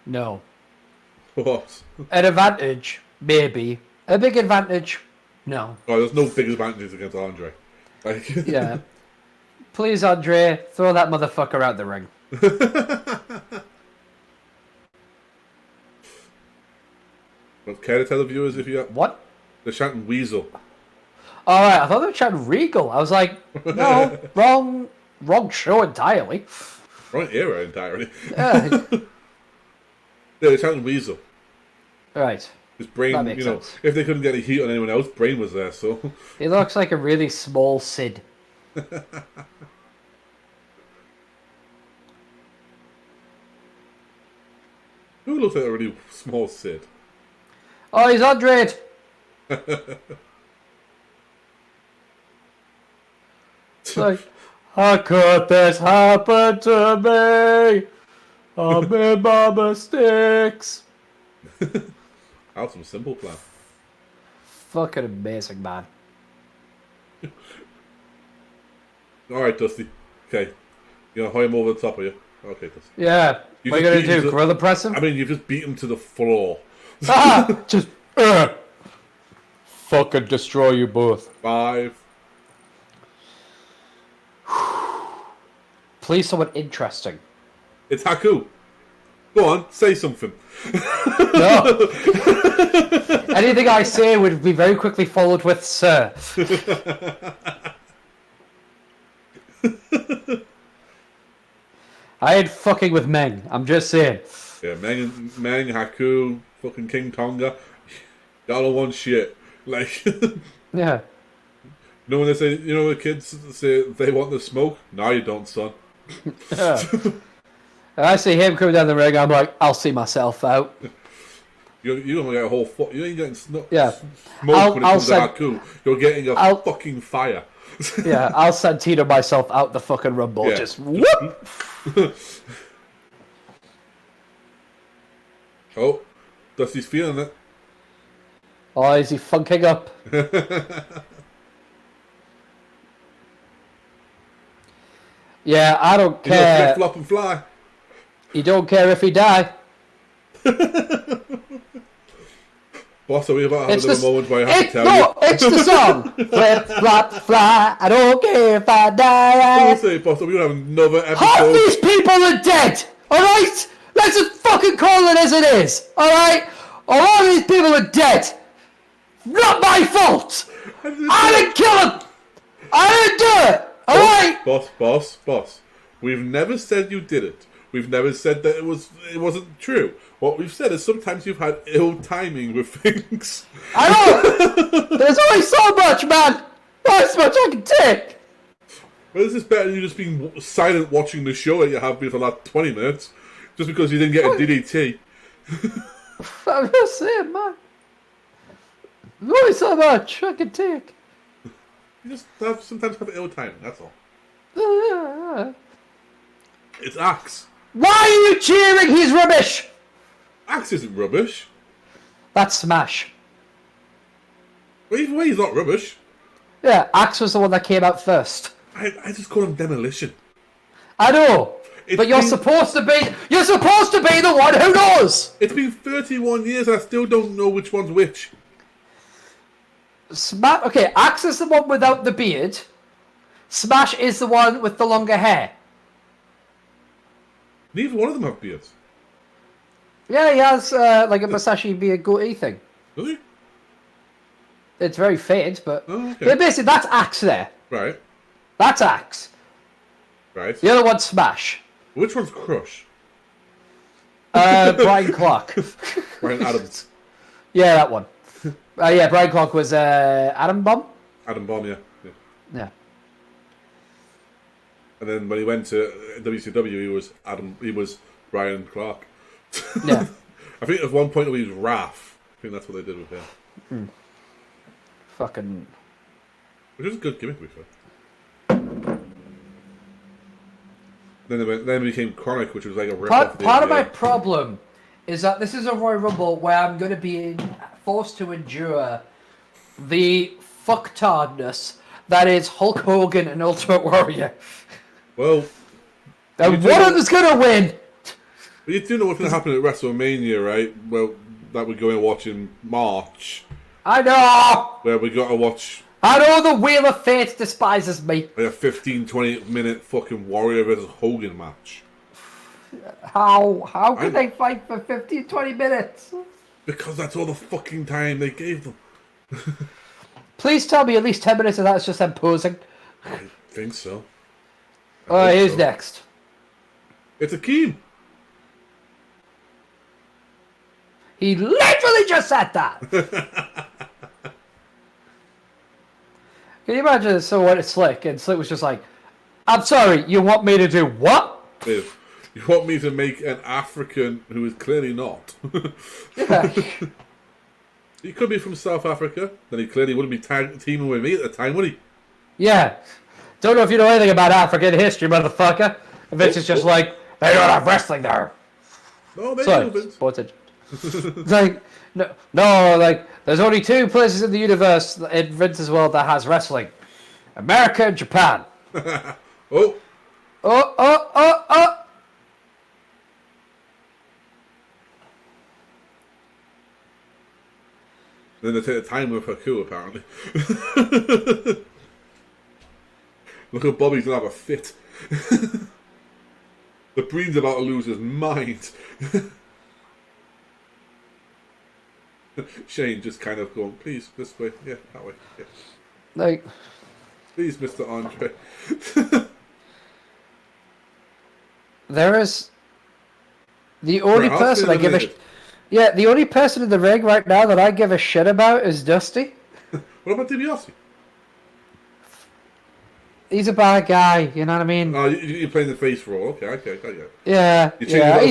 No. What? An advantage, maybe. A big advantage, no. Oh, there's no big advantages against Andre. Like, Yeah. Please, Andre, throw that motherfucker out the ring. But care to tell the viewers if you What? they're chanting Weasel. Alright, I thought they were chanting Regal. I was like, no, wrong show entirely. Wrong era entirely. Yeah. Yeah, they're chanting Weasel. Right. His brain, That makes sense. if they couldn't get a heat on anyone else, brain was there, so. He looks like a really small Sid. Who looks like a really small Sid? Oh, he's Andre. It's like, how could this happen to me? I made my mistakes. Awesome, simple plan. Fucking amazing, man. Alright, Dusty. Okay. You're gonna hire him over the top of you? Okay, Dusty. Yeah. You What are you just gonna beat him do? to- Gorilla press him? I mean, you've just beat him to the floor. Just Fucking destroy you both. 5. please, someone interesting. It's Haku. Go on, say something. No. Anything I say would be very quickly followed with "sir." I ain't fucking with Meng. I'm just saying. Yeah, Meng, Haku, fucking King Tonga. Y'all don't want shit. Like, Yeah. You know when they say, you know, the kids say they want the smoke? No, you don't, son. Yeah. I see him coming down the ring. I'm like, I'll see myself out. You're gonna get a whole. You ain't getting smoke when it comes to Haku. You're getting a fucking fire. Yeah, I'll Santino myself out the fucking rumble. Yeah. Just whoop. Oh, Dusty's feeling it. Oh, is he funking up? Yeah, I don't care. Flip, flop, and fly. You don't care if he die. Boss, are we about to have a moment where I have to tell you? No, it's the song. Flip, flop, fly. I don't care if I die. I say, Boss, are we going to have another episode? Half these people are dead. All right? Let's just fucking call it as it is. All right? A lot of these people are dead. Not my fault. I didn't kill them. I didn't do it. All right? Boss. We've never said you did it. We've never said that it wasn't true. What we've said is sometimes you've had ill timing with things. I know. There's only so much, man. Not so much I can take. Well, this is better than you just being silent watching the show that you have been for the last 20 minutes, just because you didn't get a DDT. I'm just saying, man. There's only so much I can take. You just sometimes have ill timing. That's all. It's Axe. Why are you cheering? He's rubbish. Axe isn't rubbish. That's Smash. Well, either way, he's not rubbish. Yeah, Axe was the one that came out first. I just call him Demolition. I know, but you're supposed to be the one who knows. It's been 31 years and I still don't know which one's which. Okay, Axe is the one without the beard. Smash is the one with the longer hair. Neither one of them have beards. Yeah, he has like a Musashi beard goatee thing. Does he? It's very faint, but okay. Yeah, basically that's Axe there. Right. That's Axe. Right. The other one's Smash. Which one's Crush? Brian Clark. Brian Adams. Yeah, that one. Yeah, Brian Clark was Adam Bomb. Adam Bomb, yeah. Yeah. And then when he went to WCW, he was Brian Clark. Yeah. I think at one point he was Raph. I think that's what they did with him. Fucking. Which is a good gimmick, to be fair. Then it became Chronic, which was like a rip-off. Part of my problem is that this is a Royal Rumble where I'm going to be forced to endure the fucktardness that is Hulk Hogan and Ultimate Warrior. Well, and one of them's going to win. But you do know what's going to happen at WrestleMania, right? Well, that we're going to watch in March. I know! Where we got to watch... I know the Wheel of Fate despises me. A 15-20 minute fucking Warrior versus Hogan match. How could they fight for 15-20 minutes? Because that's all the fucking time they gave them. Please tell me at least 10 minutes of that is just them posing. I think so. Alright, who's next? It's Akeem. He literally just said that! Can you imagine what it's Slick? And Slick was just like, I'm sorry, you want me to do what? If you want me to make an African who is clearly not. Yeah. He could be from South Africa, then he clearly wouldn't be teaming with me at the time, would he? Yeah. Don't know if you know anything about African history, motherfucker. Vince is just like, they don't have wrestling there. No, they do, Vince. It's like, no, like, there's only two places in the universe in Vince's world that has wrestling. America and Japan. Oh. Then they take the time with Haku, apparently. Look at Bobby's gonna have a fit. The Breen's about to lose his mind. Shane just kind of going, please, this way, yeah, that way, yeah. Like, please, Mr. Andre. there is the only person I give a the only person in the ring right now that I give a shit about is Dusty. What about DiBiase? he's a bad guy. You know what I mean? Oh, you're playing the face role. Okay, I get you. Yeah, yeah.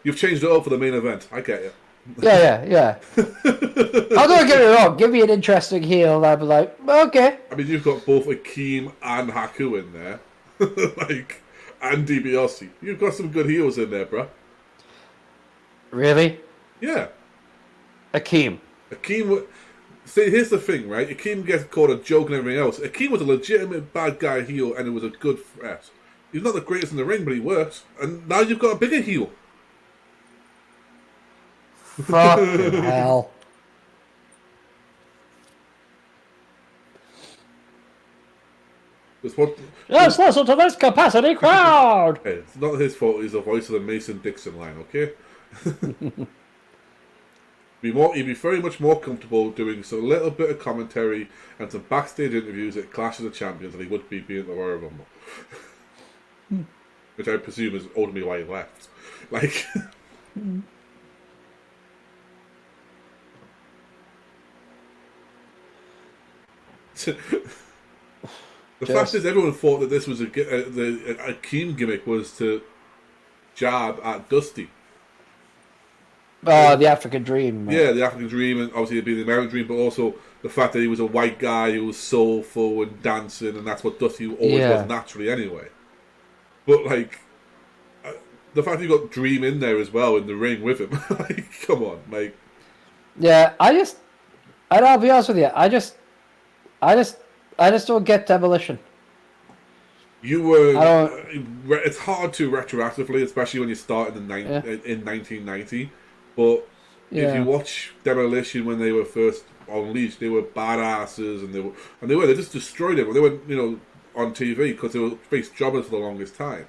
You've changed it up for the main event. I get you. Yeah. I don't get it wrong. Give me an interesting heel, and I'd be like, okay. I mean, you've got both Akeem and Haku in there, like, and DiBiase. You've got some good heels in there, bro. Really? Yeah. Akeem. See, here's the thing, right? Akeem gets called a joke and everything else. Akeem was a legitimate bad guy heel, and it was a good threat. He's not the greatest in the ring, but he works. And now you've got a bigger heel. Fucking hell. Let's listen to this capacity crowd. Hey, it's not his fault. He's the voice of the Mason-Dixon line, okay? He'd be very much more comfortable doing a little bit of commentary and some backstage interviews at Clash of the Champions than he would be being at the Royal Rumble. Which I presume is ultimately why he left. Like... The fact is, everyone thought that this was a Akeem gimmick was to jab at Dusty. Oh, the African Dream. Yeah, the African Dream, and obviously it'd be the American Dream, but also the fact that he was a white guy who was soulful and dancing, and that's what Dusty always does naturally anyway. But, like, the fact that you got Dream in there as well in the ring with him, like, come on, like... Yeah, I'll be honest with you, I just don't get Demolition. You were... It's hard to retroactively, especially when you start in 1990. But if you watch Demolition when they were first unleashed, they were badasses, and they just destroyed it. They were on TV because they were face jobbers for the longest time.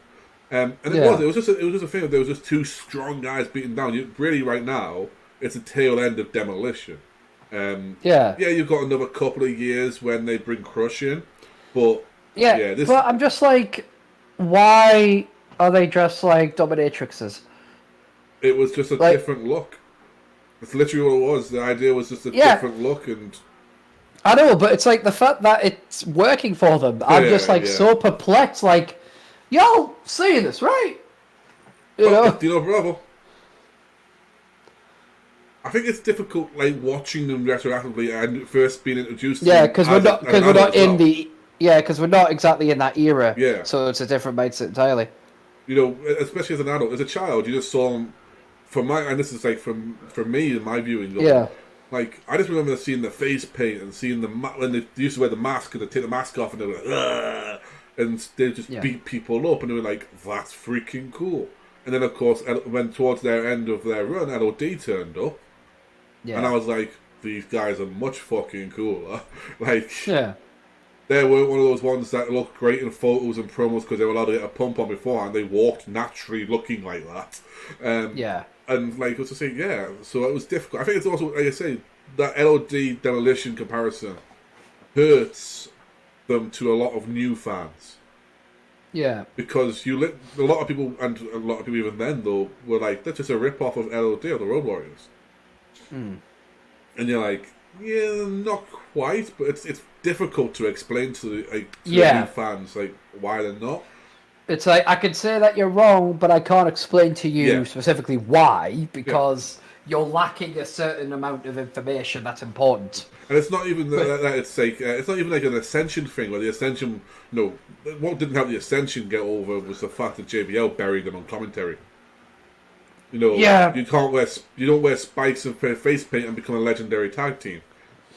And it was just a thing that there was just two strong guys beating down. Really, right now, it's a tail end of Demolition. You've got another couple of years when they bring Crush in, but but I'm just like, why are they dressed like dominatrixes? It was just a different look. That's literally what it was. The idea was just a different look, and I know, but it's like the fact that it's working for them. I'm just so perplexed. Like, y'all seeing this, right? You know, Bravo. I think it's difficult, like, watching them retroactively and first being introduced. Because we're not exactly in that era. Yeah. So it's a different mindset entirely. Especially as an adult, as a child, you just saw them. And this is like from me and my viewing. Like, I just remember seeing the face paint and seeing when they used to wear the mask and they take the mask off and they were like, ugh, and they just beat people up and they were like, that's freaking cool. And then of course, when towards their end of their run, LOD turned up. Yeah. And I was like, these guys are much fucking cooler. They weren't one of those ones that looked great in photos and promos because they were allowed to get a pump on before and they walked naturally looking like that. And like, was to say, so it was difficult. I think it's also, like I say, that LOD Demolition comparison hurts them to a lot of new fans. Yeah. Because a lot of people, and a lot of people even then, though, were like, that's just a rip-off of LOD or the Road Warriors. And you're like, not quite, but it's difficult to explain to the new fans, like, why they're not. It's like, I can say that you're wrong, but I can't explain to you specifically why, because you're lacking a certain amount of information that's important. And it's not even that it's like, it's not even like an Ascension thing, where the Ascension, what didn't help the Ascension get over was the fact that JBL buried them on commentary. You don't wear spikes and face paint and become a legendary tag team.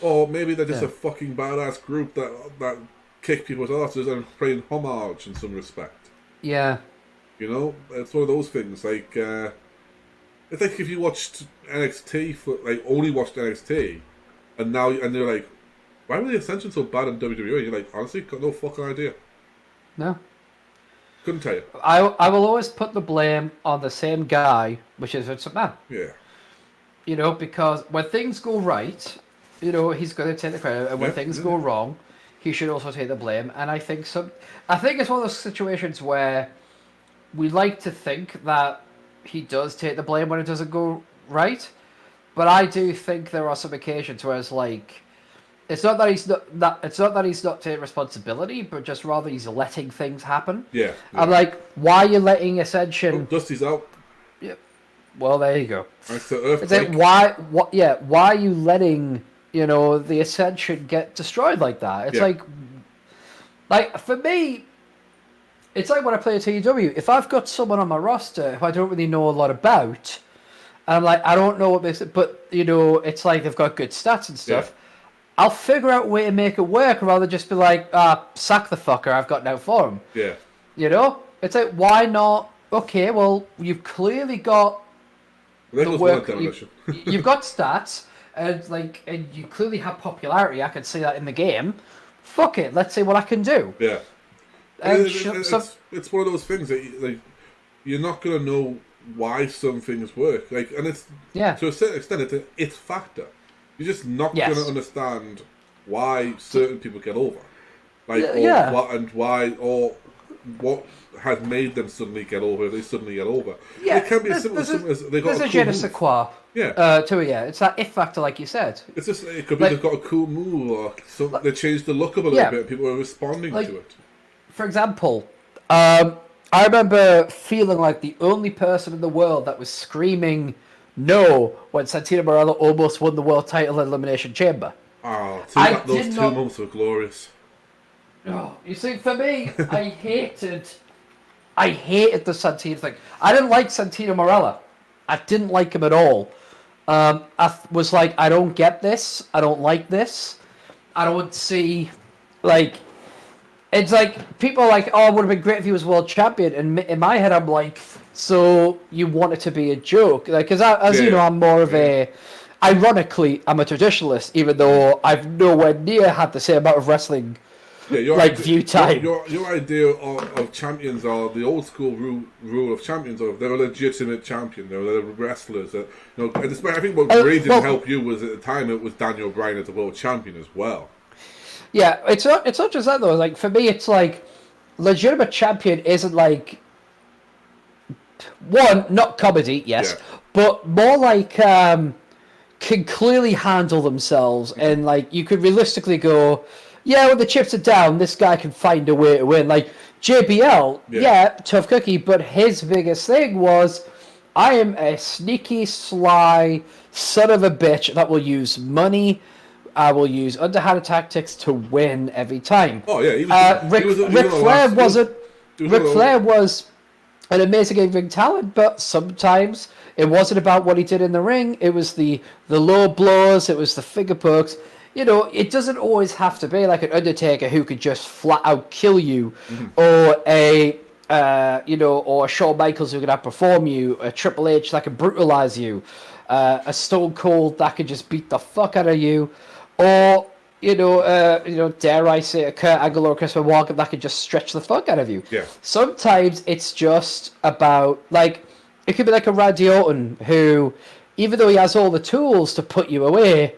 Or maybe they're just a fucking badass group that kick people's asses and playing homage in some respect. Yeah. It's one of those things. Like, it's like if you watched NXT only watched NXT, and they're like, why were the Ascension so bad in WWE? You're like, honestly, got no fucking idea. No. Couldn't tell you. I will always put the blame on the same guy, which is Vince McMahon. Yeah. Because when things go right, he's going to take the credit, and when things go wrong, he should also take the blame. And I think it's one of those situations where we like to think that he does take the blame when it doesn't go right, but I do think there are some occasions where it's like, It's not that he's not taking responsibility, but just rather he's letting things happen. Yeah. I'm like, why are you letting Ascension? Oh, Dusty's out. Yeah. Well, there you go. It's the Earthquake. It's like why are you letting the Ascension get destroyed like that? It's like for me, it's like when I play a TEW. If I've got someone on my roster who I don't really know a lot about, and I'm like, I don't know what makes it, but it's like they've got good stats and stuff. Yeah. I'll figure out a way to make it work rather than just be like, sack the fucker, I've got no for him. Yeah. It's like, why not? Okay, well, you've clearly got the work. You've got stats, and you clearly have popularity. I can see that in the game. Fuck it, let's see what I can do. Yeah. It's one of those things that you're not gonna know why some things work. And it's to a certain extent it's an it factor. You're just not going to understand why certain people get over, what has made them suddenly get over. They suddenly get over. Yeah, it can be as simple as they got a cool move. There's a je ne sais quoi. Yeah. It's that if factor, like you said. It's just it could be they've got a cool move, or they changed the look of it a little bit. People are responding to it. For example, I remember feeling like the only person in the world that was screaming no when Santino Marella almost won the world title in Elimination Chamber. Oh, those 2 months were glorious. Oh, you see, for me, I hated the Santino thing. I didn't like Santino Marella. I didn't like him at all. I was like, I don't get this. I don't like this. I don't see, it's like, people are like, oh, it would have been great if he was world champion. And in my head, I'm like, so you want it to be a joke? Because I'm more of a... Ironically, I'm a traditionalist, even though I've nowhere near had the same amount of wrestling view time. Your idea of champions are the old school rule of champions. They're a legitimate champion. They're wrestlers. And I think what really didn't help you was at the time it was Daniel Bryan as a world champion as well. Yeah, it's not just that though. Like for me, it's like legitimate champion isn't like one, not comedy, yes, but more like can clearly handle themselves, and like you could realistically go, yeah, when the chips are down, this guy can find a way to win. Like JBL, tough cookie, but his biggest thing was, I am a sneaky, sly son of a bitch that will use money. I will use underhanded tactics to win every time. Oh yeah, Ric Flair was an amazing in-ring talent, but sometimes it wasn't about what he did in the ring. It was the low blows. It was the finger pokes. It doesn't always have to be like an Undertaker who could just flat out kill you, or or a Shawn Michaels who could outperform you, a Triple H that could brutalize you, a Stone Cold that could just beat the fuck out of you, or dare I say, a Kurt Angle or Chris Walker that could just stretch the fuck out of you. Yeah. Sometimes it's just about it could be like a Randy Orton who, even though he has all the tools to put you away,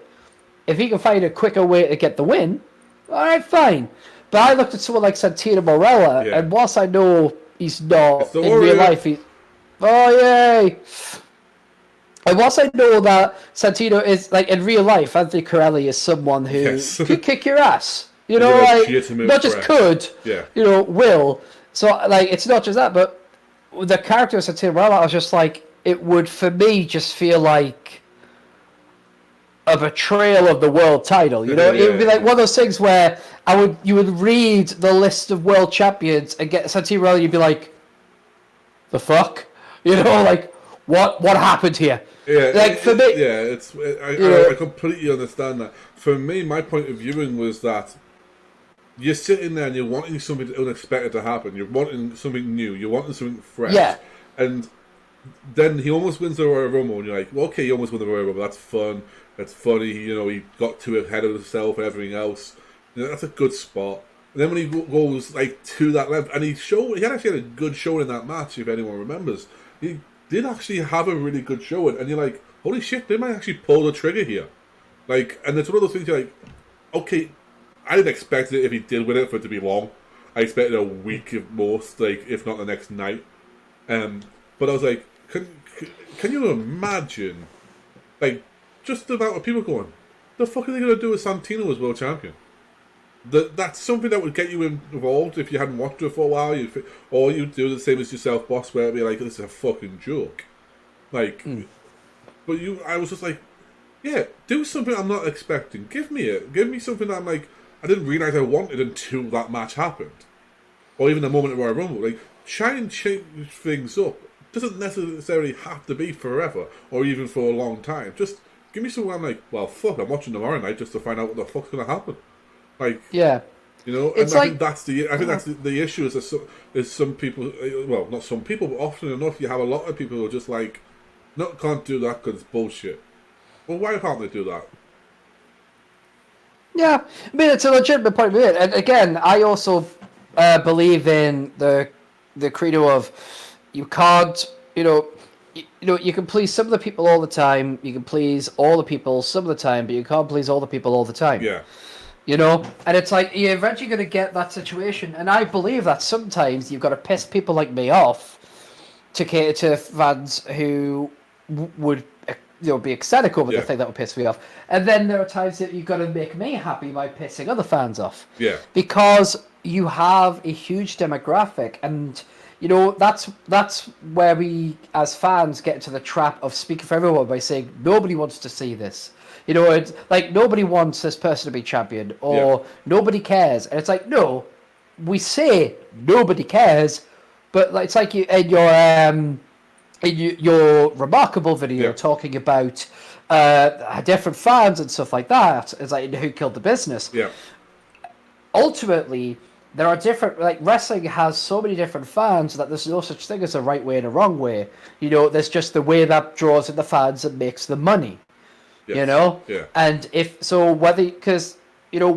if he can find a quicker way to get the win, all right, fine. But I looked at someone like Santino Marella, and whilst I know he's not in real life, yay! And whilst I know that Santino is, in real life, Anthony Corelli is someone who could kick your ass. Not just could, will. So, it's not just that, but the character of Santino Marella, I was just like, it would, for me, just feel like a betrayal of the world title. It would be like one of those things where you would read the list of world champions and get Santino Marella, you'd be like, the fuck? What happened here? Yeah, for me, I completely understand that. For me, my point of viewing was that you're sitting there and you're wanting something unexpected to happen. You're wanting something new. You're wanting something fresh. Yeah. And then he almost wins the Royal Rumble, and you're like, well, okay, he almost won the Royal Rumble. That's fun. That's funny. He got too ahead of himself and everything else. That's a good spot. And then when he goes to that level, and he actually had a good showing in that match, if anyone remembers. He did actually have a really good showing, and you're like, holy shit, they might actually pull the trigger here. And it's one of those things you're like, okay, I didn't expect it if he did win it for it to be long. I expected a week at most, if not the next night. But I was like, can you imagine, just the amount of people going, the fuck are they going to do with Santino as world champion? That's something that would get you involved if you hadn't watched it for a while. Or you'd do the same as yourself, boss, where it'd be like, this is a fucking joke. Like, but I was just like, yeah, do something I'm not expecting. Give me something that I'm like, I didn't realise I wanted until that match happened. Or even the moment of Royal Rumble. Like, try and change things up. Doesn't necessarily have to be forever, or even for a long time. Just give me something I'm like, well, fuck, I'm watching tomorrow night just to find out what the fuck's going to happen. Like, yeah, you know, it's and I think that's the issue is some people, well, not some people, but often enough you have a lot of people who are just like, no, can't do that because it's bullshit. Well, why can't they do that? Yeah, I mean, it's a legitimate point of view. And again, I also believe in the credo of you can't, you can please some of the people all the time. You can please all the people some of the time, but you can't please all the people all the time. Yeah. And it's like you're eventually going to get that situation. And I believe that sometimes you've got to piss people like me off to cater to fans who would be ecstatic over the thing that would piss me off. And then there are times that you've got to make me happy by pissing other fans off. Yeah. Because you have a huge demographic, and that's where we as fans get into the trap of speaking for everyone by saying nobody wants to see this. It's like nobody wants this person to be champion, or nobody cares. And it's like, no, we say nobody cares, but it's like you in your remarkable video talking about different fans and stuff like that. It's like who killed the business. Yeah. Ultimately, there are different, like, wrestling has so many different fans that there's no such thing as a right way and a wrong way. There's just the way that draws in the fans and makes the money. Yes. Yeah. And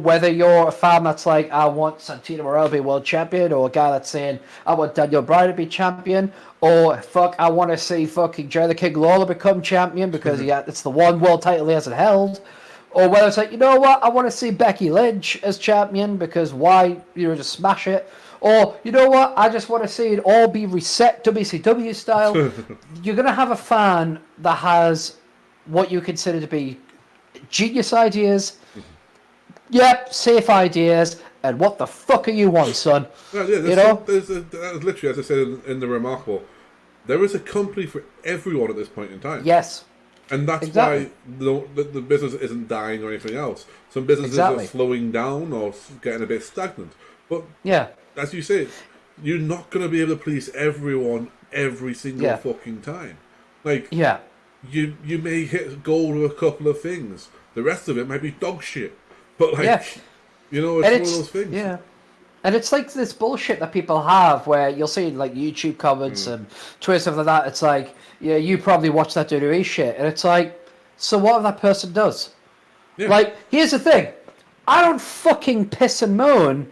whether you're a fan that's like, I want Santino Marella to be world champion, or a guy that's saying, I want Daniel Bryan to be champion, or fuck, I want to see fucking Jerry the King Lawler become champion because it's the one world title he hasn't held. Or whether it's like, you know what, I want to see Becky Lynch as champion because why, just smash it. Or, you know what, I just want to see it all be reset WCW style. You're going to have a fan that has what you consider to be genius ideas, safe ideas, and what the fuck are you want, son? There's literally, as I said in the Remarkable, there is a company for everyone at this point in time. Yes. And that's why the business isn't dying or anything else. Some businesses are slowing down or getting a bit stagnant. But as you say, you're not going to be able to please everyone every single fucking time. Like, you may hit gold with a couple of things. The rest of it might be dog shit. But, like, it's one of those things. Yeah. And it's like this bullshit that people have where you'll see like YouTube comments and Twitter stuff like that. It's like, yeah, you probably watch that WWE shit. And it's like, so what if that person does? Yeah. Like, here's the thing. I don't fucking piss and moan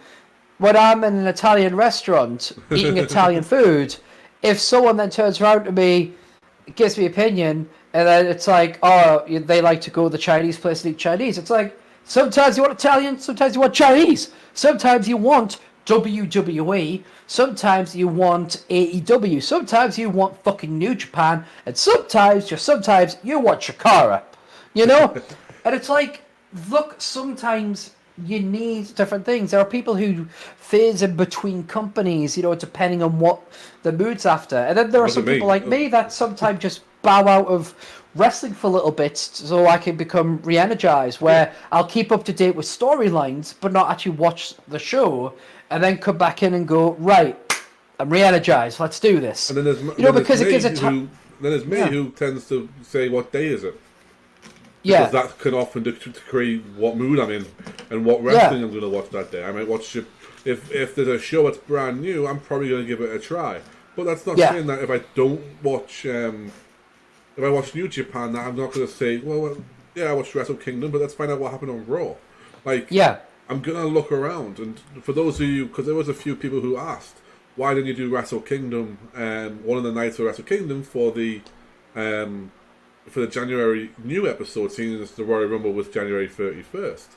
when I'm in an Italian restaurant eating Italian food. If someone then turns around to me, gives me opinion, and then it's like, oh, they like to go to the Chinese place and eat Chinese. It's like, sometimes you want Italian, sometimes you want Chinese. Sometimes you want WWE, sometimes you want AEW, sometimes you want fucking New Japan, and sometimes you want Chikara. And it's like, look, sometimes you need different things. There are people who phase in between companies, depending on what the mood's after. And then there are some people like me that sometimes just bow out of wrestling for a little bit so I can become re-energized, where I'll keep up to date with storylines but not actually watch the show, and then come back in and go, right, I'm re-energized, let's do this. And then there's because it gives a time. Then there's me who tends to say, what day is it? Because that can often decree what mood I'm in and what wrestling I'm going to watch that day. I might watch if there's a show that's brand new, I'm probably going to give it a try. But that's not saying that if I don't watch if I watch New Japan, I'm not going to say, well, I watched Wrestle Kingdom, but let's find out what happened on Raw. Like, I'm going to look around. And for those of you, because there was a few people who asked, why didn't you do Wrestle Kingdom, one of the nights of Wrestle Kingdom for the January new episode, seeing as the Royal Rumble was January 31st.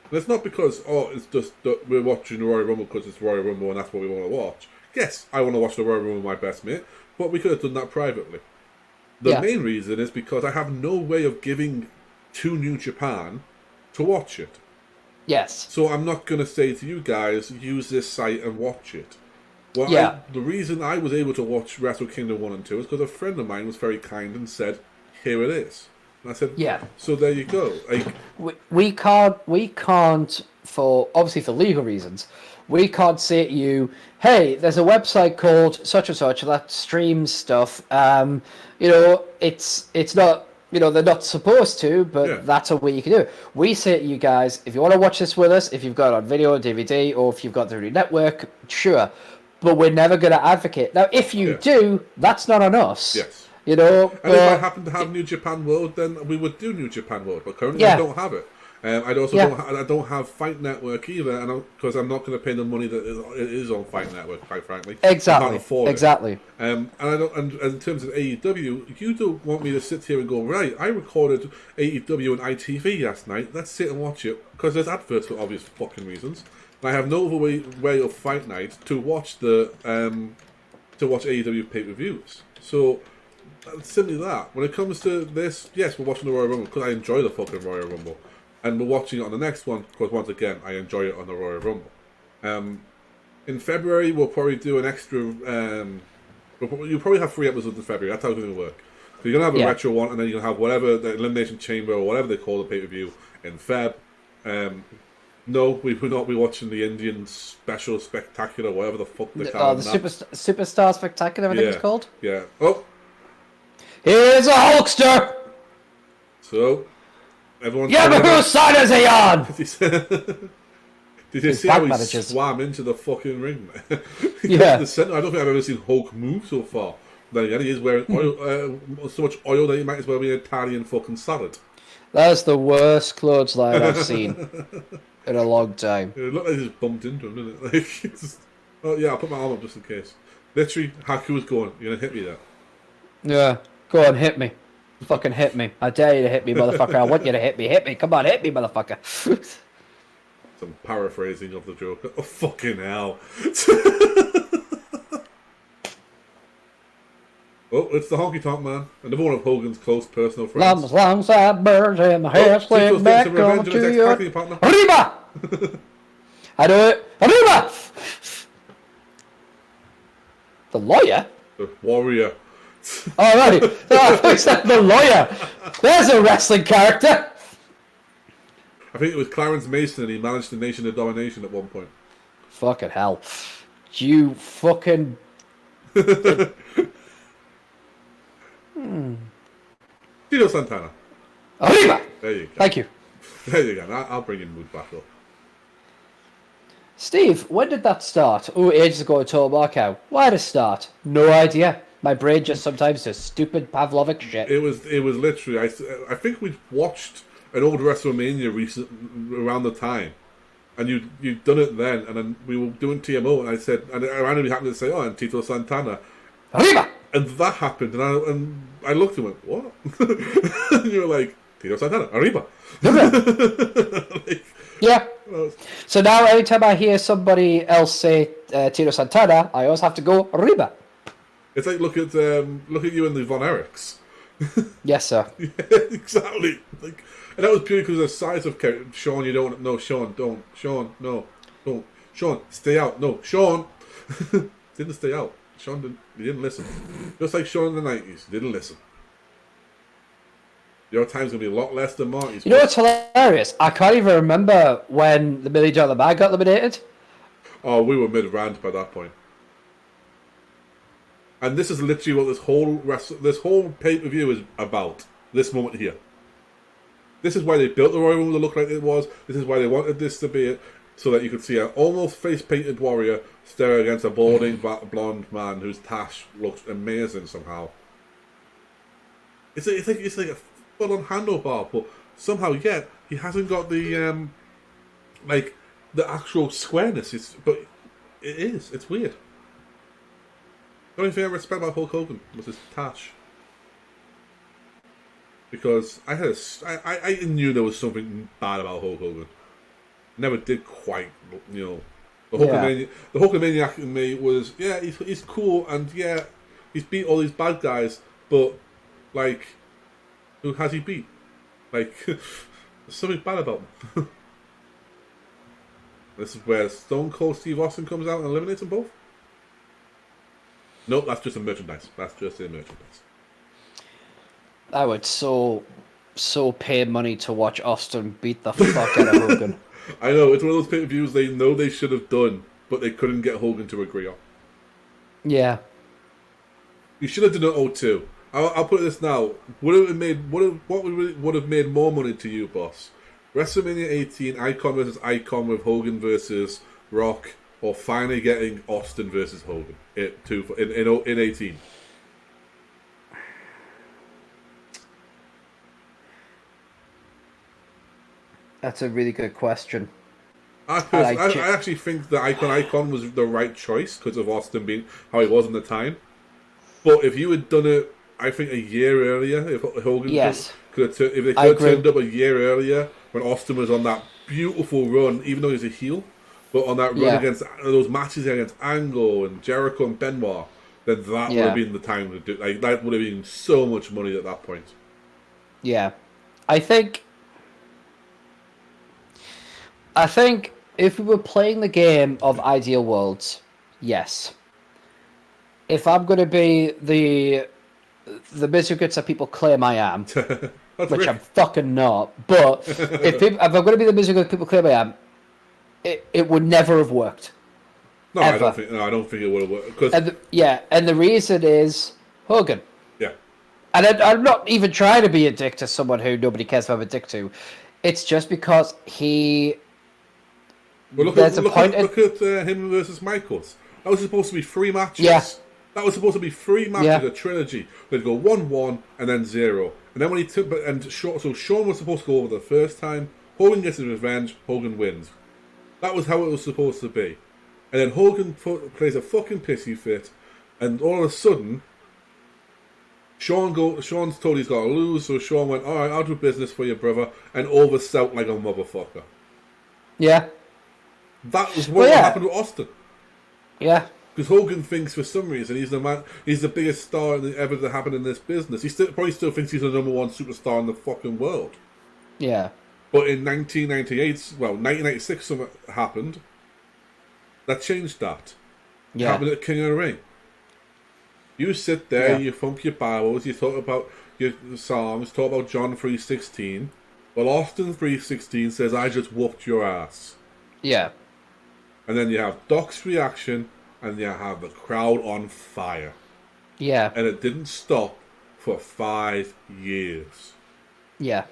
And it's not because, it's just that we're watching the Royal Rumble because it's Royal Rumble and that's what we want to watch. Yes, I want to watch the Royal Rumble with my best mate, but we could have done that privately. The main reason is because I have no way of giving to New Japan to watch it. Yes. So I'm not going to say to you guys, use this site and watch it. Well, Yeah. the reason I was able to watch Wrestle Kingdom 1 and 2 is because a friend of mine was very kind and said, here it is. And I said, Yeah. So there you go. Like, we can't, for obviously for legal reasons, we can't say to you, hey, there's a website called such and such that streams stuff. It's not, they're not supposed to, but that's a way you can do it. We say to you guys, if you want to watch this with us, if you've got it on video, DVD, or if you've got the network, sure. But we're never going to advocate. Now, if you do, that's not on us. Yes. And if I happen to have New Japan World, then we would do New Japan World. But currently, I don't have it. I don't have Fight Network either, and because I'm not going to pay the money that it is on Fight Network, quite frankly. Exactly. I can't afford it. And I don't. And in terms of AEW, you don't want me to sit here and go, right, I recorded AEW and ITV last night. Let's sit and watch it because there's adverts for obvious fucking reasons. And I have no other way of Fight Night to watch AEW pay-per-views. So. Simply that. When it comes to this, yes, we're watching the Royal Rumble because I enjoy the fucking Royal Rumble. And we're watching it on the next one because, once again, I enjoy it on the Royal Rumble. In February, we'll probably do an extra... you'll probably have 3 episodes in February. That's how it's going to work. So you're going to have a retro one, and then you're going to have whatever, the Elimination Chamber, or whatever they call the pay-per-view, in Feb. No, we will not be watching the Indian Special Spectacular, whatever the fuck they call it. Superstar Spectacular, I think it's called. Yeah. Oh! Here's a Hulkster! So, everyone's... Yeah, but whose side is he on? Did you see how he swam into the fucking ring? Yeah. I don't think I've ever seen Hulk move so far. Then again, he is wearing oil, so much oil that he might as well be an Italian fucking salad. That's the worst clothesline I've seen in a long time. It looked like he just bumped into him, didn't it? Like, oh yeah, I'll put my arm up just in case. Literally, Haku's going, you're going to hit me there. Yeah. Go on, hit me. Fucking hit me. I dare you to hit me, motherfucker. I want you to hit me. Hit me. Come on, hit me, motherfucker. Some paraphrasing of the joke. Oh, fucking hell. Oh, it's the Honky Tonk Man. Another one of Hogan's close personal friends. Alongside birds and the hair slick back on to your... Arriba! I do it. Arriba! The lawyer? The warrior. All right. The lawyer. There's a wrestling character. I think it was Clarence Mason and he managed the Nation of Domination at one point. Fucking hell. You fucking... Tito Santana. Arriba! There you go. Thank you. There you go. I'll bring your mood back up. Steve, when did that start? Oh, ages ago I told Markow. Why did it start? No idea. My brain just sometimes does stupid Pavlovic shit. It was literally. I think we watched an old WrestleMania around the time, and you'd done it then, and then we were doing TMO, and I said, and I randomly happened to say, oh, and Tito Santana. Arriba! And that happened, and I looked and went, what? And you were like, Tito Santana, Arriba. Like, yeah. So now every time I hear somebody else say Tito Santana, I always have to go Arriba. It's like look at you and the Von Erichs. Yes, sir. Yeah, exactly. Like, and that was purely because of the size of character. Sean, you don't. No, Sean, don't. Sean, no, don't. Sean, stay out. No, Sean didn't stay out. Sean didn't listen. Just like Sean in the 90s, didn't listen. Your time's gonna be a lot less than Marty's. You know what's hilarious? I can't even remember when the $1 Million Man got eliminated. Oh, we were mid-rant by that point. And this is literally what this whole pay-per-view is about. This moment here. This is why they built the Royal Rumble to look like it was. This is why they wanted this to be it, so that you could see an almost face-painted warrior stare against a balding blonde man whose tash looks amazing somehow. It's like a full-on handlebar, but somehow yet he hasn't got the the actual squareness. But it is. It's weird. The only thing I respect about Hulk Hogan was his tash. Because I knew there was something bad about Hulk Hogan. Never did quite, the Hulkamaniac in me was, yeah, he's cool, and yeah, he's beat all these bad guys, but, like, who has he beat? Like, There's something bad about them. This is where Stone Cold Steve Austin comes out and eliminates them both? Nope, that's just a merchandise. That's just a merchandise. I would so pay money to watch Austin beat the fuck out of Hogan. I know, it's one of those pay-per-views they know they should have done, but they couldn't get Hogan to agree on. Yeah. You should have done it 02. I'll put this now. What would have made more money to you, boss? WrestleMania 18, Icon versus Icon with Hogan versus Rock, or finally getting Austin versus Hogan in 18? That's a really good question. I actually think that Icon was the right choice because of Austin being how he was in the time. But if you had done it, I think a year earlier, if Hogan could have turned up a year earlier when Austin was on that beautiful run, even though he's a heel, but on that run against those matches against Angle and Jericho and Benoit, then that would have been the time to do. Like that would have been so much money at that point. Yeah, I think if we were playing the game of Ideal Worlds, yes. If I'm going to be the Mizuguts that people claim I am, which I'm fucking not, but if I'm going to be the Mizuguts people claim I am, it would never have worked. No, I don't think it would have worked. And the reason is Hogan. Yeah. And I'm not even trying to be a dick to someone who nobody cares if I'm a dick to. It's just because he... Well, look at him versus Michaels. That was supposed to be 3 matches. Yeah. That was supposed to be 3 matches, a trilogy. They'd go 1-1 and then 0. And then when he took, so Shawn was supposed to go over the first time. Hogan gets his revenge. Hogan wins. That was how it was supposed to be. And then Hogan plays a fucking pissy fit, and all of a sudden, Shawn's told he's got to lose. So Shawn went, "All right, I'll do business for you, brother," and oversell like a motherfucker. Yeah. That was what happened with Austin. Yeah. Because Hogan thinks for some reason he's the biggest star ever to happen in this business. He probably still thinks he's the #1 superstar in the fucking world. Yeah. But in 1996 something happened that changed that. Yeah. It happened at King of the Ring. You sit there, you thump your barrels, you talk about your songs, talk about John 3:16. Well, Austin 3:16 says, "I just whooped your ass." Yeah. And then you have Doc's reaction, and you have the crowd on fire. Yeah. And it didn't stop for 5 years. Yeah.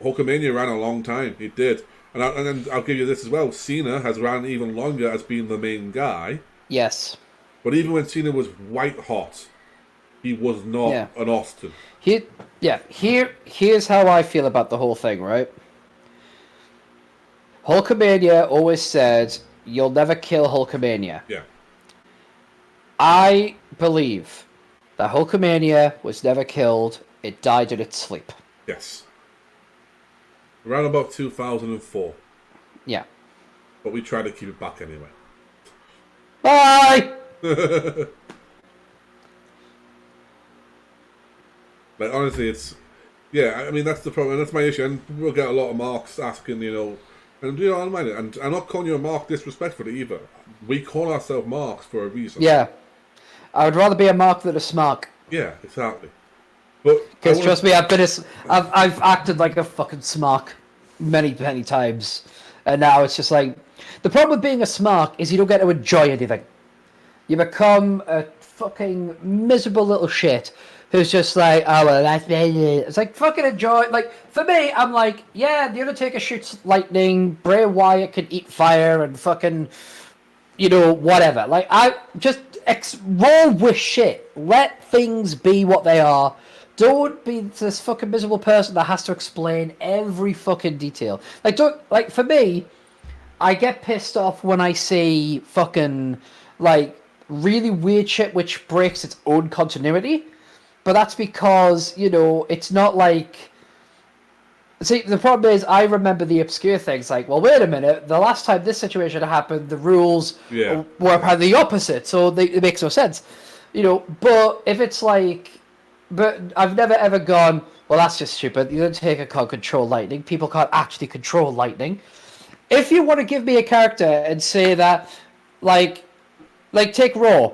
Hulkamania ran a long time. It did. And then I'll give you this as well. Cena has ran even longer as being the main guy. Yes. But even when Cena was white hot, he was not an Austin. Here's how I feel about the whole thing, right? Hulkamania always said, "You'll never kill Hulkamania." Yeah. I believe that Hulkamania was never killed. It died in its sleep. Yes. Around about 2004. Yeah. But we tried to keep it back anyway. Bye! Like, honestly, it's... Yeah, I mean, that's the problem. That's my issue. And we'll get a lot of marks asking, And I don't mind it. And I'm not calling you a mark disrespectfully either. We call ourselves marks for a reason. Yeah. I would rather be a mark than a smark. Yeah, exactly. But because trust me, I've acted like a fucking smark many, many times. And now it's just like... The problem with being a smark is you don't get to enjoy anything. You become a fucking miserable little shit who's just like, "Oh, well, that's it." It's like, fucking enjoy. Like, for me, I'm like, yeah, The Undertaker shoots lightning, Bray Wyatt can eat fire, and fucking, whatever. Like, I just roll with shit. Let things be what they are. Don't be this fucking miserable person that has to explain every fucking detail. Like, for me, I get pissed off when I see fucking, like, really weird shit which breaks its own continuity. But that's because, it's not like... See, the problem is, I remember the obscure things, like, well, wait a minute, the last time this situation happened, the rules were the opposite, so it makes no sense. But if it's like... But I've never ever gone, well, that's just stupid. The Undertaker can't control lightning. People can't actually control lightning. If you want to give me a character and say that, like take Raw.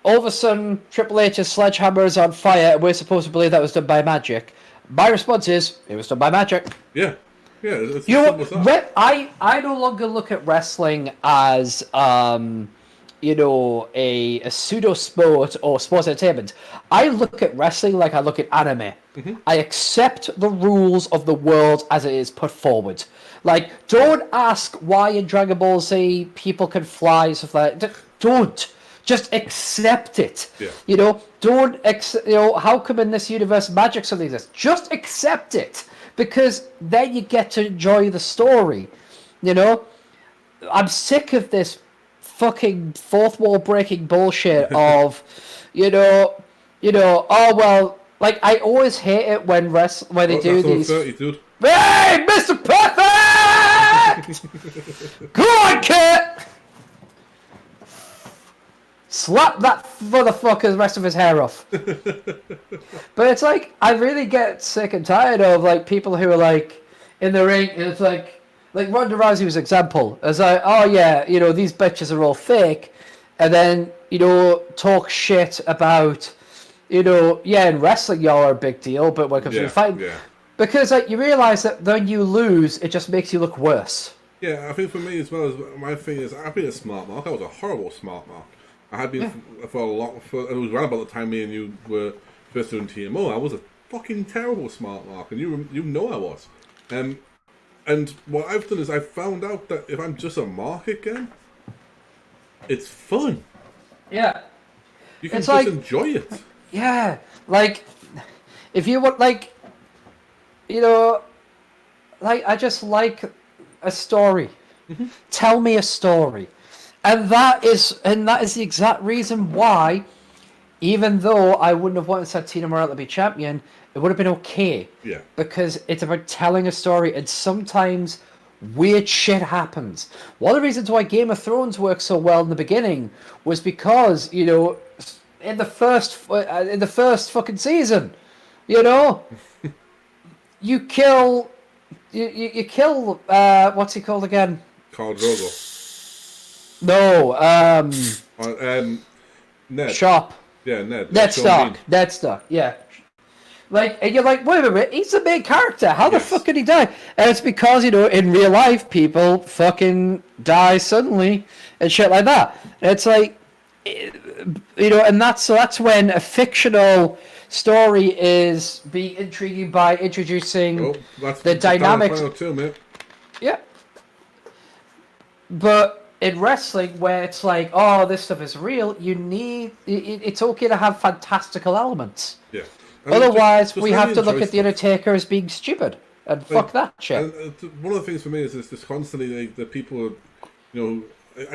All of a sudden, Triple H's sledgehammer is on fire, and we're supposed to believe that was done by magic. My response is, it was done by magic. Yeah. Yeah, it's You know, simple as that. I no longer look at wrestling as a pseudo sport or sports entertainment. I look at wrestling like I look at anime. I accept the rules of the world as it is put forward. Like, don't ask why in Dragon Ball Z people can fly and stuff like that. Don't. Just accept it. Yeah. Don't how come in this universe magic something exists? Just accept it. Because then you get to enjoy the story. I'm sick of this fucking fourth wall breaking bullshit of, oh well, like I always hate it when they do these. 30, dude. Hey, Mr. Perfect! Go on, Kurt! Slap that motherfucker's rest of his hair off. But it's like, I really get sick and tired of like people who are like in the ring, and it's like Ronda Rousey was an example. It's like, oh yeah, these bitches are all fake, and then talk shit about, in wrestling y'all are a big deal, but when it comes to fighting, because like you realize that when you lose, it just makes you look worse. Yeah, I think for me as well, my thing is, I've been a smart mark. I was a horrible smart mark. I had been for a lot. It was right about the time me and you were first doing TMO. I was a fucking terrible smart mark, and you know I was. And what I've done is I've found out that if I'm just a mark again, it's fun. Yeah. You can just enjoy it. Yeah, like if you want, like I just like a story. Tell me a story. And that is the exact reason why, even though I wouldn't have wanted Santino Marella to be champion, it would have been okay. Yeah. Because it's about telling a story, and sometimes weird shit happens. One of the reasons why Game of Thrones worked so well in the beginning was because, in the first fucking season, you kill what's he called again? Khal Drogo. No, Ned. Sharp. Yeah, Ned. Ned Stark. Ned Stark, yeah. Like, and you're like, wait a minute, he's the main character. How the fuck did he die? And it's because, in real life, people fucking die suddenly and shit like that. And it's like, and that's when a fictional story is being intriguing by introducing the dynamics. Too, mate. Yeah. But in wrestling, where it's like, oh, this stuff is real, it's okay to have fantastical elements. Yeah. Otherwise, we have to look at The Undertaker as being stupid. And fuck that shit. And one of the things for me is this constantly, the people, I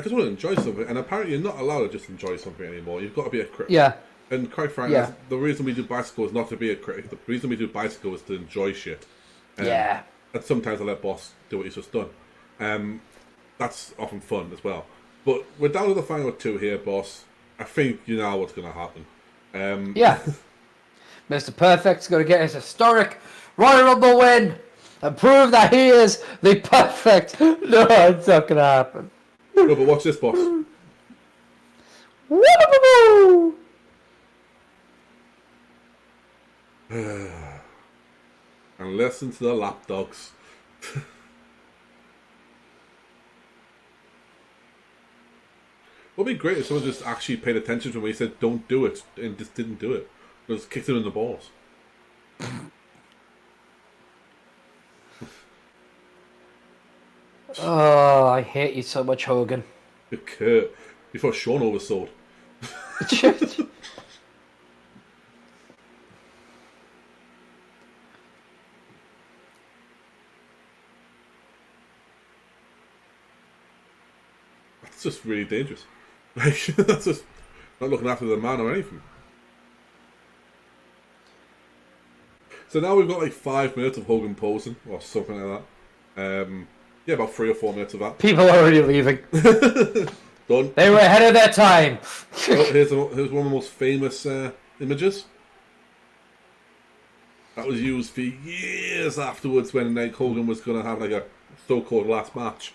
just want to enjoy something. And apparently you're not allowed to just enjoy something anymore. You've got to be a critic. Yeah. And quite frankly, the reason we do Byecycle is not to be a critic. The reason we do Byecycle is to enjoy shit. Yeah. And sometimes I let Boss do what he's just done. That's often fun as well. But we're down to the final two here, Boss. I think you know what's going to happen. Yeah. Mr. Perfect's going to get his historic Royal Rumble win and prove that he is the perfect. No, it's not going to happen. No, but watch this, Boss. Woo! And listen to the lapdogs. What would be great if someone just actually paid attention to when he said don't do it and just didn't do it. Just kicked him in the balls. Oh, I hate you so much, Hogan. Kurt. Before Sean oversold. That's just really dangerous. Like, that's just not looking after the man or anything. So now we've got like 5 minutes of Hogan posing or something like that. Yeah, about 3 or 4 minutes of that. People are already leaving. Done. They were ahead of their time. Oh, here's one of the most famous images. that was used for years afterwards when like Hogan was going to have like a so-called last match.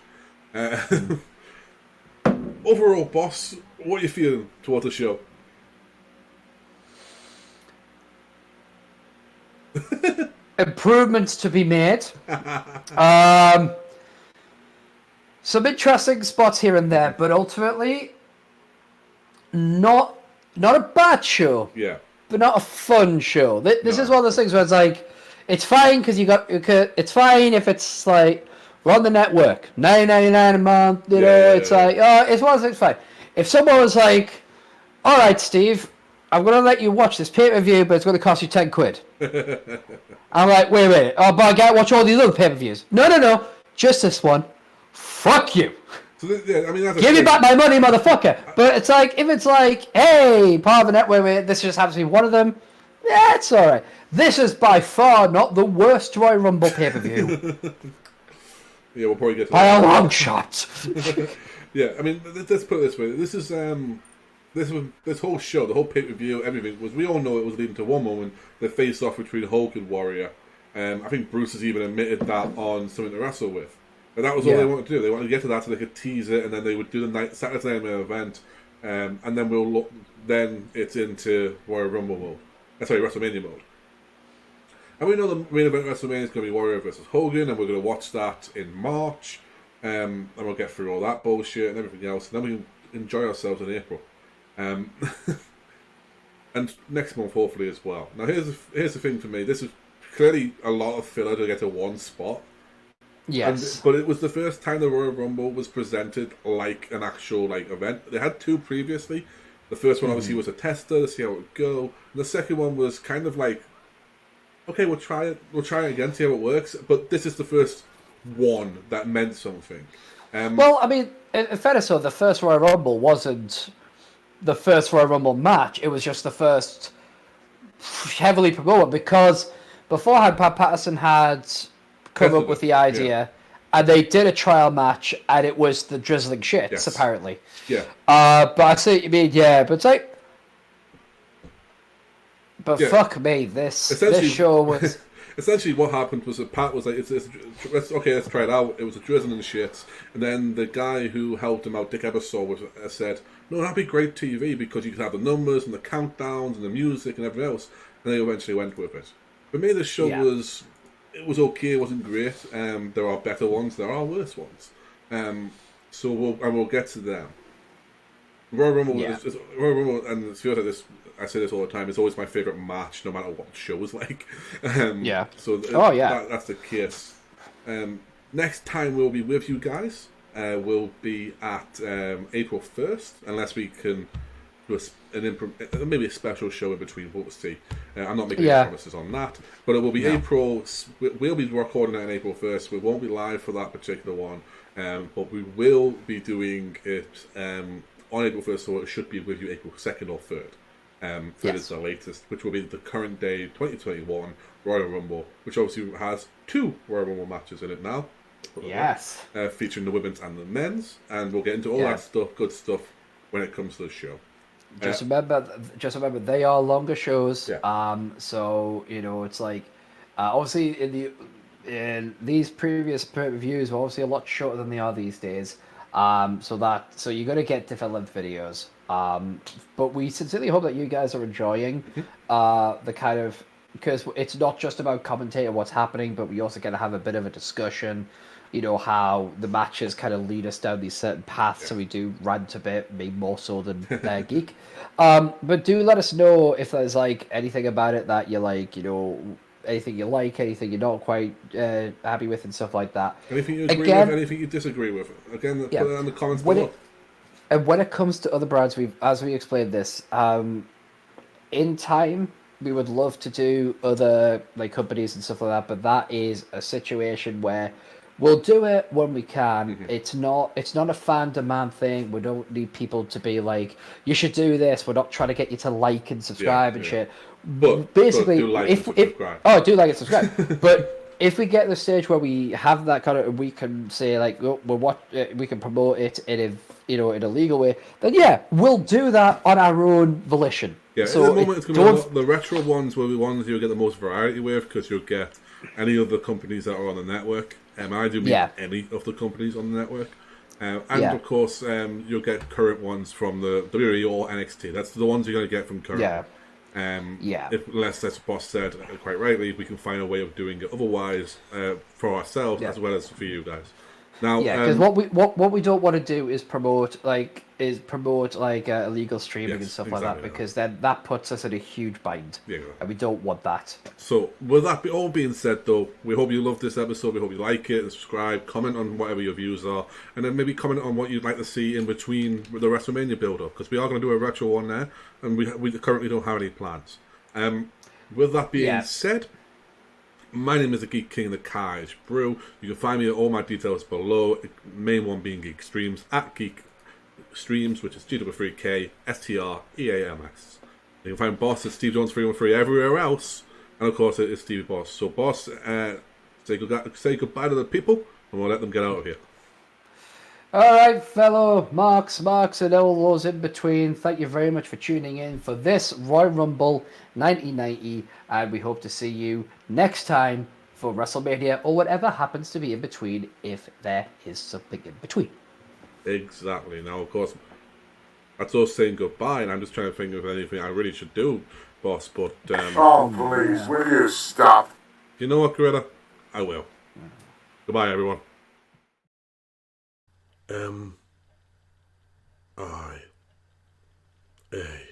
Overall, boss, what are you feeling towards the show? Improvements to be made. Some interesting spots here and there, but ultimately, not a bad show. Yeah. But not a fun show. This is one of those things where it's like, it's fine because it's fine if it's like we're on the network, $9.99 a month. You know, it's like it's one of those things. Fine. If someone was like, "All right, Steve, I'm going to let you watch this pay-per-view, but it's going to cost you £10." I'm like, wait. Oh, but I got to watch all these other pay-per-views. No. Just this one. Fuck you. So I mean, Give me back my money, motherfucker. But it's like, if it's like, hey, part of a network, this just happens to be one of them, yeah, it's alright. This is by far not the worst Royal Rumble pay-per-view. Yeah, we'll probably get to by that. a long shot. Yeah, I mean, let's put it this way. This is this whole show, the whole pay-per-view, everything was. We all know it was leading to one moment, the face-off between Hulk and Warrior. I think Bruce has even admitted that on Something to Wrestle With. But that was all they wanted to do. They wanted to get to that so they could tease it, and then they would do the Saturday Night Main Event, and then we'll look. Then it's into Royal Rumble mode. WrestleMania mode. And we know the main event of WrestleMania is going to be Warrior versus Hogan, and we're going to watch that in March, and we'll get through all that bullshit and everything else, and then we can enjoy ourselves in April, and next month hopefully as well. Now here's the thing for me. This is clearly a lot of filler to get to one spot. Yes. But it was the first time the Royal Rumble was presented like an actual event. They had two previously. The first one obviously was a tester to see how it would go. And the second one was kind of like, okay, we'll try it again, see how it works. But this is the first one that meant something. Well, I mean, in fairness, so the first Royal Rumble wasn't the first Royal Rumble match. It was just the first heavily promoted, because beforehand, Pat Patterson had come up with the idea, and they did a trial match, and it was the drizzling shits, apparently. Yeah. But I see what you mean, but it's like, fuck me, this show was. Essentially, what happened was that Pat was like, let's try it out. It was a drizzling shits, and then the guy who helped him out, Dick Ebersol, said, no, that'd be great TV because you could have the numbers and the countdowns and the music and everything else, and they eventually went with it. For me, the show was okay. It wasn't great. There are better ones. There are worse ones. So we'll get to them. Royal Rumble is Royal Rumble, and it feels like this. I say this all the time. It's always my favorite match, no matter what the show is like. So that's the case. Next time we'll be with you guys. We'll be at April 1st, unless we can do maybe a special show in between. We'll see. I'm not making any promises on that, but it will be April. We'll be recording it on April 1st. We won't be live for that particular one, but we will be doing it on April 1st, so it should be with you April 2nd or 3rd. Third is the latest, which will be the current day 2021 Royal Rumble, which obviously has 2 Royal Rumble matches in it now. Yes. Featuring the women's and the men's, and we'll get into all that stuff, good stuff, when it comes to the show. Just remember, they are longer shows. So it's like, obviously in these previous pay-per-views were obviously a lot shorter than they are these days. So you're gonna get different length videos. But we sincerely hope that you guys are enjoying the kind of, because it's not just about commentating what's happening, but we also get to have a bit of a discussion. How the matches kind of lead us down these certain paths, so we do rant a bit, maybe more so than geek. But do let us know if there's anything about it that you like, anything you like, anything you're not quite happy with, and stuff like that. Anything you agree with, anything you disagree with. Again, put it in the comments below. And when it comes to other brands, as we explained this, in time, we would love to do other companies and stuff like that, but that is a situation where we'll do it when we can. Mm-hmm. It's not a fan demand thing. We don't need people to be like, you should do this. We're not trying to get you to like and subscribe and shit. But basically, do like and subscribe. Do like and subscribe. But if we get to the stage where we have that kind of, we can say we can promote it in a legal way, then yeah, we'll do that on our own volition. Yeah, so at the moment it's going to be the retro ones will be ones you'll get the most variety with because you'll get any of the companies that are on the network. I do mean any of the companies on the network. Of course, you'll get current ones from the WWE or NXT. That's the ones you're going to get from current. Unless, as Boss said quite rightly, we can find a way of doing it otherwise for ourselves as well as for you guys. Now, because what we don't want to do is promote illegal streaming and stuff like that, because then that puts us in a huge bind, and we don't want that. So, with that all being said, though, we hope you love this episode. We hope you like it and subscribe. Comment on whatever your views are, and then maybe comment on what you'd like to see in between the WrestleMania build-up, because we are going to do a retro one there, and we currently don't have any plans. With that being said. My name is the Geek King, the Carnage Brew. You can find me at all my details below. Main one being Geek Streams at Geek Streams, which is G33K STREAMS. You can find Boss at Steve Jones 313 everywhere else, and of course it is Stevie Boss. So Boss, say goodbye to the people, and we'll let them get out of here. All right, fellow marks, and all those in between, thank you very much for tuning in for this Royal Rumble 1990, and we hope to see you next time for WrestleMania or whatever happens to be in between, if there is something in between. Exactly. Now, of course, that's us saying goodbye, and I'm just trying to think of anything I really should do, Boss, but... oh, please, will you stop? You know what, Greta? I will. Goodbye, everyone. I. A.